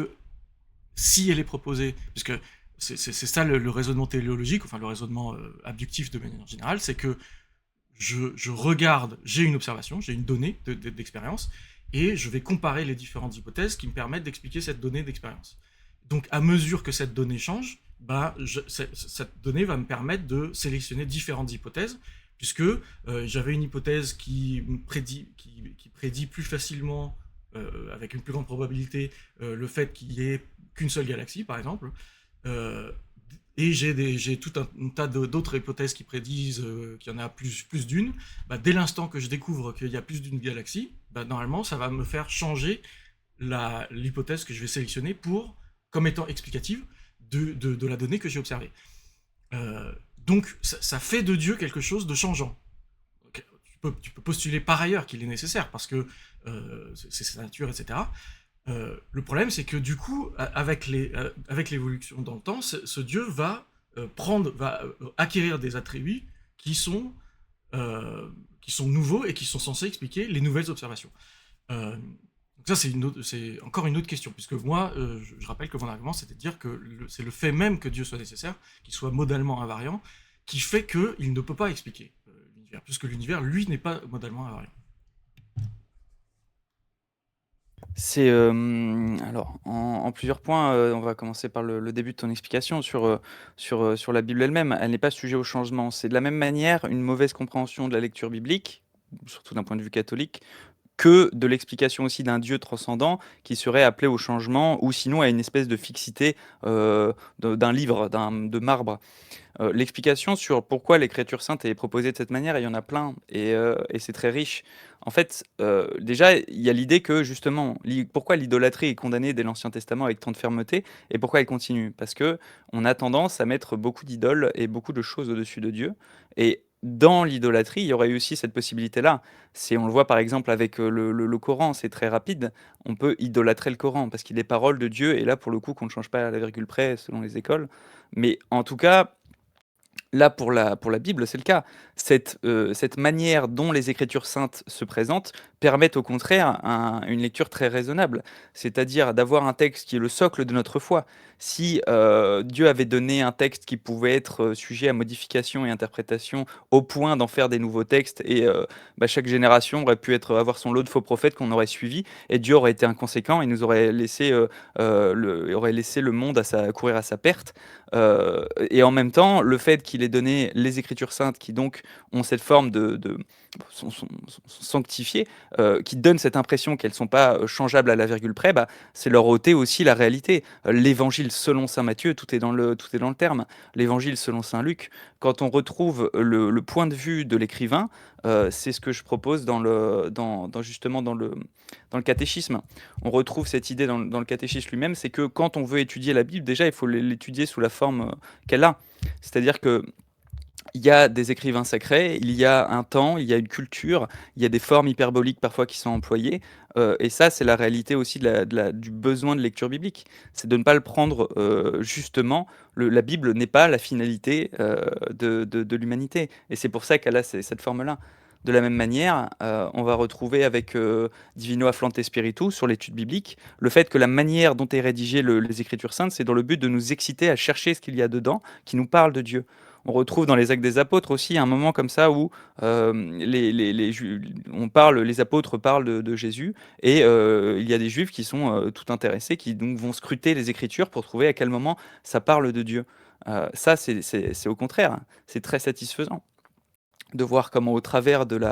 [SPEAKER 3] si elle est proposée, puisque c'est ça le raisonnement téléologique, enfin le raisonnement abductif de manière générale, c'est que je regarde, j'ai une observation, j'ai une donnée d'expérience, et je vais comparer les différentes hypothèses qui me permettent d'expliquer cette donnée d'expérience. Donc à mesure que cette donnée change, cette donnée va me permettre de sélectionner différentes hypothèses, puisque j'avais une hypothèse qui prédit plus facilement, avec une plus grande probabilité, le fait qu'il n'y ait qu'une seule galaxie, par exemple. Et j'ai tout un tas d'autres hypothèses qui prédisent qu'il y en a plus d'une. Dès l'instant que je découvre qu'il y a plus d'une galaxie, normalement, ça va me faire changer l'hypothèse que je vais sélectionner comme étant explicative de la donnée que j'ai observée. Donc, ça fait de Dieu quelque chose de changeant. Tu peux postuler par ailleurs qu'il est nécessaire, parce que c'est sa nature, etc. Le problème, c'est que du coup, avec l'évolution dans le temps, ce Dieu va acquérir des attributs qui sont nouveaux et qui sont censés expliquer les nouvelles observations. Donc ça, c'est encore une autre question, puisque moi, je rappelle que mon argument, c'était de dire que c'est le fait même que Dieu soit nécessaire, qu'il soit modalement invariant, qui fait qu'il ne peut pas expliquer l'univers, puisque l'univers, lui, n'est pas modalement invariant.
[SPEAKER 2] C'est alors en plusieurs points, on va commencer par le début de ton explication sur la Bible elle-même. Elle n'est pas sujet au changement. C'est de la même manière une mauvaise compréhension de la lecture biblique, surtout d'un point de vue catholique, que de l'explication aussi d'un Dieu transcendant qui serait appelé au changement ou sinon à une espèce de fixité, d'un livre, de marbre. L'explication sur pourquoi l'écriture sainte est proposée de cette manière, il y en a plein et c'est très riche. En fait, déjà, il y a l'idée que justement, pourquoi l'idolâtrie est condamnée dès l'Ancien Testament avec tant de fermeté et pourquoi elle continue? Parce que on a tendance à mettre beaucoup d'idoles et beaucoup de choses au-dessus de Dieu. Et dans l'idolâtrie, il y aurait eu aussi cette possibilité-là. On le voit par exemple avec le Coran, c'est très rapide. On peut idolâtrer le Coran parce qu'il est parole de Dieu et là, pour le coup, qu'on ne change pas à la virgule près selon les écoles. Mais en tout cas, là, pour la Bible, c'est le cas. Cette manière dont les Écritures saintes se présentent permettent au contraire une lecture très raisonnable, c'est-à-dire d'avoir un texte qui est le socle de notre foi. Si Dieu avait donné un texte qui pouvait être sujet à modification et interprétation au point d'en faire des nouveaux textes, et chaque génération aurait pu avoir son lot de faux prophètes qu'on aurait suivis, et Dieu aurait été inconséquent et nous aurait laissé, aurait laissé le monde courir à sa perte. Et en même temps, le fait qu'il ait donné les Écritures saintes, qui donc ont cette forme sont sanctifiées, qui donnent cette impression qu'elles ne sont pas changeables à la virgule près, c'est leur ôter aussi la réalité. L'évangile selon saint Matthieu, tout est dans le terme. L'évangile selon saint Luc, quand on retrouve le point de vue de l'écrivain, c'est ce que je propose justement dans le catéchisme. On retrouve cette idée dans le catéchisme lui-même, c'est que quand on veut étudier la Bible, déjà, il faut l'étudier sous la forme qu'elle a. C'est-à-dire que il y a des écrivains sacrés, il y a un temps, il y a une culture, il y a des formes hyperboliques parfois qui sont employées, et ça, c'est la réalité aussi du besoin de lecture biblique. C'est de ne pas le prendre justement, la Bible n'est pas la finalité de l'humanité, et c'est pour ça qu'elle a cette forme-là. De la même manière, on va retrouver avec Divino Afflante Spiritu, sur l'étude biblique, le fait que la manière dont est rédigée les Écritures saintes, c'est dans le but de nous exciter à chercher ce qu'il y a dedans, qui nous parle de Dieu. On retrouve dans les Actes des Apôtres aussi un moment comme ça où les apôtres parlent de Jésus, et il y a des Juifs qui sont tout intéressés, qui donc vont scruter les Écritures pour trouver à quel moment ça parle de Dieu. Ça, c'est au contraire, c'est très satisfaisant de voir comment, au travers des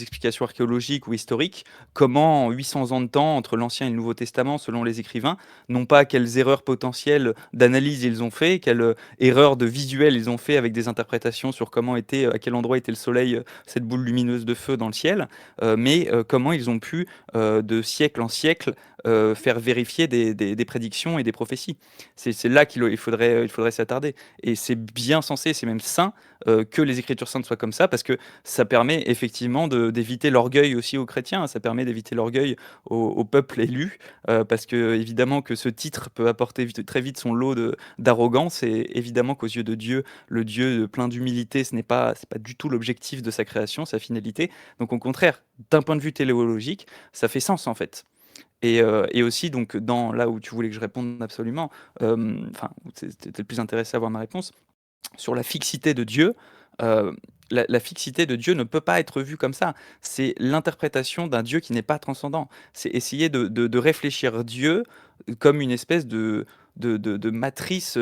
[SPEAKER 2] explications archéologiques ou historiques, comment en 800 ans de temps, entre l'Ancien et le Nouveau Testament, selon les écrivains, non pas quelles erreurs potentielles d'analyse ils ont fait, quelles erreurs de visuel ils ont fait avec des interprétations sur à quel endroit était le soleil, cette boule lumineuse de feu dans le ciel, mais comment ils ont pu, de siècle en siècle, faire vérifier des prédictions et des prophéties. C'est là il faudrait s'attarder. Et c'est bien censé, c'est même sain, que les Écritures saintes soient comme ça, parce que ça permet effectivement d'éviter l'orgueil aussi aux chrétiens, ça permet d'éviter l'orgueil au peuple élu, parce que évidemment que ce titre peut apporter très vite son lot d'arrogance, et évidemment qu'aux yeux de Dieu, le Dieu plein d'humilité, c'est pas du tout l'objectif de sa création, sa finalité. Donc au contraire, d'un point de vue téléologique, ça fait sens en fait. Et aussi, donc, là où tu voulais que je réponde absolument, enfin, t'étais le plus intéressé à avoir ma réponse, sur la fixité de Dieu, la fixité de Dieu ne peut pas être vue comme ça. C'est l'interprétation d'un Dieu qui n'est pas transcendant. C'est essayer de réfléchir Dieu comme une espèce de matrice.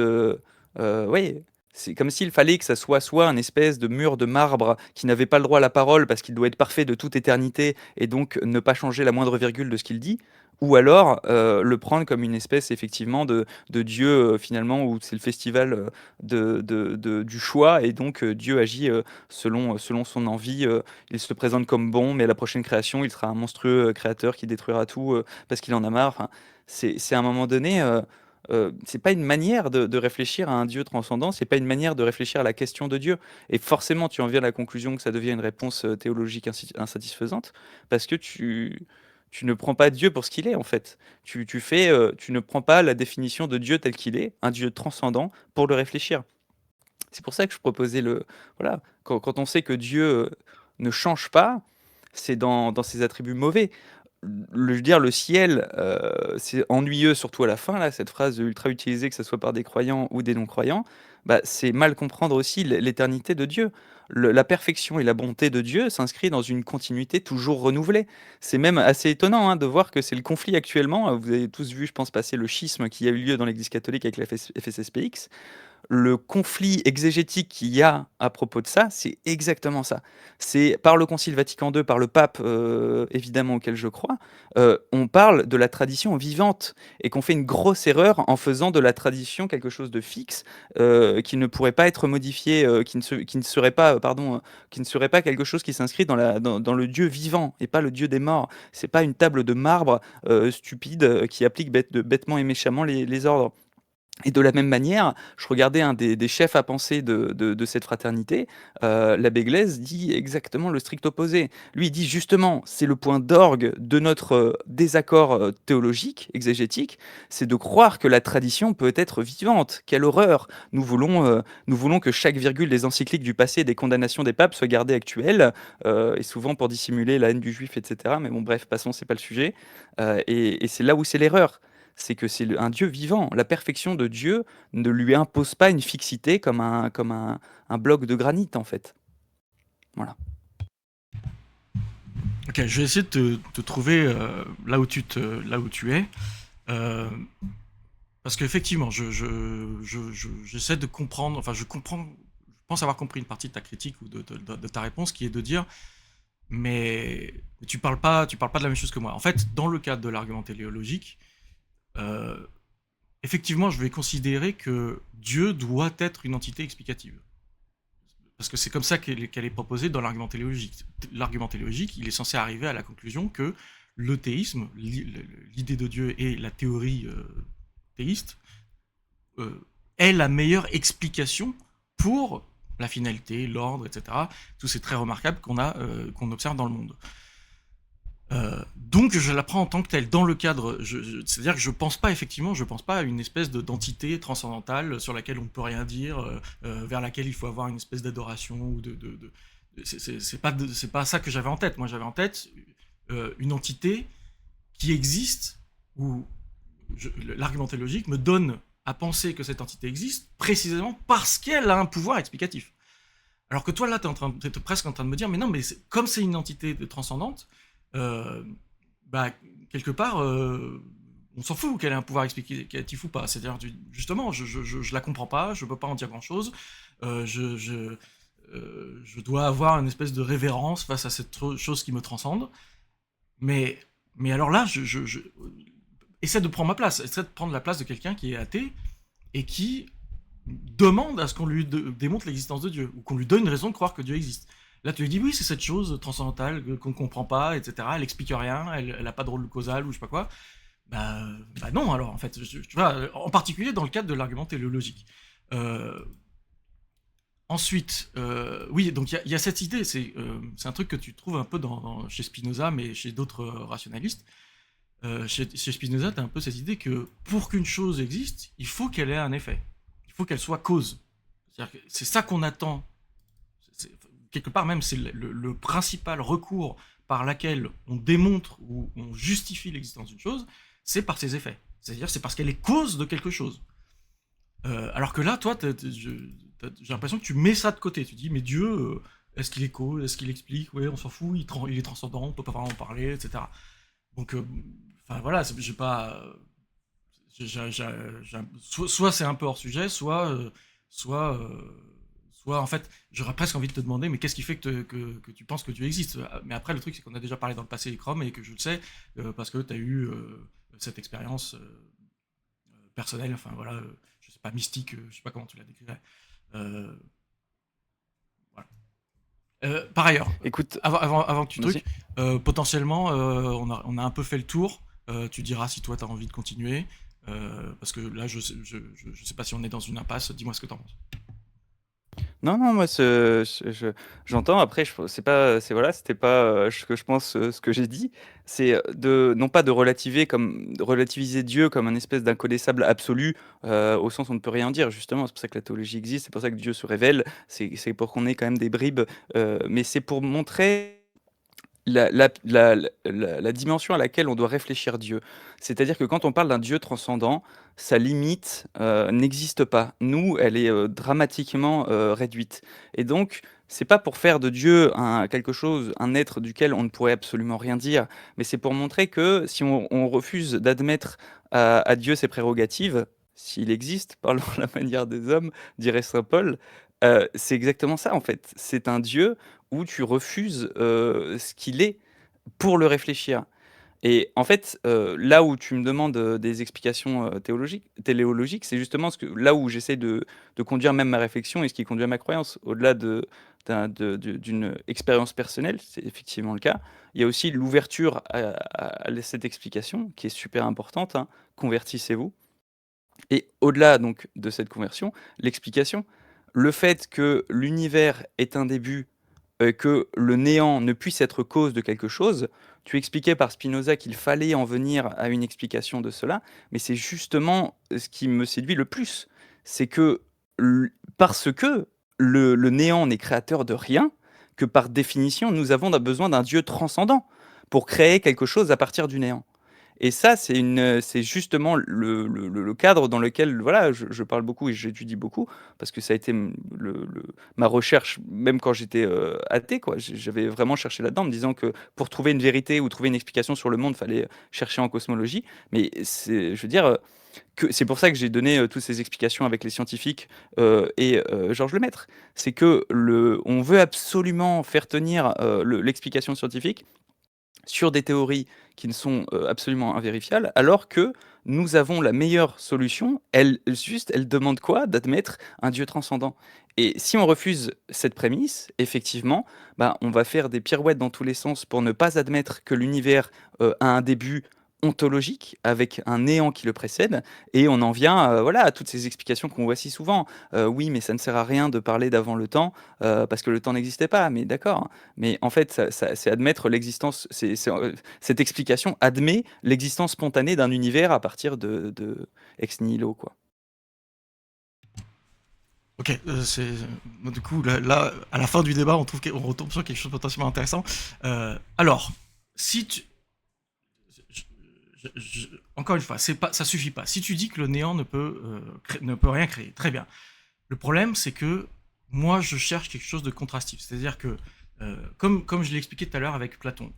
[SPEAKER 2] Oui, c'est comme s'il fallait que ça soit un espèce de mur de marbre qui n'avait pas le droit à la parole parce qu'il doit être parfait de toute éternité et donc ne pas changer la moindre virgule de ce qu'il dit, ou alors le prendre comme une espèce effectivement de Dieu, finalement, où c'est le festival du choix, et donc Dieu agit selon son envie. Il se présente comme bon, mais à la prochaine création, il sera un monstrueux créateur qui détruira tout parce qu'il en a marre. Enfin, c'est à un moment donné, c'est pas une manière de réfléchir à un Dieu transcendant, c'est pas une manière de réfléchir à la question de Dieu. Et forcément, tu en viens à la conclusion que ça devient une réponse théologique insatisfaisante, parce que tu ne prends pas Dieu pour ce qu'il est, en fait. Tu ne prends pas la définition de Dieu tel qu'il est, un Dieu transcendant, pour le réfléchir. C'est pour ça que je proposais voilà, quand on sait que Dieu ne change pas, c'est dans ses attributs mauvais. Je veux dire, le ciel, c'est ennuyeux, surtout à la fin, là, cette phrase ultra utilisée, que ce soit par des croyants ou des non-croyants, bah, c'est mal comprendre aussi l'éternité de Dieu. La perfection et la bonté de Dieu s'inscrit dans une continuité toujours renouvelée. C'est même assez étonnant, hein, de voir que c'est le conflit actuellement. Vous avez tous vu, je pense, passer le schisme qui a eu lieu dans l'Église catholique avec la FSSPX. Le conflit exégétique qu'il y a à propos de ça, c'est exactement ça. C'est par le Concile Vatican II, par le pape, évidemment, auquel je crois, on parle de la tradition vivante, et qu'on fait une grosse erreur en faisant de la tradition quelque chose de fixe, qui ne pourrait pas être modifié, qui ne serait pas, qui ne serait pas quelque chose qui s'inscrit dans le Dieu vivant et pas le Dieu des morts. C'est pas une table de marbre stupide, qui applique bêtement et méchamment les ordres. Et de la même manière, je regardais un des chefs à penser de cette fraternité, l'abbé Glaise dit exactement le strict opposé. Lui, il dit justement, c'est le point d'orgue de notre désaccord théologique, exégétique, c'est de croire que la tradition peut être vivante. Quelle horreur! Nous voulons que chaque virgule des encycliques du passé et des condamnations des papes soit gardée actuelle, et souvent pour dissimuler la haine du juif, etc. Mais bon, bref, passons, c'est pas le sujet. Et c'est là où c'est l'erreur. C'est que c'est un Dieu vivant. La perfection de Dieu ne lui impose pas une fixité comme un bloc de granit, en fait. Voilà.
[SPEAKER 3] Ok, je vais essayer de te trouver là où tu es. Parce qu'effectivement, j'essaie de comprendre, enfin je pense avoir compris une partie de ta critique ou de ta réponse, qui est de dire, mais tu parles pas de la même chose que moi. En fait, dans le cadre de l'argument téléologique, effectivement, je vais considérer que Dieu doit être une entité explicative. Parce que c'est comme ça qu'elle est proposée dans l'argument téléologique. L'argument téléologique, il est censé arriver à la conclusion que le théisme, l'idée de Dieu et la théorie théiste, est la meilleure explication pour la finalité, l'ordre, etc. Tout c'est très remarquable qu'on observe dans le monde. Donc je la prends en tant que telle, dans le cadre, c'est-à-dire que je pense pas à une espèce d'entité transcendantale sur laquelle on ne peut rien dire, vers laquelle il faut avoir une espèce d'adoration ou c'est pas ça que j'avais en tête. Moi, j'avais en tête une entité qui existe, où l'argumenté logique me donne à penser que cette entité existe précisément parce qu'elle a un pouvoir explicatif. Alors que toi, là, t'es presque en train de me dire, mais non, mais comme c'est une entité transcendante, bah, quelque part, on s'en fout qu'elle ait un pouvoir explicatif ou pas. C'est-à-dire, justement, je la comprends pas, je peux pas en dire grand-chose, je dois avoir une espèce de révérence face à cette chose qui me transcende. Mais alors là, essaie de prendre ma place, essaie de prendre la place de quelqu'un qui est athée et qui demande à ce qu'on lui démontre l'existence de Dieu, ou qu'on lui donne une raison de croire que Dieu existe. Là, tu lui dis, oui, c'est cette chose transcendantale qu'on ne comprend pas, etc. Elle explique rien, elle n'a pas de rôle causal, ou je sais pas quoi. Bah non, alors, en fait, tu vois, en particulier dans le cadre de l'argument téléologique. Ensuite, oui, donc il y a cette idée, c'est un truc que tu trouves un peu chez Spinoza, mais chez d'autres rationalistes. Chez Spinoza, tu as un peu cette idée que pour qu'une chose existe, il faut qu'elle ait un effet. Il faut qu'elle soit cause. C'est ça qu'on attend. Quelque part même, c'est le principal recours par lequel on démontre ou on justifie l'existence d'une chose, c'est par ses effets. C'est-à-dire, c'est parce qu'elle est cause de quelque chose. Alors que là, toi, j'ai l'impression que tu mets ça de côté. Tu dis, mais Dieu, est-ce qu'il est cause, est-ce qu'il explique? Ouais, on s'en fout, il est transcendant, on peut pas vraiment en parler, etc. Donc, enfin voilà, j'ai pas. Soit c'est un peu hors sujet, soit en fait, j'aurais presque envie de te demander, mais qu'est-ce qui fait que tu penses que Dieu existe? Mais après, le truc, c'est qu'on a déjà parlé dans le passé avec Chrome et que je le sais, parce que tu as eu cette expérience personnelle, enfin voilà, je sais pas, mystique, je sais pas comment tu la décrirais. Voilà. Par ailleurs,
[SPEAKER 2] Écoute,
[SPEAKER 3] avant que tu
[SPEAKER 2] vas-y.
[SPEAKER 3] trucs, potentiellement, on a un peu fait le tour. Tu diras si toi, tu as envie de continuer. Parce que là, je sais pas si on est dans une impasse. Dis-moi ce que tu en penses.
[SPEAKER 2] Non, non, moi, j'entends. Après, c'est pas, voilà, c'était pas ce que je pense, ce que j'ai dit. C'est non pas de relativiser Dieu comme un espèce d'inconnaissable absolu, au sens où on ne peut rien dire. Justement, c'est pour ça que la théologie existe, c'est pour ça que Dieu se révèle. C'est pour qu'on ait quand même des bribes, mais c'est pour montrer la dimension à laquelle on doit réfléchir Dieu. C'est-à-dire que quand on parle d'un Dieu transcendant, sa limite n'existe pas. Nous, elle est dramatiquement réduite. Et donc, c'est pas pour faire de Dieu quelque chose, un être duquel on ne pourrait absolument rien dire, mais c'est pour montrer que si on refuse d'admettre à Dieu ses prérogatives, s'il existe, parlant de la manière des hommes, dirait saint Paul, c'est exactement ça en fait. C'est un Dieu où tu refuses ce qu'il est pour le réfléchir. Et en fait, là où tu me demandes des explications téléologiques, c'est justement là où j'essaie de conduire même ma réflexion et ce qui conduit à ma croyance. Au-delà d'une expérience personnelle, c'est effectivement le cas, il y a aussi l'ouverture à cette explication qui est super importante, hein. Convertissez-vous. Et au-delà donc de cette conversion, l'explication, le fait que l'univers est un début, que le néant ne puisse être cause de quelque chose, tu expliquais par Spinoza qu'il fallait en venir à une explication de cela, mais c'est justement ce qui me séduit le plus. C'est que parce que le néant n'est créateur de rien, que par définition, nous avons besoin d'un Dieu transcendant pour créer quelque chose à partir du néant. Et ça, c'est justement le cadre dans lequel voilà, je parle beaucoup et j'étudie beaucoup, parce que ça a été ma recherche, même quand j'étais athée, quoi. J'avais vraiment cherché là-dedans, en me disant que pour trouver une vérité ou trouver une explication sur le monde, il fallait chercher en cosmologie. Mais je veux dire, que c'est pour ça que j'ai donné toutes ces explications avec les scientifiques et Georges Lemaître. C'est que on veut absolument faire tenir l'explication scientifique sur des théories qui ne sont absolument invérifiables, alors que nous avons la meilleure solution. Elle demande quoi? D'admettre un Dieu transcendant. Et si on refuse cette prémisse, effectivement, bah, on va faire des pirouettes dans tous les sens pour ne pas admettre que l'univers a un début ontologique, avec un néant qui le précède, et on en vient voilà, à toutes ces explications qu'on voit si souvent. Oui, mais ça ne sert à rien de parler d'avant le temps, parce que le temps n'existait pas, mais d'accord, hein. Mais en fait, c'est admettre l'existence, cette explication admet l'existence spontanée d'un univers à partir de ex nihilo, quoi.
[SPEAKER 3] Ok, du coup, là, à la fin du débat, on retombe sur quelque chose de potentiellement intéressant. Alors, si tu... encore une fois, ça suffit pas. Si tu dis que le néant ne peut rien créer, très bien. Le problème, c'est que moi, je cherche quelque chose de contrastif. C'est-à-dire que, comme je l'ai expliqué tout à l'heure avec Platon,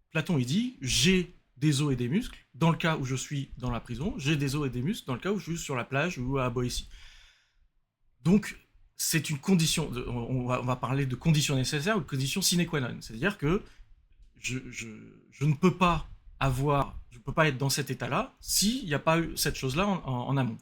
[SPEAKER 3] Platon, il dit, j'ai des os et des muscles dans le cas où je suis dans la prison, j'ai des os et des muscles dans le cas où je suis sur la plage ou à Boétie. Donc, c'est une condition, on va parler de conditions nécessaires ou de conditions sine qua non. C'est-à-dire que je ne peux pas je ne peux pas être dans cet état-là s'il n'y a pas eu cette chose-là en amont.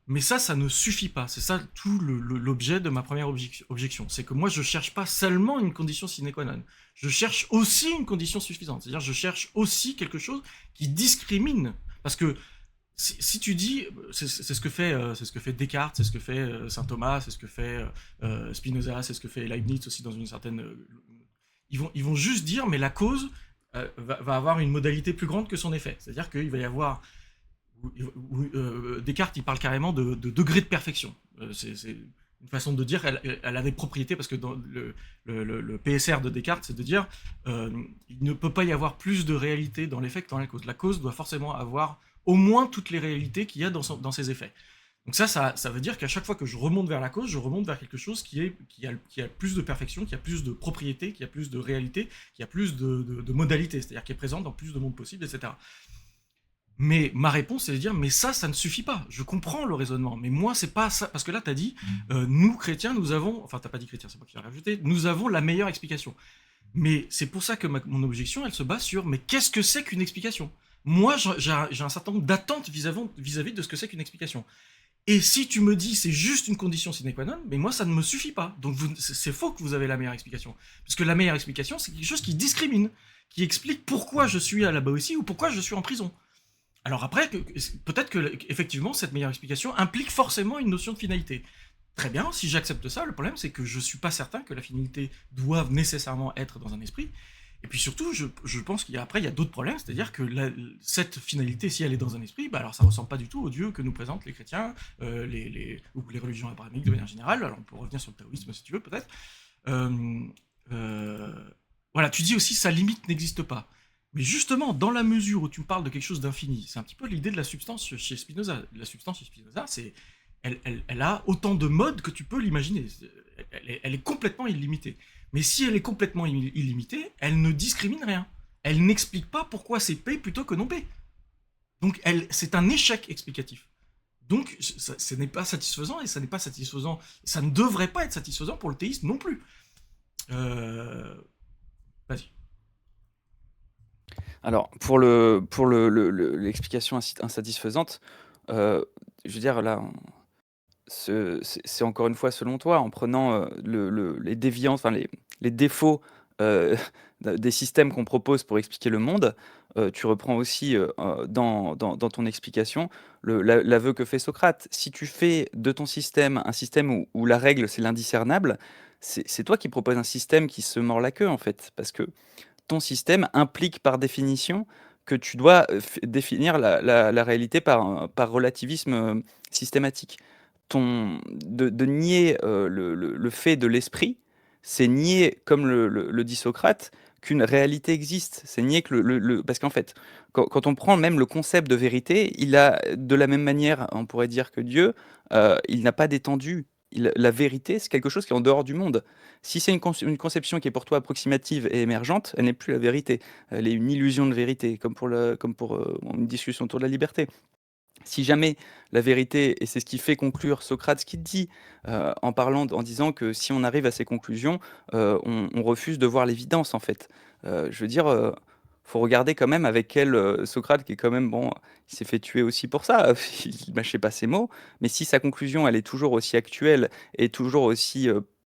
[SPEAKER 3] Mais ça ne suffit pas. C'est ça tout l'objet de ma première objection. C'est que moi, je cherche pas seulement une condition sine qua non. Je cherche aussi une condition suffisante. C'est-à-dire, je cherche aussi quelque chose qui discrimine. Parce que si tu dis, c'est ce que fait Descartes, c'est ce que fait Saint Thomas, c'est ce que fait Spinoza, c'est ce que fait Leibniz aussi dans une certaine. Ils vont juste dire, mais la cause va avoir une modalité plus grande que son effet. C'est-à-dire qu'il va y avoir Descartes, il parle carrément de degré de perfection. C'est une façon de dire, elle a des propriétés, parce que dans le PSR de Descartes, c'est de dire il ne peut pas y avoir plus de réalité dans l'effet que dans la cause. La cause doit forcément avoir au moins toutes les réalités qu'il y a dans ses effets. Donc ça veut dire qu'à chaque fois que je remonte vers la cause, je remonte vers quelque chose qui a plus de perfection, qui a plus de propriétés, qui a plus de réalité, qui a plus de modalités, c'est-à-dire qui est présent dans plus de mondes possibles, etc. Mais ma réponse, c'est de dire, mais ça ne suffit pas. Je comprends le raisonnement, mais moi, c'est pas ça. Parce que là, tu as dit, nous, chrétiens, nous avons... Enfin, t'as pas dit chrétiens, c'est moi qui l'ai rajouté. Nous avons la meilleure explication. Mais c'est pour ça que mon objection, elle se base sur, mais qu'est-ce que c'est qu'une explication? Moi, j'ai un certain nombre d'attentes vis-à-vis de ce que c'est qu'une explication. Et si tu me dis c'est juste une condition sine qua non, mais moi ça ne me suffit pas. Donc c'est faux que vous avez la meilleure explication. Parce que la meilleure explication, c'est quelque chose qui discrimine, qui explique pourquoi je suis à la Boétie ou pourquoi je suis en prison. Alors après, peut-être que effectivement cette meilleure explication implique forcément une notion de finalité. Très bien, si j'accepte ça, le problème c'est que je suis pas certain que la finalité doive nécessairement être dans un esprit. Et puis surtout, je pense qu'il y a d'autres problèmes, c'est-à-dire que cette finalité, si elle est dans un esprit, bah alors ça ressemble pas du tout au Dieu que nous présentent les chrétiens, ou les religions abrahamiques de manière générale. Alors on peut revenir sur le taoïsme si tu veux, peut-être. Voilà, tu dis aussi sa limite n'existe pas. Mais justement, dans la mesure où tu me parles de quelque chose d'infini, c'est un petit peu l'idée de la substance chez Spinoza. La substance chez Spinoza, elle a autant de modes que tu peux l'imaginer. Elle est complètement illimitée. Mais si elle est complètement illimitée, elle ne discrimine rien. Elle n'explique pas pourquoi c'est P plutôt que non P. Donc c'est un échec explicatif. Donc ce n'est pas satisfaisant, et ça n'est pas satisfaisant. Ça ne devrait pas être satisfaisant pour le théiste non plus. Vas-y.
[SPEAKER 2] Alors, pour l'explication insatisfaisante, je veux dire, là, c'est encore une fois selon toi, en prenant les déviances, enfin les défauts des systèmes qu'on propose pour expliquer le monde. Tu reprends aussi dans ton explication l'aveu que fait Socrate. Si tu fais de ton système un système où la règle c'est l'indiscernable, c'est toi qui proposes un système qui se mord la queue en fait, parce que ton système implique par définition que tu dois définir la réalité par relativisme systématique. De nier le fait de l'esprit, c'est nier, comme le dit Socrate, qu'une réalité existe. C'est nier que parce qu'en fait, quand on prend même le concept de vérité, il a, de la même manière, on pourrait dire que Dieu, il n'a pas d'étendue. La vérité, c'est quelque chose qui est en dehors du monde. Si c'est une conception qui est pour toi approximative et émergente, elle n'est plus la vérité. Elle est une illusion de vérité, comme pour une discussion autour de la liberté. Si jamais la vérité, et c'est ce qui fait conclure Socrate, ce qu'il dit en disant que si on arrive à ces conclusions, on refuse de voir l'évidence en fait. Je veux dire, faut regarder quand même avec quel Socrate, qui est quand même, bon, il s'est fait tuer aussi pour ça, il mâchait pas ses mots, mais si sa conclusion, elle est toujours aussi actuelle et toujours aussi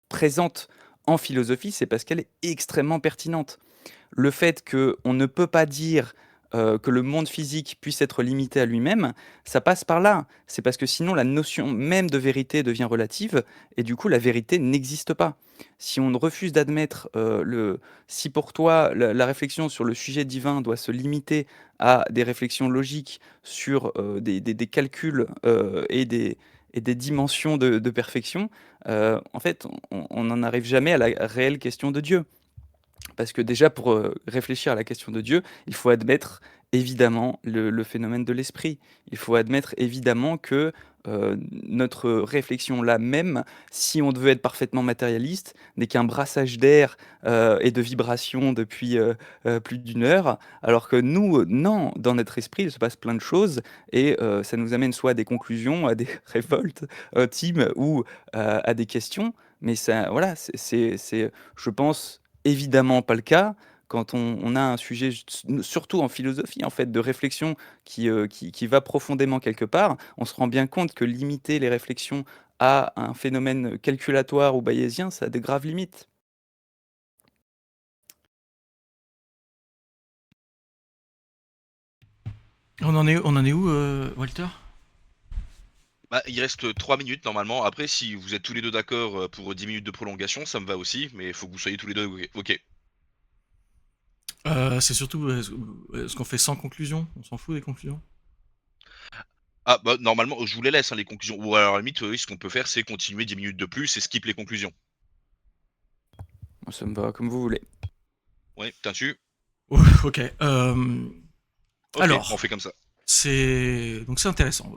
[SPEAKER 2] présente en philosophie, c'est parce qu'elle est extrêmement pertinente. Le fait qu'on ne peut pas dire que le monde physique puisse être limité à lui-même, ça passe par là. C'est parce que sinon la notion même de vérité devient relative et du coup la vérité n'existe pas. Si on refuse d'admettre si pour toi la réflexion sur le sujet divin doit se limiter à des réflexions logiques sur des calculs et et des dimensions de perfection, en fait, on n'en arrive jamais à la réelle question de Dieu. Parce que déjà, pour réfléchir à la question de Dieu, il faut admettre évidemment le phénomène de l'esprit. Il faut admettre évidemment que notre réflexion là même, si on devait être parfaitement matérialiste, n'est qu'un brassage d'air et de vibrations depuis plus d'une heure, alors que nous, non, dans notre esprit, il se passe plein de choses et ça nous amène soit à des conclusions, à des révoltes intimes ou à des questions. Mais ça, voilà, je pense, évidemment pas le cas quand on a un sujet, surtout en philosophie, en fait, de réflexion qui va profondément quelque part. On se rend bien compte que limiter les réflexions à un phénomène calculatoire ou bayésien, ça a des graves limites.
[SPEAKER 3] On en est où, Walter?
[SPEAKER 1] Bah, il reste 3 minutes normalement. Après, si vous êtes tous les deux d'accord pour 10 minutes de prolongation, ça me va aussi, mais il faut que vous soyez tous les deux ok.
[SPEAKER 3] C'est surtout, est-ce qu'on fait sans conclusion? On s'en fout des conclusions?
[SPEAKER 1] Ah bah normalement, je vous les laisse hein, les conclusions. Ou alors à la limite, oui, ce qu'on peut faire, c'est continuer 10 minutes de plus et skip les conclusions.
[SPEAKER 2] Moi, ça me va comme vous voulez.
[SPEAKER 1] Ouais, t'es dessus?
[SPEAKER 3] Ok.
[SPEAKER 1] Ok,
[SPEAKER 3] Alors,
[SPEAKER 1] on fait comme ça.
[SPEAKER 3] c'est intéressant.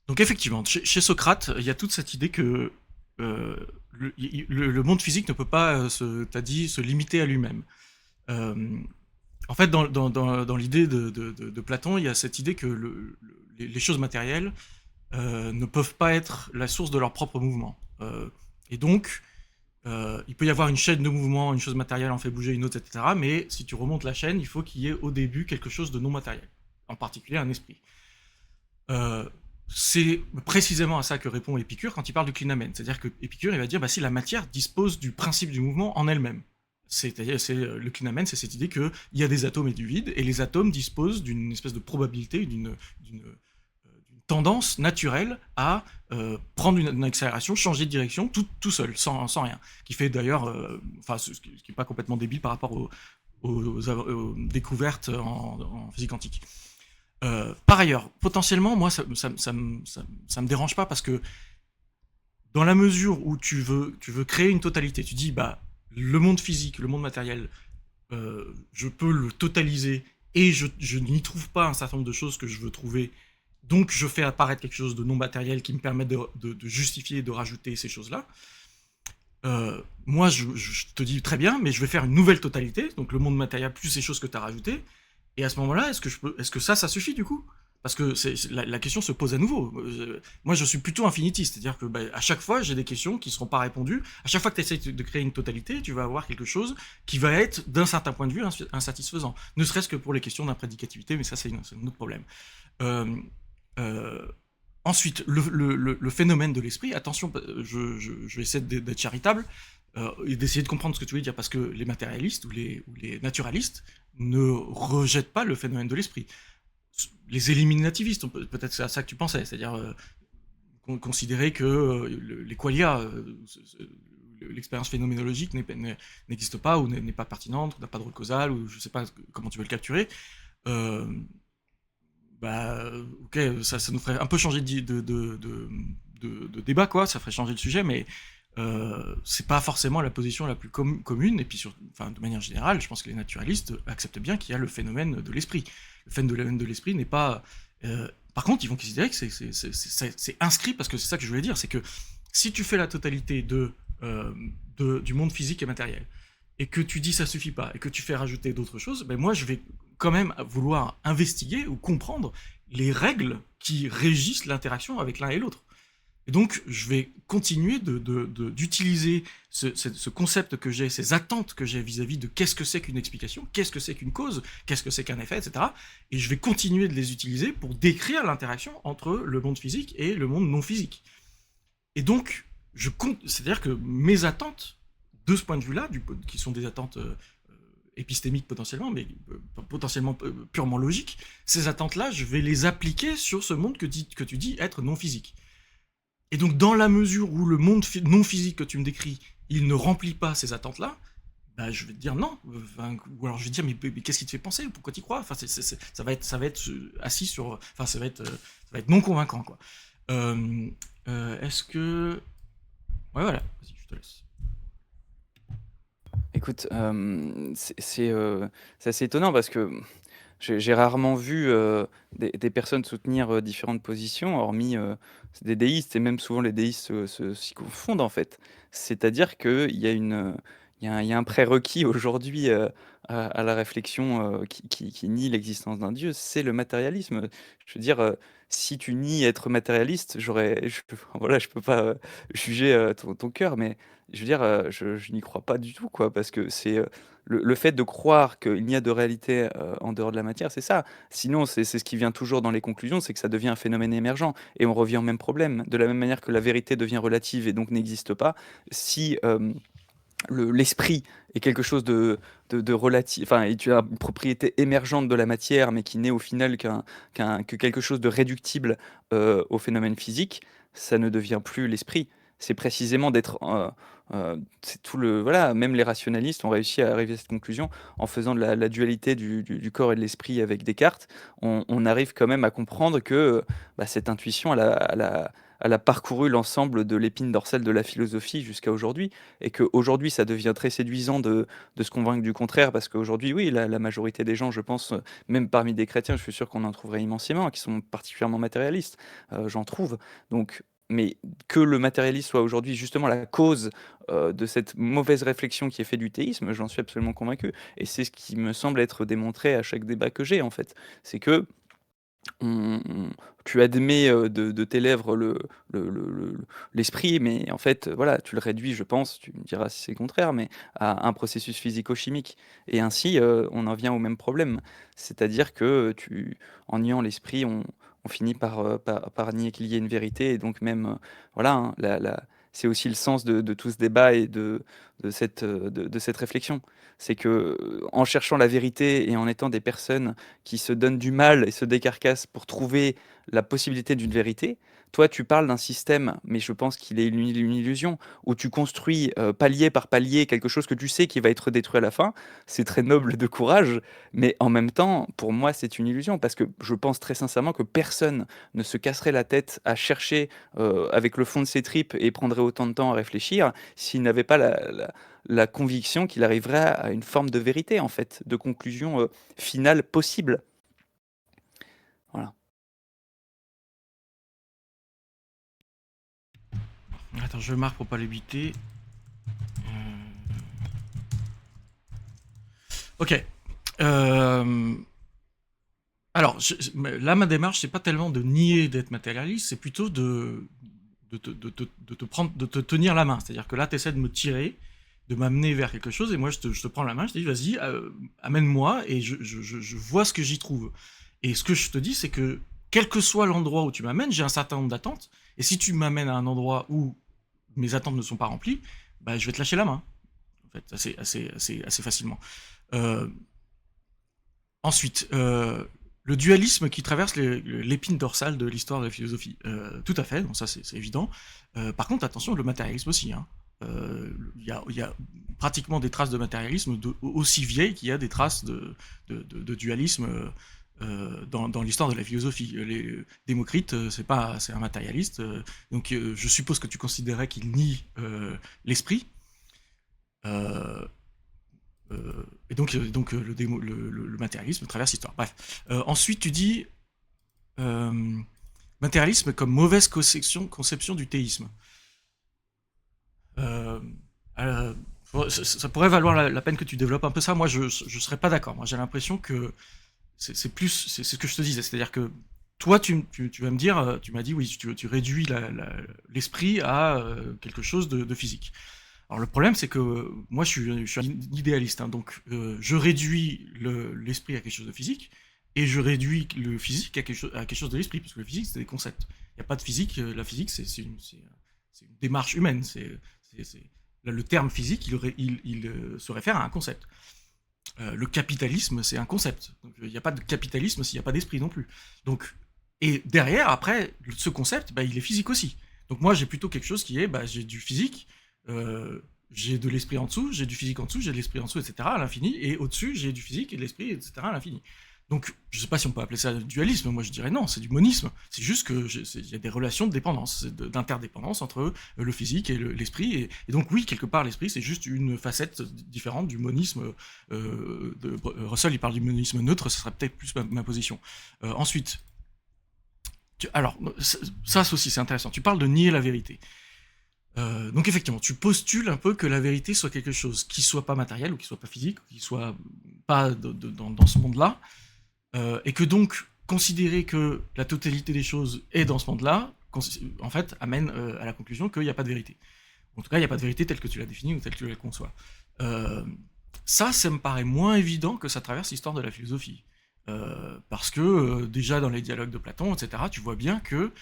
[SPEAKER 3] Donc effectivement, chez Socrate, il y a toute cette idée que le monde physique ne peut pas, t'as dit, se limiter à lui-même. En fait, dans l'idée de Platon, il y a cette idée que les choses matérielles ne peuvent pas être la source de leur propre mouvement. Et donc, il peut y avoir une chaîne de mouvement, une chose matérielle en fait bouger une autre, etc. Mais si tu remontes la chaîne, il faut qu'il y ait au début quelque chose de non matériel, en particulier un esprit. C'est précisément à ça que répond Épicure quand il parle du clinamen. C'est-à-dire que Épicure, il va dire, bah, si la matière dispose du principe du mouvement en elle-même. Le clinamen, c'est cette idée qu'il y a des atomes et du vide, et les atomes disposent d'une espèce de probabilité, d'une tendance naturelle à prendre une accélération, changer de direction tout seul, sans rien. Qui fait d'ailleurs, ce qui n'est pas complètement débile par rapport aux découvertes en physique quantique. Par ailleurs, potentiellement, moi, ça me dérange pas parce que dans la mesure où tu veux créer une totalité, tu dis, bah, le monde physique, le monde matériel, je peux le totaliser et je n'y trouve pas un certain nombre de choses que je veux trouver, donc je fais apparaître quelque chose de non matériel qui me permet de justifier et de rajouter ces choses-là. Moi, je te dis très bien, mais je vais faire une nouvelle totalité, donc le monde matériel plus ces choses que tu as rajoutées. Et à ce moment-là, est-ce que ça suffit du coup? Parce que la question se pose à nouveau. Moi, je suis plutôt infinitiste, c'est-à-dire que bah, à chaque fois, j'ai des questions qui ne seront pas répondues. À chaque fois que tu essaies de créer une totalité, tu vas avoir quelque chose qui va être, d'un certain point de vue, insatisfaisant. Ne serait-ce que pour les questions d'imprédicativité, mais ça, c'est un autre problème. Ensuite, le phénomène de l'esprit, attention, je vais essayer d'être charitable et d'essayer de comprendre ce que tu veux dire, parce que les matérialistes ou les naturalistes ne rejettent pas le phénomène de l'esprit. Les éliminativistes, peut-être c'est à ça que tu pensais, c'est-à-dire considérer que les qualia, l'expérience phénoménologique n'existe pas ou n'est pas pertinente, ou n'a pas de rôle causal, ou je ne sais pas comment tu veux le capturer. Bah, ok, ça nous ferait un peu changer de débat, quoi, ça ferait changer le sujet, mais c'est pas forcément la position la plus commune, et puis de manière générale, je pense que les naturalistes acceptent bien qu'il y a le phénomène de l'esprit. Le phénomène de l'esprit n'est pas... par contre, ils vont considérer que c'est inscrit, parce que c'est ça que je voulais dire, c'est que si tu fais la totalité du monde physique et matériel, et que tu dis ça suffit pas, et que tu fais rajouter d'autres choses, ben moi je vais quand même vouloir investiguer ou comprendre les règles qui régissent l'interaction avec l'un et l'autre. Et donc, je vais continuer d'utiliser ce concept que j'ai, ces attentes que j'ai vis-à-vis de qu'est-ce que c'est qu'une explication, qu'est-ce que c'est qu'une cause, qu'est-ce que c'est qu'un effet, etc. Et je vais continuer de les utiliser pour décrire l'interaction entre le monde physique et le monde non physique. Et donc, c'est-à-dire que mes attentes, de ce point de vue-là, qui sont des attentes épistémiques potentiellement, mais potentiellement purement logiques, ces attentes-là, je vais les appliquer sur ce monde que tu dis être non physique. Et donc, dans la mesure où le monde non physique que tu me décris, il ne remplit pas ces attentes-là, bah, je vais te dire non. Ou alors je vais te dire, mais qu'est-ce qui te fait penser? Pourquoi tu y crois? Ça va être assis sur... ça va être non convaincant, quoi. Est-ce que... Ouais, voilà, vas-y, je te laisse.
[SPEAKER 2] Écoute, c'est assez étonnant parce que j'ai rarement vu des personnes soutenir différentes positions, hormis des déistes, et même souvent les déistes s'y confondent en fait. C'est-à-dire qu'il y a il y a un prérequis aujourd'hui à la réflexion qui nie l'existence d'un Dieu, c'est le matérialisme. Je veux dire, si tu nies être matérialiste, voilà, je peux pas juger ton cœur, mais je veux dire, je n'y crois pas du tout, quoi, parce que c'est le fait de croire qu'il n'y a de réalité en dehors de la matière, c'est ça. Sinon, c'est ce qui vient toujours dans les conclusions, c'est que ça devient un phénomène émergent. Et on revient au même problème. De la même manière que la vérité devient relative et donc n'existe pas, si l'esprit est quelque chose de relatif, enfin, et tu as une propriété émergente de la matière, mais qui n'est au final que quelque chose de réductible au phénomène physique, ça ne devient plus l'esprit. C'est précisément d'être... c'est tout le, voilà, même les rationalistes ont réussi à arriver à cette conclusion en faisant de la dualité du corps et de l'esprit avec Descartes. On arrive quand même à comprendre que cette intuition, elle a parcouru l'ensemble de l'épine dorsale de la philosophie jusqu'à aujourd'hui, et qu'aujourd'hui ça devient très séduisant de se convaincre du contraire, parce qu'aujourd'hui, oui, la majorité des gens, je pense, même parmi des chrétiens, je suis sûr qu'on en trouverait immensément, qui sont particulièrement matérialistes, j'en trouve. Donc, mais que le matérialisme soit aujourd'hui justement la cause de cette mauvaise réflexion qui est faite du théisme, j'en suis absolument convaincu. Et c'est ce qui me semble être démontré à chaque débat que j'ai, en fait. C'est que tu admets de tes lèvres l'esprit, mais en fait, voilà, tu le réduis, je pense, tu me diras si c'est le contraire, mais à un processus physico-chimique. Et ainsi, on en vient au même problème. C'est-à-dire que en niant l'esprit, on finit par nier qu'il y ait une vérité, et donc même, voilà, hein, c'est aussi le sens de tout ce débat et de cette réflexion. C'est que en cherchant la vérité et en étant des personnes qui se donnent du mal et se décarcassent pour trouver la possibilité d'une vérité, toi tu parles d'un système, mais je pense qu'il est une illusion, où tu construis palier par palier quelque chose que tu sais qui va être détruit à la fin. C'est très noble de courage, mais en même temps, pour moi, c'est une illusion, parce que je pense très sincèrement que personne ne se casserait la tête à chercher avec le fond de ses tripes et prendrait autant de temps à réfléchir s'il n'avait pas la conviction qu'il arriverait à une forme de vérité, en fait, de conclusion finale possible. Voilà.
[SPEAKER 3] Attends, je marque pour pas l'éviter. Ok. Alors, là, ma démarche, c'est pas tellement de nier d'être matérialiste, c'est plutôt de te tenir la main. C'est-à-dire que là, tu essaies de me tirer, de m'amener vers quelque chose, et moi, je te prends la main, je te dis, vas-y, amène-moi, et je vois ce que j'y trouve. Et ce que je te dis, c'est que, quel que soit l'endroit où tu m'amènes, j'ai un certain nombre d'attentes, et si tu m'amènes à un endroit où mes attentes ne sont pas remplies, bah, je vais te lâcher la main, en fait, assez facilement. Ensuite, le dualisme qui traverse l'épine dorsale de l'histoire de la philosophie. Tout à fait, donc ça c'est évident. Par contre, attention, le matérialisme aussi. Il y a pratiquement des traces de matérialisme aussi vieilles qu'il y a des traces de dualisme dans l'histoire de la philosophie. Démocrite, c'est un matérialiste, donc je suppose que tu considérais qu'il nie l'esprit. Et donc le matérialisme traverse l'histoire. Bref. Ensuite, tu dis matérialisme comme mauvaise conception du théisme. Ça pourrait valoir la peine que tu développes un peu ça. Moi, je serais pas d'accord. Moi, j'ai l'impression que c'est ce que je te disais. C'est-à-dire que toi, tu vas me dire, tu m'as dit, oui, tu réduis l'esprit à quelque chose de physique. Alors le problème, c'est que moi, je suis un idéaliste, hein, donc je réduis l'esprit à quelque chose de physique, et je réduis le physique à quelque chose de l'esprit, parce que le physique, c'est des concepts. Il n'y a pas de physique, la physique, c'est une démarche humaine. Le terme physique, il se réfère à un concept. Le capitalisme, c'est un concept. Donc il n'y a pas de capitalisme s'il n'y a pas d'esprit non plus. Donc, et derrière, après, ce concept, bah, il est physique aussi. Donc moi, j'ai plutôt quelque chose qui est, bah, j'ai du physique, j'ai de l'esprit en dessous, j'ai du physique en dessous, j'ai de l'esprit en dessous, etc. à l'infini, et au-dessus, j'ai du physique et de l'esprit, etc. à l'infini. Donc, je ne sais pas si on peut appeler ça dualisme, moi je dirais non, c'est du monisme. C'est juste qu'il y a des relations de dépendance, d'interdépendance entre le physique et l'esprit. Et donc, oui, quelque part, l'esprit, c'est juste une facette différente du monisme. Russell, il parle du monisme neutre, ce serait peut-être plus ma position. Ensuite, alors, ça aussi, c'est intéressant. Tu parles de nier la vérité. Donc effectivement, tu postules un peu que la vérité soit quelque chose qui soit pas matériel ou qui soit pas physique, ou qui soit pas dans ce monde-là, et que donc considérer que la totalité des choses est dans ce monde-là, en fait, amène à la conclusion qu'il n'y a pas de vérité. En tout cas, il n'y a pas de vérité telle que tu l'as définie ou telle que tu la conçois. Ça me paraît moins évident que ça traverse l'histoire de la philosophie. Parce que déjà dans les dialogues de Platon, etc., tu vois bien que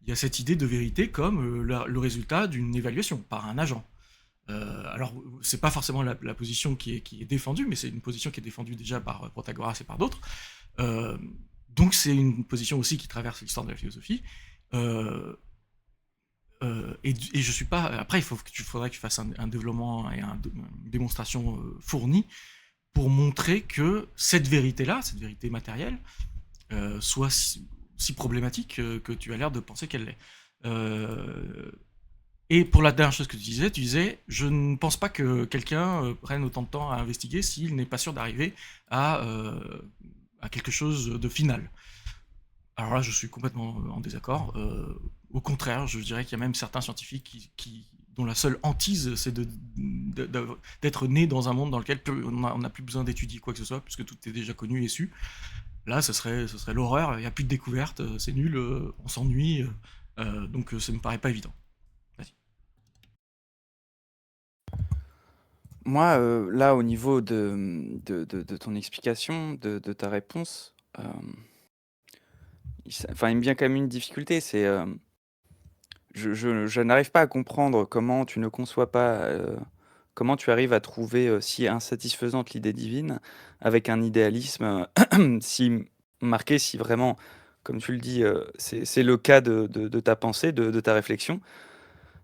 [SPEAKER 3] il y a cette idée de vérité comme le résultat d'une évaluation par un agent. Alors, c'est pas forcément la position qui est défendue, mais c'est une position qui est défendue déjà par Protagoras et par d'autres. Donc, c'est une position aussi qui traverse l'histoire de la philosophie. Et je suis pas. Après, faudrait que tu fasses un développement et une démonstration fournie pour montrer que cette vérité-là, cette vérité matérielle, soit si problématique que tu as l'air de penser qu'elle l'est. Et pour la dernière chose que tu disais, je ne pense pas que quelqu'un prenne autant de temps à investiguer s'il n'est pas sûr d'arriver à quelque chose de final. Alors là, je suis complètement en désaccord. Au contraire, je dirais qu'il y a même certains scientifiques dont la seule hantise, c'est d'être né dans un monde dans lequel on n'a plus besoin d'étudier quoi que ce soit, puisque tout est déjà connu et su. Là, ce serait l'horreur, il n'y a plus de découvertes, c'est nul, on s'ennuie, donc ça me paraît pas évident. Vas-y.
[SPEAKER 2] Moi, là, au niveau de ton explication, de ta réponse, il me vient quand même une difficulté, c'est je n'arrive pas à comprendre comment tu ne conçois pas, comment tu arrives à trouver si insatisfaisante l'idée divine avec un idéalisme si marqué, si vraiment, comme tu le dis, c'est le cas de ta pensée, de ta réflexion.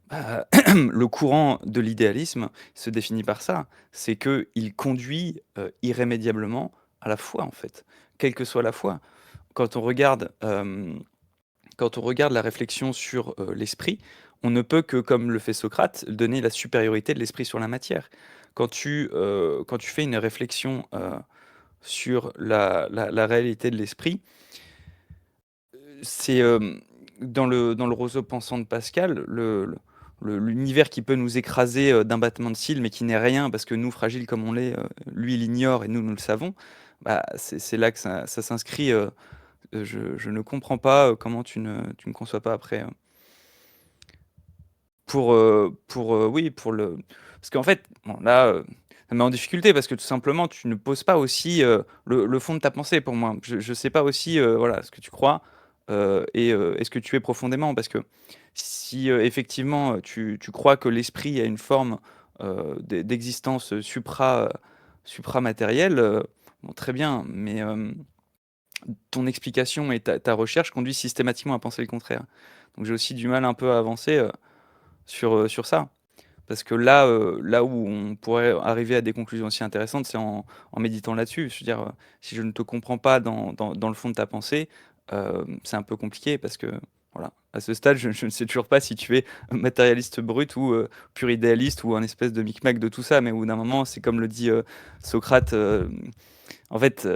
[SPEAKER 2] Bah, le courant de l'idéalisme se définit par ça, c'est qu'il conduit irrémédiablement à la foi en fait, quelle que soit la foi. Quand on regarde, quand on regarde la réflexion sur l'esprit, on ne peut que, comme le fait Socrate, donner la supériorité de l'esprit sur la matière. Quand tu fais une réflexion sur la réalité de l'esprit, c'est dans le roseau pensant de Pascal, l'univers qui peut nous écraser d'un battement de cils, mais qui n'est rien, parce que nous, fragiles comme on l'est, lui, il ignore et nous, nous le savons, bah, c'est là que ça s'inscrit. Je ne comprends pas comment tu ne conçois pas après. Oui, pour le. Parce qu'en fait, bon, là, ça me met en difficulté parce que tout simplement, tu ne poses pas aussi le fond de ta pensée pour moi. Je ne sais pas aussi voilà, ce que tu crois et ce que tu es profondément. Parce que si effectivement tu crois que l'esprit a une forme d'existence supramatérielle, bon, très bien, mais ton explication et ta recherche conduisent systématiquement à penser le contraire. Donc j'ai aussi du mal un peu à avancer sur ça. Parce que là où on pourrait arriver à des conclusions aussi intéressantes, c'est en méditant là-dessus. Je veux dire, si je ne te comprends pas dans le fond de ta pensée, c'est un peu compliqué parce que, voilà, à ce stade, je ne sais toujours pas si tu es matérialiste brut ou pur idéaliste ou un espèce de micmac de tout ça. Mais au bout d'un moment, c'est comme le dit Socrate, en fait,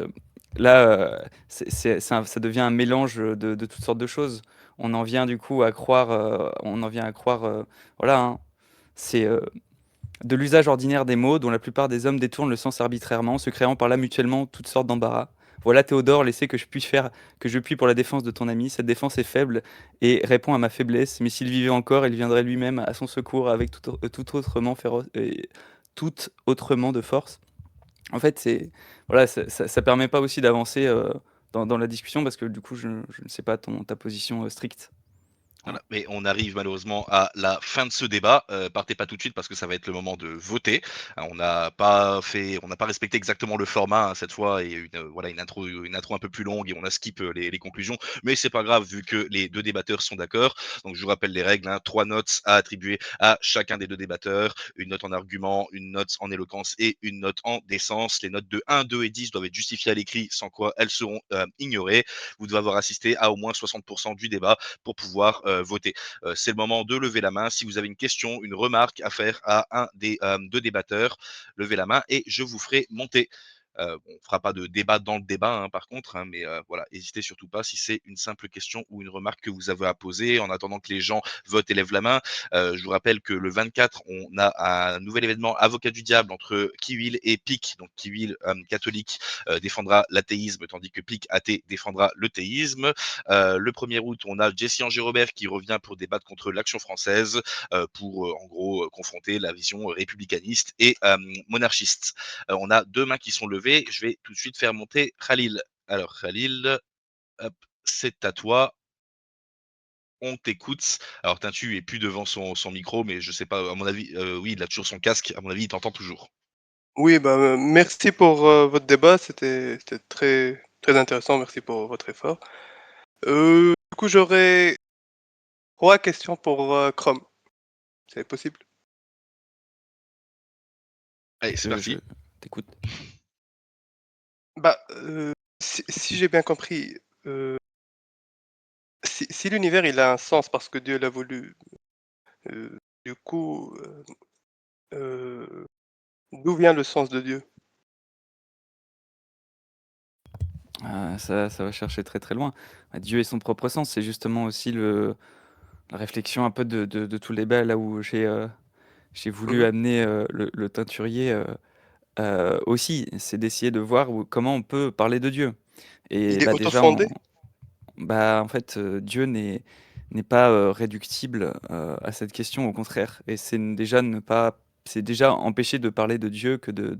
[SPEAKER 2] là, ça devient un mélange de toutes sortes de choses. On en vient du coup à croire, voilà, hein, c'est de l'usage ordinaire des mots dont la plupart des hommes détournent le sens arbitrairement, se créant par là mutuellement toutes sortes d'embarras. Voilà Théodore, laissez que je puis pour la défense de ton ami. Cette défense est faible et répond à ma faiblesse, mais s'il vivait encore, il viendrait lui-même à son secours avec tout autrement de force. En fait, voilà, ça permet pas aussi d'avancer dans la discussion parce que du coup, je ne sais pas ta position stricte.
[SPEAKER 1] Voilà,
[SPEAKER 3] Voilà.
[SPEAKER 1] mais on arrive malheureusement à la fin de ce débat. Partez pas tout de suite parce que ça va être le moment de voter. On n'a pas respecté exactement le format, hein, cette fois et voilà une intro un peu plus longue et on a skip, les conclusions. Mais c'est pas grave vu que les 2 débatteurs sont d'accord. Donc je vous rappelle les règles, hein, 3 notes à attribuer à chacun des 2 débatteurs, une note en argument, une note en éloquence et une note en décence. Les notes de 1, 2 et 10 doivent être justifiées à l'écrit, sans quoi elles seront, ignorées. Vous devez avoir assisté à au moins 60 du débat pour pouvoir voter. C'est le moment de lever la main. Si vous avez une question, une remarque à faire à un des 2 débatteurs, levez la main et je vous ferai monter. On ne fera pas de débat dans le débat, hein, par contre, hein, mais voilà, n'hésitez surtout pas si c'est une simple question ou une remarque que vous avez à poser. En attendant que les gens votent et lèvent la main, je vous rappelle que le 24, on a un nouvel événement Avocat du Diable entre Kiwil et Pic. Donc Kiwil, catholique, défendra l'athéisme, tandis que Pic, athée, défendra le théisme. Le 1er août, on a Jessie Angers-Robert qui revient pour débattre contre l'Action française, pour en gros confronter la vision républicaniste et monarchiste. On a 2 mains qui sont levées. Je vais tout de suite faire monter Khalil. Alors Khalil, hop, c'est à toi. On t'écoute. Alors Tintu est plus devant son micro, mais je sais pas, à mon avis, oui, il a toujours son casque. À mon avis, il t'entend toujours.
[SPEAKER 4] Oui, bah, merci pour votre débat, c'était très, très intéressant, merci pour votre effort. Du coup, j'aurais 3 questions pour Chrome. C'est possible?
[SPEAKER 1] Allez, c'est
[SPEAKER 2] Je
[SPEAKER 1] parti.
[SPEAKER 2] t'écoute.
[SPEAKER 4] Bah, si j'ai bien compris, si l'univers il a un sens parce que Dieu l'a voulu, du coup, d'où vient le sens de Dieu?
[SPEAKER 2] Ça va chercher très, très loin. Dieu et son propre sens, c'est justement aussi la réflexion un peu de tout le débat là où j'ai voulu
[SPEAKER 4] Mmh.
[SPEAKER 2] amener, le teinturier, aussi. C'est d'essayer de voir comment on peut parler de Dieu et
[SPEAKER 4] Il est
[SPEAKER 2] bah, déjà
[SPEAKER 4] auto-fondé?
[SPEAKER 2] en fait, Dieu n'est pas, réductible, à cette question, au contraire et c'est déjà empêcher de parler de Dieu que de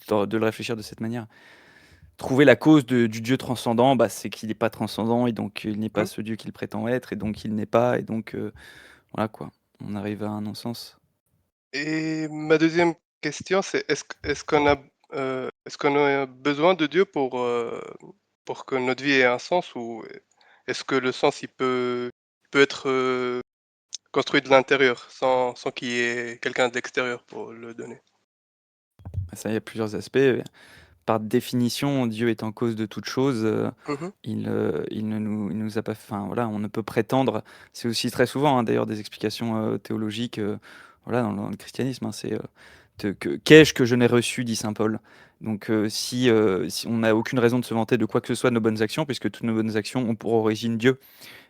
[SPEAKER 2] le réfléchir de cette manière. Trouver la cause du Dieu transcendant, bah, c'est qu'il n'est pas transcendant et donc il n'est pas
[SPEAKER 4] Mmh.
[SPEAKER 2] ce Dieu qu'il prétend être et donc il n'est pas et donc voilà quoi. On arrive à un non-sens.
[SPEAKER 4] Et ma deuxième question, c'est est-ce qu'on a besoin de Dieu pour que notre vie ait un sens ou est-ce que le sens il peut être construit de l'intérieur sans qu'il y ait quelqu'un d'extérieur pour le donner?
[SPEAKER 2] Bah, ça, il y a plusieurs aspects. Par définition, Dieu est en cause de toute chose,
[SPEAKER 4] Mmh.
[SPEAKER 2] il nous a pas enfin voilà, on ne peut prétendre c'est aussi très souvent, hein, d'ailleurs des explications, théologiques, voilà dans le christianisme, hein, c'est, te que «Qu'ai-je que je n'ai reçu?» dit saint Paul. Donc si on n'a aucune raison de se vanter de quoi que ce soit de nos bonnes actions, puisque toutes nos bonnes actions ont pour origine Dieu.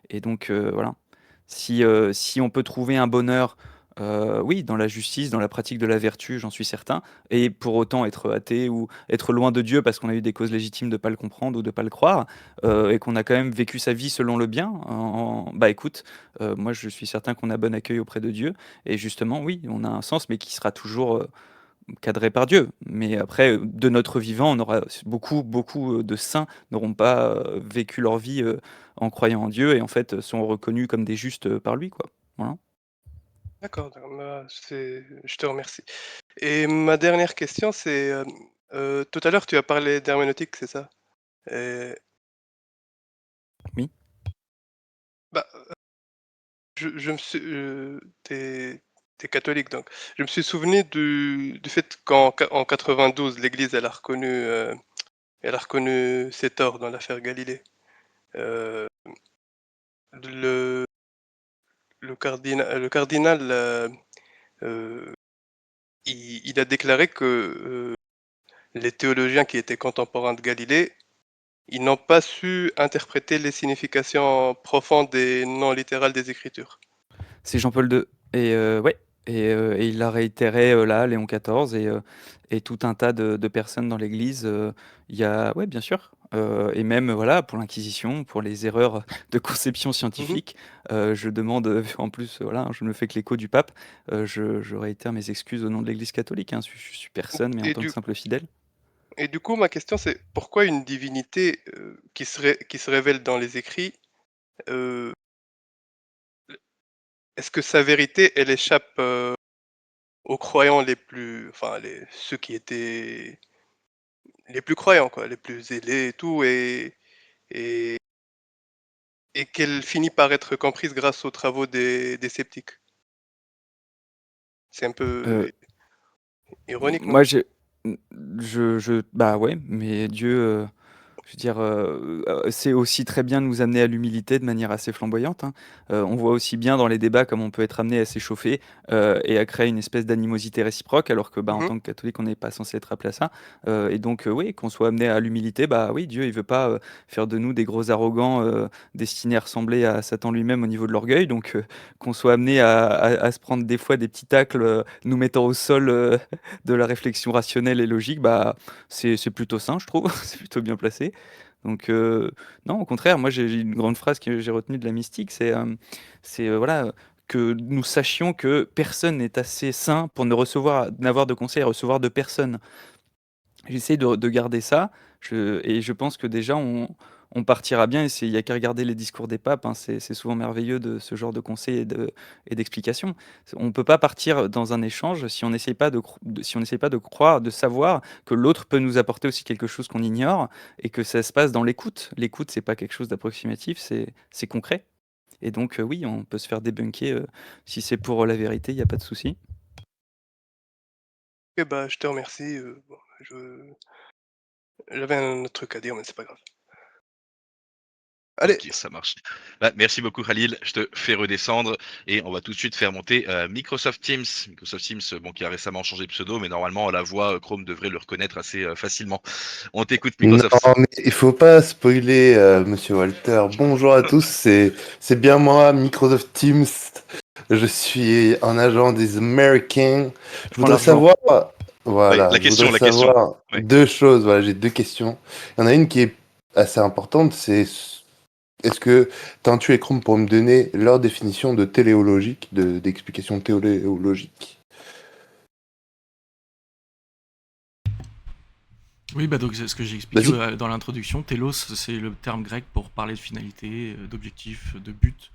[SPEAKER 2] Et donc voilà. Si on peut trouver un bonheur, oui, dans la justice, dans la pratique de la vertu, j'en suis certain et pour autant être athée ou être loin de Dieu parce qu'on a eu des causes légitimes de pas le comprendre ou de pas le croire, et qu'on a quand même vécu sa vie selon le bien, bah, écoute, moi je suis certain qu'on a bon accueil auprès de Dieu et justement, oui, on a un sens mais qui sera toujours, cadré par Dieu. Mais après, de notre vivant, on aura beaucoup, beaucoup, de saints n'auront pas, vécu leur vie, en croyant en Dieu et en fait, sont reconnus comme des justes, par lui, quoi. Voilà.
[SPEAKER 4] D'accord, bah, je te remercie. Et ma dernière question, c'est, tout à l'heure tu as parlé d'herméneutique, c'est ça? Et
[SPEAKER 2] Oui.
[SPEAKER 4] bah, je me suis, tu catholique donc. Je me suis souvenu du fait qu'en 92 l'Église elle a reconnu ses torts dans l'affaire Galilée. Heu, le le cardinal, heu, il a déclaré que, les théologiens qui étaient contemporains de Galilée, ils n'ont pas su interpréter les significations profondes et non littérales des Écritures.
[SPEAKER 2] C'est Jean-Paul II et ouais et il l'a réitéré, là, Léon XIV et tout un tas de personnes dans l'Église, il y a ouais, bien sûr, et même, voilà, pour l'Inquisition, pour les erreurs de conception
[SPEAKER 4] Mmh.
[SPEAKER 2] scientifique, je demande, en plus, voilà, je ne me fais que l'écho du pape, je réitère mes excuses au nom de l'Église catholique, hein, je suis personne, mais en
[SPEAKER 4] et
[SPEAKER 2] tant que
[SPEAKER 4] du
[SPEAKER 2] simple fidèle.
[SPEAKER 4] et du coup, ma question, c'est pourquoi une divinité, qui se révèle dans les écrits, heu est-ce que sa vérité, elle échappe aux croyants les plus, enfin ceux qui étaient les plus croyants, quoi, les plus zélés et tout, et, et qu'elle finit par être comprise grâce aux travaux des sceptiques. C'est un peu
[SPEAKER 2] Euh,
[SPEAKER 4] ironique, non?
[SPEAKER 2] Moi, bah ouais, mais Dieu, je veux dire, sait aussi très bien nous amener à l'humilité de manière assez flamboyante, hein. On voit aussi bien dans les débats comme on peut être amené à s'échauffer et à créer une espèce d'animosité réciproque, alors que bah, en
[SPEAKER 4] Mhm.
[SPEAKER 2] tant que catholique, on n'est pas censé être appelé à ça. Et donc, oui, qu'on soit amené à l'humilité, bah oui, Dieu, il veut pas faire de nous des gros arrogants destinés à ressembler à Satan lui-même au niveau de l'orgueil. Donc, qu'on soit amené à se prendre des fois des petits tacles, nous mettant au sol de la réflexion rationnelle et logique, bah, c'est plutôt sain, je trouve. C'est plutôt bien placé. Donc, non, au contraire, moi, j'ai une grande phrase que j'ai retenue de la mystique, voilà, que nous sachions que personne n'est assez saint pour ne recevoir, n'avoir de conseils à recevoir de personne. J'essaie de garder ça, et je pense que déjà on partira bien, et il n'y a qu'à regarder les discours des papes, hein, c'est souvent merveilleux de ce genre de conseils et d'explications. On ne peut pas partir dans un échange si on n'essaye pas si on n'essaye pas de croire, de savoir que l'autre peut nous apporter aussi quelque chose qu'on ignore, et que ça se passe dans l'écoute. L'écoute, c'est pas quelque chose d'approximatif, c'est concret. Et donc, oui, on peut se faire débunker si c'est pour la vérité, il n'y a pas de souci.
[SPEAKER 4] Ok, bah, je te remercie. Bon, j'avais un autre truc à dire, mais c'est pas grave. Allez,
[SPEAKER 1] Ok, ça marche. Bah, merci beaucoup Khalil, je te fais redescendre et on va tout de suite faire monter Microsoft Teams. Microsoft Teams, bon, qui a récemment changé de pseudo, mais normalement la voix Chrome devrait le reconnaître assez facilement. On t'écoute
[SPEAKER 5] Non,
[SPEAKER 1] Microsoft.
[SPEAKER 5] mais il faut pas spoiler, Monsieur Walter. Bonjour à tous, c'est bien moi, Microsoft Teams. Je suis un agent des Américains.
[SPEAKER 2] Je
[SPEAKER 5] Je
[SPEAKER 2] prends
[SPEAKER 5] voudrais
[SPEAKER 2] l'argent.
[SPEAKER 5] savoir,
[SPEAKER 1] Oui,
[SPEAKER 5] voilà,
[SPEAKER 1] la
[SPEAKER 5] je voudrais
[SPEAKER 1] question, la question.
[SPEAKER 5] savoir
[SPEAKER 1] Oui.
[SPEAKER 5] deux choses. Voilà, j'ai deux questions. Il y en a une qui est assez importante, c'est est-ce que Teintu et Chrome pourraient me donner leur définition de téléologique, d'explication téléologique?
[SPEAKER 3] Oui, bah donc c'est ce que j'ai expliqué
[SPEAKER 5] Vas-y.
[SPEAKER 3] dans l'introduction. Télos, c'est le terme grec pour parler de finalité, d'objectif, de but.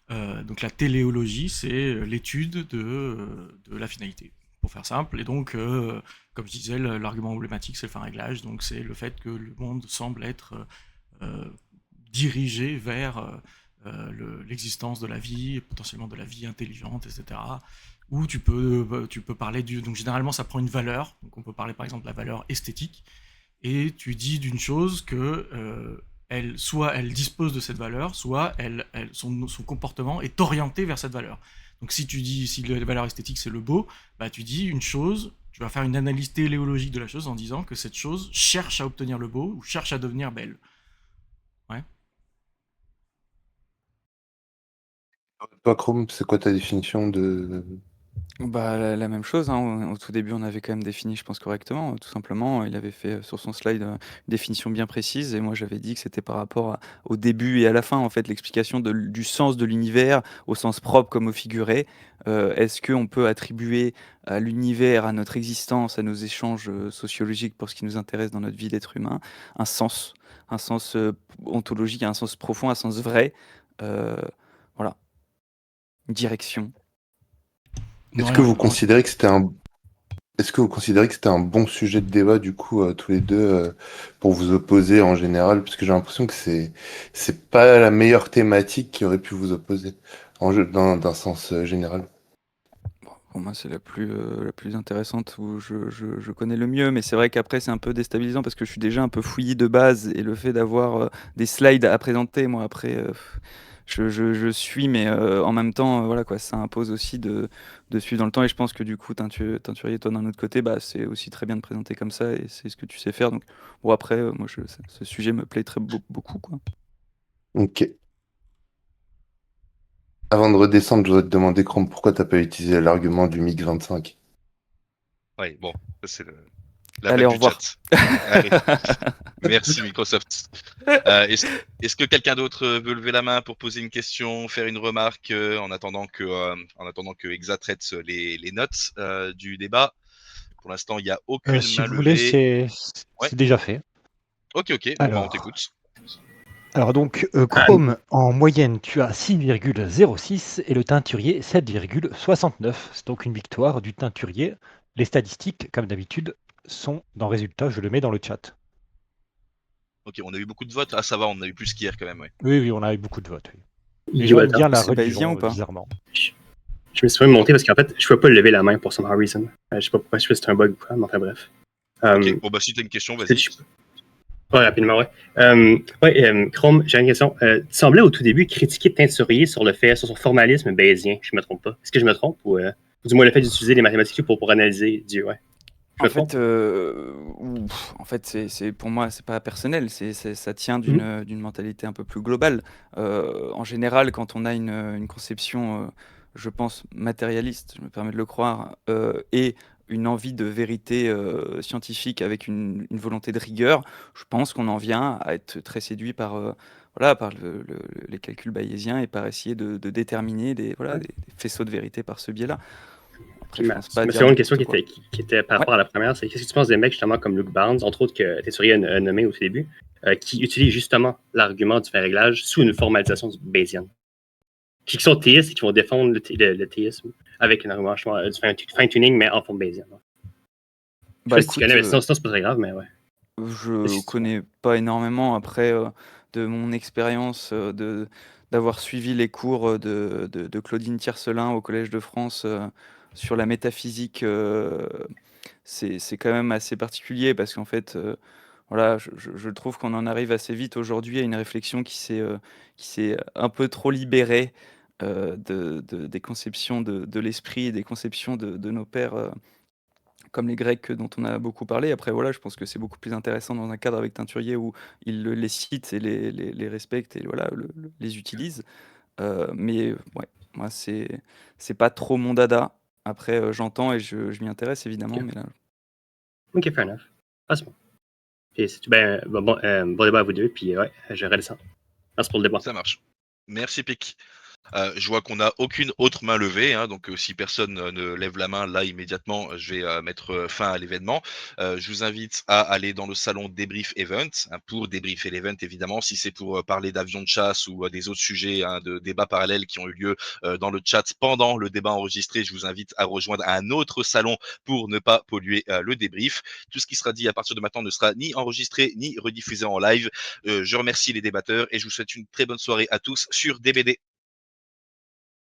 [SPEAKER 3] Donc la téléologie, c'est l'étude de la finalité, pour faire simple. Et donc, comme je disais, l'argument emblématique, c'est le fin réglage. Donc c'est le fait que le monde semble être euh, dirigé vers l'existence de la vie, potentiellement de la vie intelligente, etc. Ou tu peux parler du... Donc généralement, ça prend une valeur. Donc on peut parler par exemple de la valeur esthétique. Et tu dis d'une chose que soit elle dispose de cette valeur, soit son comportement est orienté vers cette valeur. Donc si tu dis, si la valeur esthétique c'est le beau, bah tu dis une chose, tu vas faire une analyse téléologique de la chose en disant que cette chose cherche à obtenir le beau ou cherche à devenir belle. Ouais.
[SPEAKER 5] Toi, Chrome, c'est quoi ta définition de...
[SPEAKER 2] Bah, la même chose, hein, au tout début, on avait quand même défini, je pense, correctement. Tout simplement, il avait fait, sur son slide, une définition bien précise, et moi j'avais dit que c'était par rapport au début et à la fin, en fait, l'explication du sens de l'univers, au sens propre comme au figuré. Est-ce qu'on peut attribuer à l'univers, à notre existence, à nos échanges sociologiques pour ce qui nous intéresse dans notre vie d'être humain, un sens ontologique, un sens profond, un sens vrai, euh, voilà, une direction.
[SPEAKER 5] Est-ce
[SPEAKER 3] Ouais,
[SPEAKER 5] que vous
[SPEAKER 3] ouais.
[SPEAKER 5] considérez que c'était un Est-ce que vous considérez que c'était un bon sujet de débat, du coup, tous les deux, pour vous opposer en général? Parce que j'ai l'impression que c'est pas la meilleure thématique qui aurait pu vous opposer, d'un sens général.
[SPEAKER 2] Pour moi, c'est la plus intéressante, où je connais le mieux, mais c'est vrai qu'après, c'est un peu déstabilisant parce que je suis déjà un peu fouillis de base, et le fait d'avoir des slides à présenter, moi, après, je suis, mais en même temps, voilà quoi, ça impose aussi de suivre dans le temps, et je pense que du coup, Teinturier, toi, d'un autre côté, bah, c'est aussi très bien de présenter comme ça, et c'est ce que tu sais faire. Donc, bon, après, moi, ce sujet me plaît beaucoup, quoi.
[SPEAKER 5] Ok. Avant de redescendre, je voudrais te demander, Chrome, pourquoi t'as pas utilisé l'argument du MiG-25?
[SPEAKER 1] Oui, bon, ça, c'est la
[SPEAKER 2] Allez,
[SPEAKER 1] blague
[SPEAKER 2] au
[SPEAKER 1] du
[SPEAKER 2] revoir.
[SPEAKER 1] chat. Allez, merci Microsoft. Est-ce que quelqu'un d'autre veut lever la main pour poser une question, faire une remarque en attendant que Exa traite les notes du débat? Pour l'instant, il n'y a aucune
[SPEAKER 6] Si
[SPEAKER 1] main
[SPEAKER 6] vous voulez,
[SPEAKER 1] levée. Ouais,
[SPEAKER 6] c'est déjà fait.
[SPEAKER 1] ok, bon, bah, on
[SPEAKER 6] Alors,
[SPEAKER 1] t'écoute.
[SPEAKER 6] Alors donc,
[SPEAKER 7] Ah,
[SPEAKER 6] Chrome, en moyenne, tu as 6,06 et le teinturier 7,69. C'est donc une victoire du teinturier. Les statistiques, comme d'habitude, sont dans résultat. Je le mets dans le chat.
[SPEAKER 1] Ok, on a eu beaucoup de votes. Ah, ça va, on a eu plus qu'hier quand même, ouais.
[SPEAKER 6] Oui, oui, on a eu beaucoup de votes. Oui. Les
[SPEAKER 7] yo,
[SPEAKER 6] gens aiment
[SPEAKER 7] attends,
[SPEAKER 6] bien la
[SPEAKER 2] c'est bayésien
[SPEAKER 6] religion,
[SPEAKER 2] ou pas?
[SPEAKER 6] bizarrement.
[SPEAKER 7] je me suis fait monter parce qu'en fait, je pouvais pas lever la main pour some reason. Je sais pas pourquoi, je sais pas si c'est un bug ou quoi, mais enfin bref.
[SPEAKER 1] Ok, bon bah si t'as une question, vas-y.
[SPEAKER 7] Ouais, rapidement, ouais. Chrome, j'ai une question. Tu semblais au tout début critiquer Teinturier sur son formalisme bayésien, je me trompe pas. Est-ce que je me trompe ou du moins le fait d'utiliser les mathématiques pour analyser Dieu, ouais. Je me trompe?
[SPEAKER 2] En fait, c'est pour moi, c'est pas personnel, ça tient
[SPEAKER 7] Mhm.
[SPEAKER 2] d'une mentalité un peu plus globale. En général, quand on a une conception, je pense, matérialiste, je me permets de le croire, et une envie de vérité scientifique avec une volonté de rigueur, je pense qu'on en vient à être très séduit par, voilà, par les calculs bayésiens et par essayer de déterminer
[SPEAKER 7] Ouais.
[SPEAKER 2] des faisceaux de vérité par ce biais-là. Après,
[SPEAKER 7] Puis
[SPEAKER 2] je pense pas
[SPEAKER 7] ma
[SPEAKER 2] dire
[SPEAKER 7] seconde question
[SPEAKER 2] n'importe quoi.
[SPEAKER 7] qui était par
[SPEAKER 2] Ouais.
[SPEAKER 7] rapport à la première, c'est qu'est-ce que tu penses des mecs justement comme Luke Barnes, entre autres que Teinturier a nommé au tout début, qui utilisent justement l'argument du réglage sous une formalisation bayésienne? Qui sont théistes et qui vont défendre le théisme avec un argument du fine-tuning, mais en forme bayésienne. Je sais
[SPEAKER 2] Bah
[SPEAKER 7] pas si tu connais,
[SPEAKER 2] écoute,
[SPEAKER 7] mais sinon c'est pas très grave, mais ouais.
[SPEAKER 2] je
[SPEAKER 7] Est-ce que tu-
[SPEAKER 2] connais pas énormément. Après, de mon expérience d'avoir suivi les cours de Claudine Tiercelin au Collège de France sur la métaphysique, c'est quand même assez particulier parce qu'en fait, voilà, je trouve qu'on en arrive assez vite aujourd'hui à une réflexion qui s'est un peu trop libérée des conceptions de l'esprit et des conceptions de nos pères. Comme les Grecs dont on a beaucoup parlé. Après, voilà, je pense que c'est beaucoup plus intéressant dans un cadre avec Teinturier où il les cite et les respecte et voilà, les utilise. Mais ouais, moi, c'est pas trop mon dada. Après, j'entends et je m'y intéresse évidemment,
[SPEAKER 7] Ok.
[SPEAKER 2] mais là,
[SPEAKER 7] Ok, fair enough. Ah, c'est bon. Et bon débat à vous deux, puis ouais, je redescends. Merci pour le débat.
[SPEAKER 1] Ça marche. Merci Pic. Je vois qu'on n'a aucune autre main levée, hein, donc si personne ne lève la main là immédiatement, je vais mettre fin à l'événement. Je vous invite à aller dans le salon Débrief Event hein, pour débriefer l'event évidemment. Si c'est pour parler d'avions de chasse ou des autres sujets hein, de débats parallèles qui ont eu lieu dans le chat pendant le débat enregistré, je vous invite à rejoindre un autre salon pour ne pas polluer le débrief. Tout ce qui sera dit à partir de maintenant ne sera ni enregistré ni rediffusé en live. Je remercie les débatteurs et je vous souhaite une très bonne soirée à tous sur DBD.